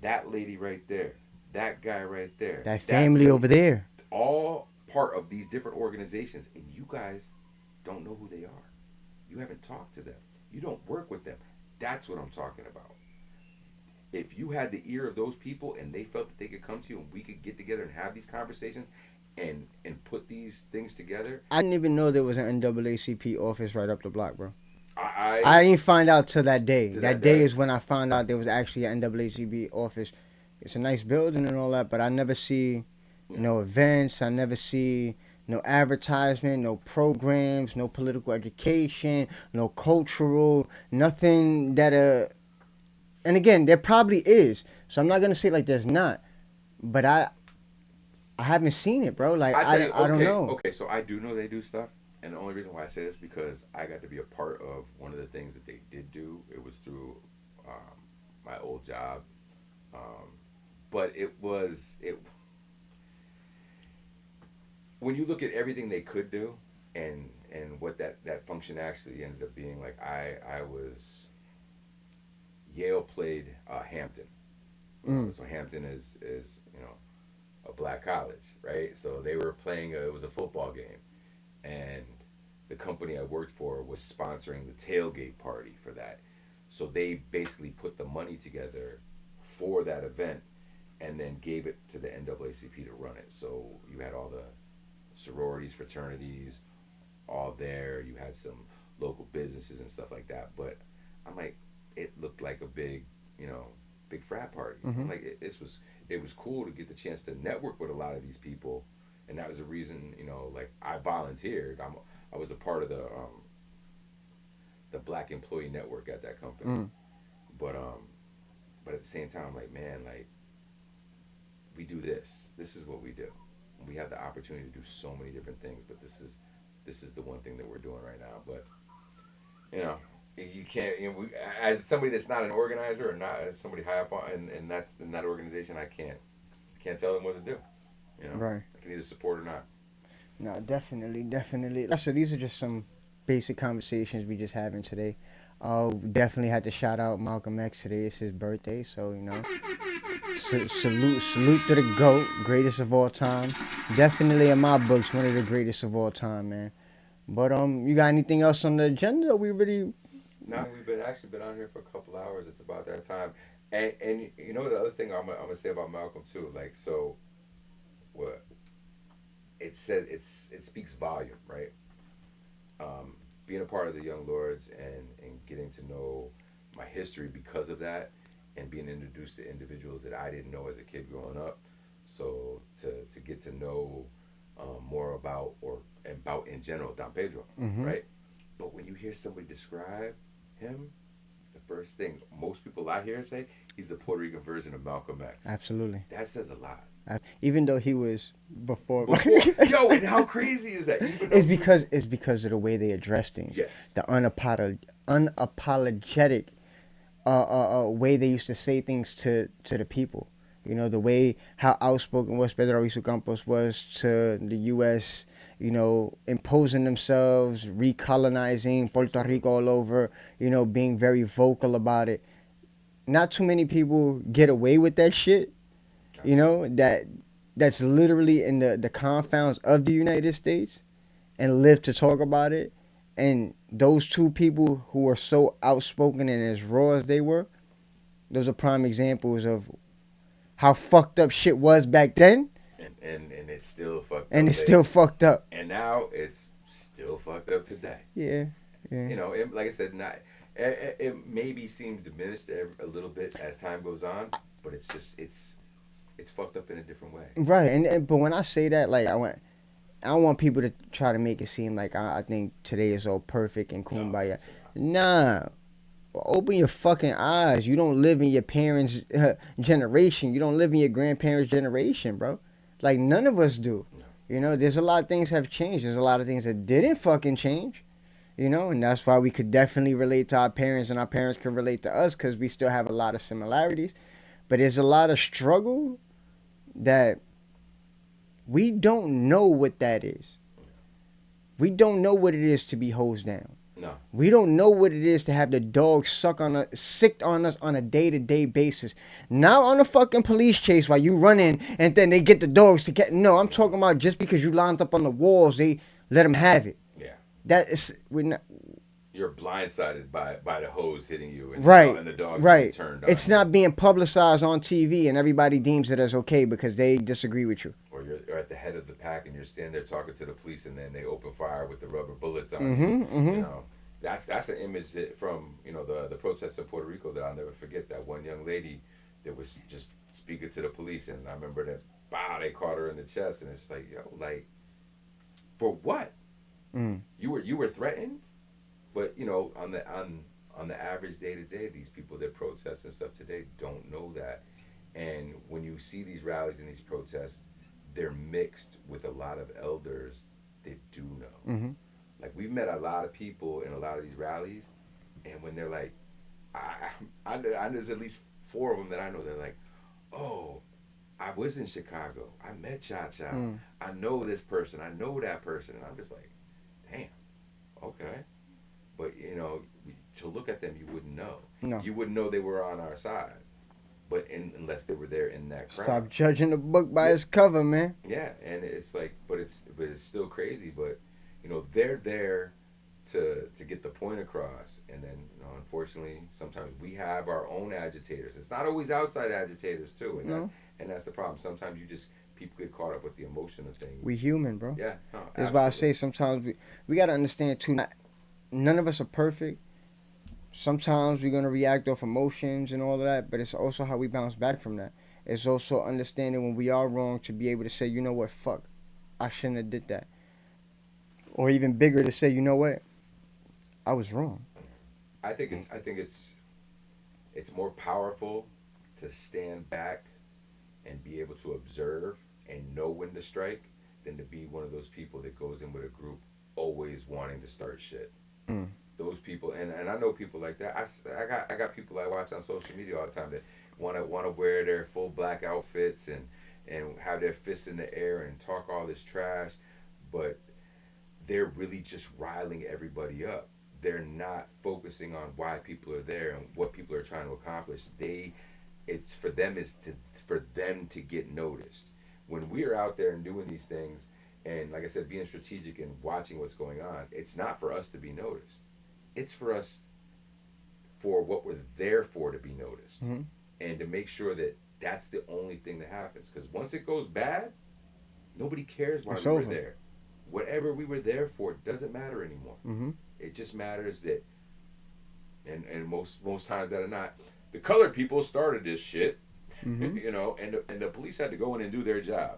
that lady right there, that guy right there, That family over there. all part of these different organizations, and you guys don't know who they are. You haven't talked to them. You don't work with them. That's what I'm talking about. If you had the ear of those people and they felt that they could come to you and we could get together and have these conversations and put these things together. I didn't even know there was an NAACP office right up the block, bro. I I didn't find out till that day. To That that day day. is when I found out there was actually an NAACP office. It's a nice building and all that, but I never see no events. I never see no advertisement, no programs, no political education, no cultural, nothing that and again, there probably is. So I'm not gonna say like there's not, but I haven't seen it, bro. Like I tell you, I don't know. okay, so I do know they do stuff, and the only reason why I say this is because I got to be a part of one of the things that they did do. It was through my old job, but it. When you look at everything they could do, and what that function actually ended up being, like I was Yale played Hampton. So Hampton is a black college, right? So they were playing. It was a football game, and the company I worked for was sponsoring the tailgate party for that. So they basically put the money together for that event, and then gave it to the NAACP to run it. So you had all the sororities, fraternities, all there. You had some local businesses and stuff like that. But I'm like, it looked like a big, big frat party. Mhm. I'm like, it was cool to get the chance to network with a lot of these people, and that was the reason, like I volunteered. I was a part of the Black Employee Network at that company. Mm. But at the same time, I'm like, man, like we do this. This is what we do. We have the opportunity to do so many different things, but this is the one thing that we're doing right now. But you can't. As somebody that's not an organizer or not as somebody high up on in that organization, I can't tell them what to do. Right. I can either support or not. No, definitely. Like I said, these are just some basic conversations we just having today. Definitely had to shout out Malcolm X today. It's his birthday, so salute to the GOAT, greatest of all time. Definitely in my books, one of the greatest of all time, man. But you got anything else on the agenda? We really No, we've been on here for a couple hours. It's about that time. And the other thing I'm gonna say about Malcolm too, like, so what it says, it speaks volume, right? Being a part of the Young Lords and getting to know my history because of that, and being introduced to individuals that I didn't know as a kid growing up. So to get to know more about in general Don Pedro, Mhm. right? But when you hear somebody describe him, the first thing most people I hear say, he's the Puerto Rican version of Malcolm X. absolutely. That says a lot. Even though he was before. Yo, and how crazy is that? Even It's though because of the way they address things. Yes. The unapologetic way they used to say things to the people. The way how outspoken was Pedro Albizu Campos was to the U.S. Imposing themselves, recolonizing Puerto Rico all over. Being very vocal about it. Not too many people get away with that shit. That's literally in the confounds of the United States, and live to talk about it. And those two people who are so outspoken and as raw as they were, those are prime examples of how fucked up shit was back then, and it's still fucked up. and it's still fucked up. And now it's still fucked up today. Yeah. Like I said, it maybe seems diminished a little bit as time goes on, but it's just it's fucked up in a different way. Right. But when I say that, like I don't want people to try to make it seem like I think today is all perfect and kumbaya. Nah. Well, open your fucking eyes. You don't live in your parents' generation. You don't live in your grandparents' generation, bro. Like, none of us do. You know, there's a lot of things have changed. There's a lot of things that didn't fucking change. You know, and that's why we could definitely relate to our parents, and our parents can relate to us because we still have a lot of similarities. But there's a lot of struggle that we don't know what that is. We don't know what it is to be hosed down. No. We don't know what it is to have the dogs sick on us on a day-to-day basis. Not on a fucking police chase while you run in and then they get the dogs to get. No, I'm talking about just because you lined up on the walls, they let them have it. Yeah. That is, we're not. You're blindsided by the hose hitting you, and Right, and the dog right. being turned on. It's not being publicized on TV, and everybody deems it as okay because they disagree with you. Or you're at the head of the pack, and you're standing there talking to the police, and then they open fire with the rubber bullets on you. You know, that's an image that from the protests in Puerto Rico that I'll never forget. That one young lady that was just speaking to the police, and I remember that they caught her in the chest, and it's like, yo, like, for what? You were threatened. But on the average day to day, these people that protest and stuff today don't know that. And when you see these rallies and these protests, they're mixed with a lot of elders that do know. Like, we've met a lot of people in a lot of these rallies, and when they're like, there's at least 4 of them that I know. They're like, oh, I was in Chicago. I met Cha Cha. I know this person. I know that person. And I'm just like, damn, okay. But to look at them, you wouldn't know. No. You wouldn't know they were on our side, but unless they were there in that crowd. Stop judging the book by its cover, man. Yeah, and it's like, but it's still crazy. But they're there to get the point across, and then unfortunately, sometimes we have our own agitators. It's not always outside agitators too, and that's the problem. Sometimes people get caught up with the emotion of things. We human, bro. Yeah, no, That's why I say sometimes we gotta understand too. None of us are perfect. Sometimes we're gonna react off emotions and all of that, but it's also how we bounce back from that. It's also understanding when we are wrong to be able to say, you know what, fuck, I shouldn't have did that. Or even bigger to say, you know what, I was wrong. I think it's more powerful to stand back and be able to observe and know when to strike than to be one of those people that goes in with a group always wanting to start shit. Those people, and I know people like that. I got people I watch on social media all the time that want to wear their full black outfits and have their fists in the air and talk all this trash, but they're really just riling everybody up. They're not focusing on why people are there and what people are trying to accomplish. It's for them to get noticed. When we're out there and doing these things, and like I said, being strategic and watching what's going on, it's not for us to be noticed. It's for us, for what we're there for, to be noticed, and to make sure that that's the only thing that happens. Because once it goes bad, nobody cares why we were there. Whatever we were there for doesn't matter anymore. It just matters that, and most times that are not, the colored people started this shit, and the police had to go in and do their job,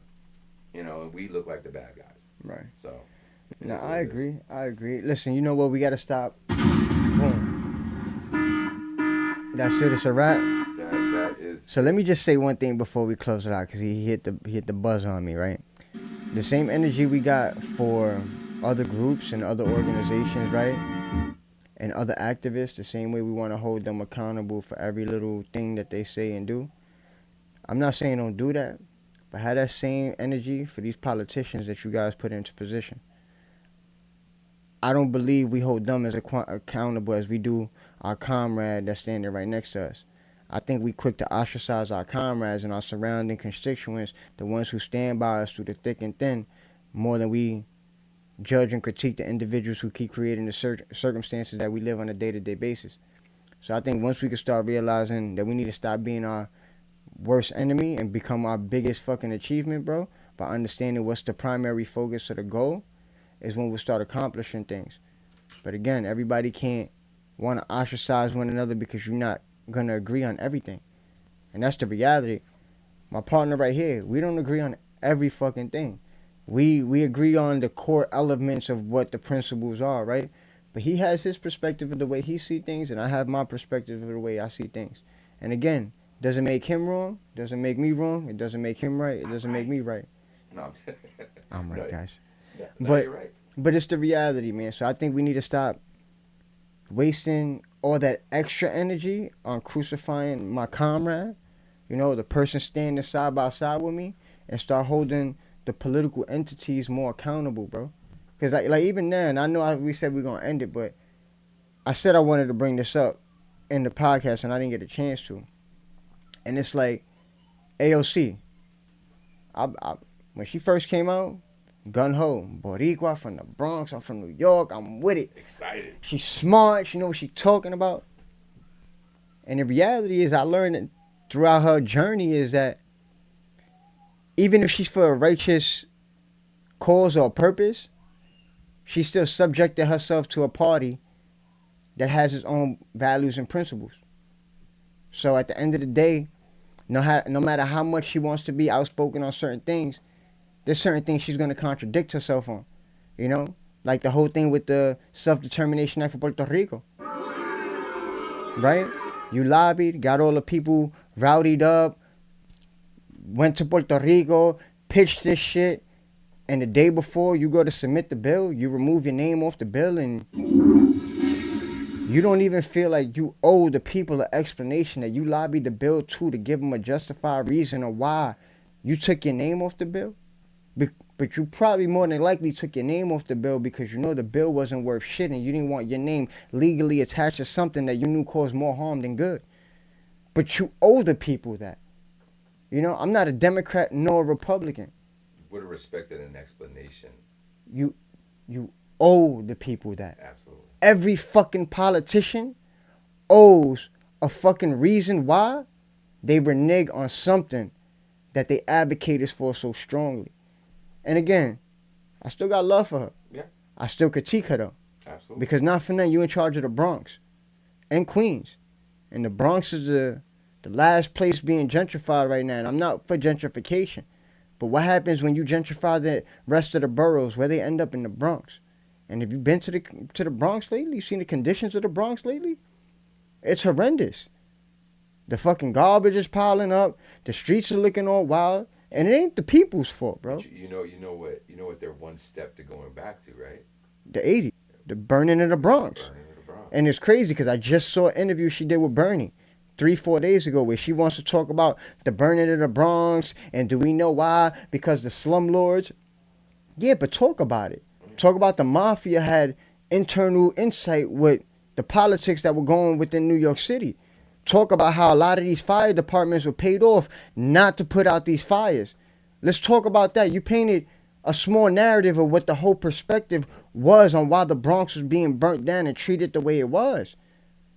and we look like the bad guys. Right. So. No, I agree. Listen, you know what? We gotta stop. Boom. That's it. It's a wrap. That is. So let me just say one thing before we close it out, because he hit the buzz on me, right? The same energy we got for other groups and other organizations, right? And other activists, the same way we want to hold them accountable for every little thing that they say and do. I'm not saying don't do that, but have that same energy for these politicians that you guys put into position. I don't believe we hold them as accountable as we do our comrade that's standing right next to us. I think we quick to ostracize our comrades and our surrounding constituents, the ones who stand by us through the thick and thin, more than we judge and critique the individuals who keep creating the circumstances that we live on a day-to-day basis. So I think once we can start realizing that we need to stop being our worst enemy and become our biggest fucking achievement, bro, by understanding what's the primary focus of the goal, is when we'll start accomplishing things. But again, everybody can't want to ostracize one another because you're not going to agree on everything. And that's the reality. My partner right here, we don't agree on every fucking thing. We agree on the core elements of what the principles are, right? But he has his perspective of the way he see things, and I have my perspective of the way I see things. And again, doesn't make him wrong, doesn't make me wrong, it doesn't make him right, it doesn't make me right. No, I'm right, no, guys. no, But you're right. but it's the reality, man. So I think we need to stop wasting all that extra energy on crucifying my comrade, you know, the person standing side by side with me, and start holding the political entities more accountable, bro. Because like even then, I know we said we're going to end it, but I said I wanted to bring this up in the podcast, and I didn't get a chance to. And it's like, AOC, when she first came out, gun ho, Boricua from the Bronx, I'm from New York, I'm with it. Excited. She's smart, she knows what she's talking about. And the reality is, I learned that throughout her journey is that even if she's for a righteous cause or purpose, she still subjected herself to a party that has its own values and principles. So at the end of the day, no matter how much she wants to be outspoken on certain things, there's certain things she's going to contradict herself on. You know? Like the whole thing with the Self-Determination Act for Puerto Rico. Right? You lobbied, got all the people rowdied up, went to Puerto Rico, pitched this shit, and the day before you go to submit the bill, you remove your name off the bill, and you don't even feel like you owe the people an explanation that you lobbied the bill to give them a justified reason of why you took your name off the bill. But you probably more than likely took your name off the bill because you know the bill wasn't worth shit and you didn't want your name legally attached to something that you knew caused more harm than good. But you owe the people that. You know, I'm not a Democrat nor a Republican. Would have respected an explanation. You owe the people that. Absolutely. Every fucking politician owes a fucking reason why they renege on something that they advocated for so strongly. And again, I still got love for her. Yeah. I still critique her though. Absolutely. Because not for nothing, you in charge of the Bronx and Queens. And the Bronx is the last place being gentrified right now. And I'm not for gentrification. But what happens when you gentrify the rest of the boroughs? Where they end up? In the Bronx. And if you've been to the Bronx lately, you've seen the conditions of the Bronx lately? It's horrendous. The fucking garbage is piling up. The streets are looking all wild. And it ain't the people's fault, bro. But you know what they're one step to going back to, right? The 80s. The burning of the Bronx. Burning of the Bronx. And it's crazy because I just saw an interview she did with Bernie 3-4 days ago where she wants to talk about the burning of the Bronx and do we know why? Because the slumlords. Yeah, but talk about it. Talk about the mafia had internal insight with the politics that were going within New York City. Talk about how a lot of these fire departments were paid off not to put out these fires. Let's talk about that. You painted a small narrative of what the whole perspective was on why the Bronx was being burnt down and treated the way it was.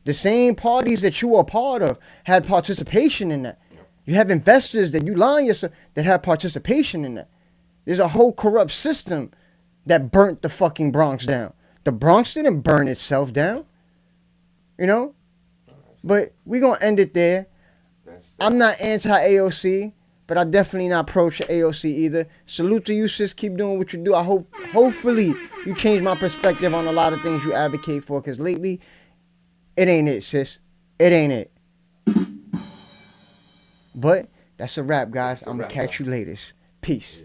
The same parties that you were a part of had participation in that. You have investors that you lie on yourself that have participation in that. There's a whole corrupt system that burnt the fucking Bronx down. The Bronx didn't burn itself down. You know? But we gonna end it there. I'm not anti-AOC, but I definitely not pro-AOC either. Salute to you, sis. Keep doing what you do. Hopefully you change my perspective on a lot of things you advocate for, because lately, it ain't it, sis. It ain't it. But that's a wrap, guys. I'm gonna catch you later. Peace.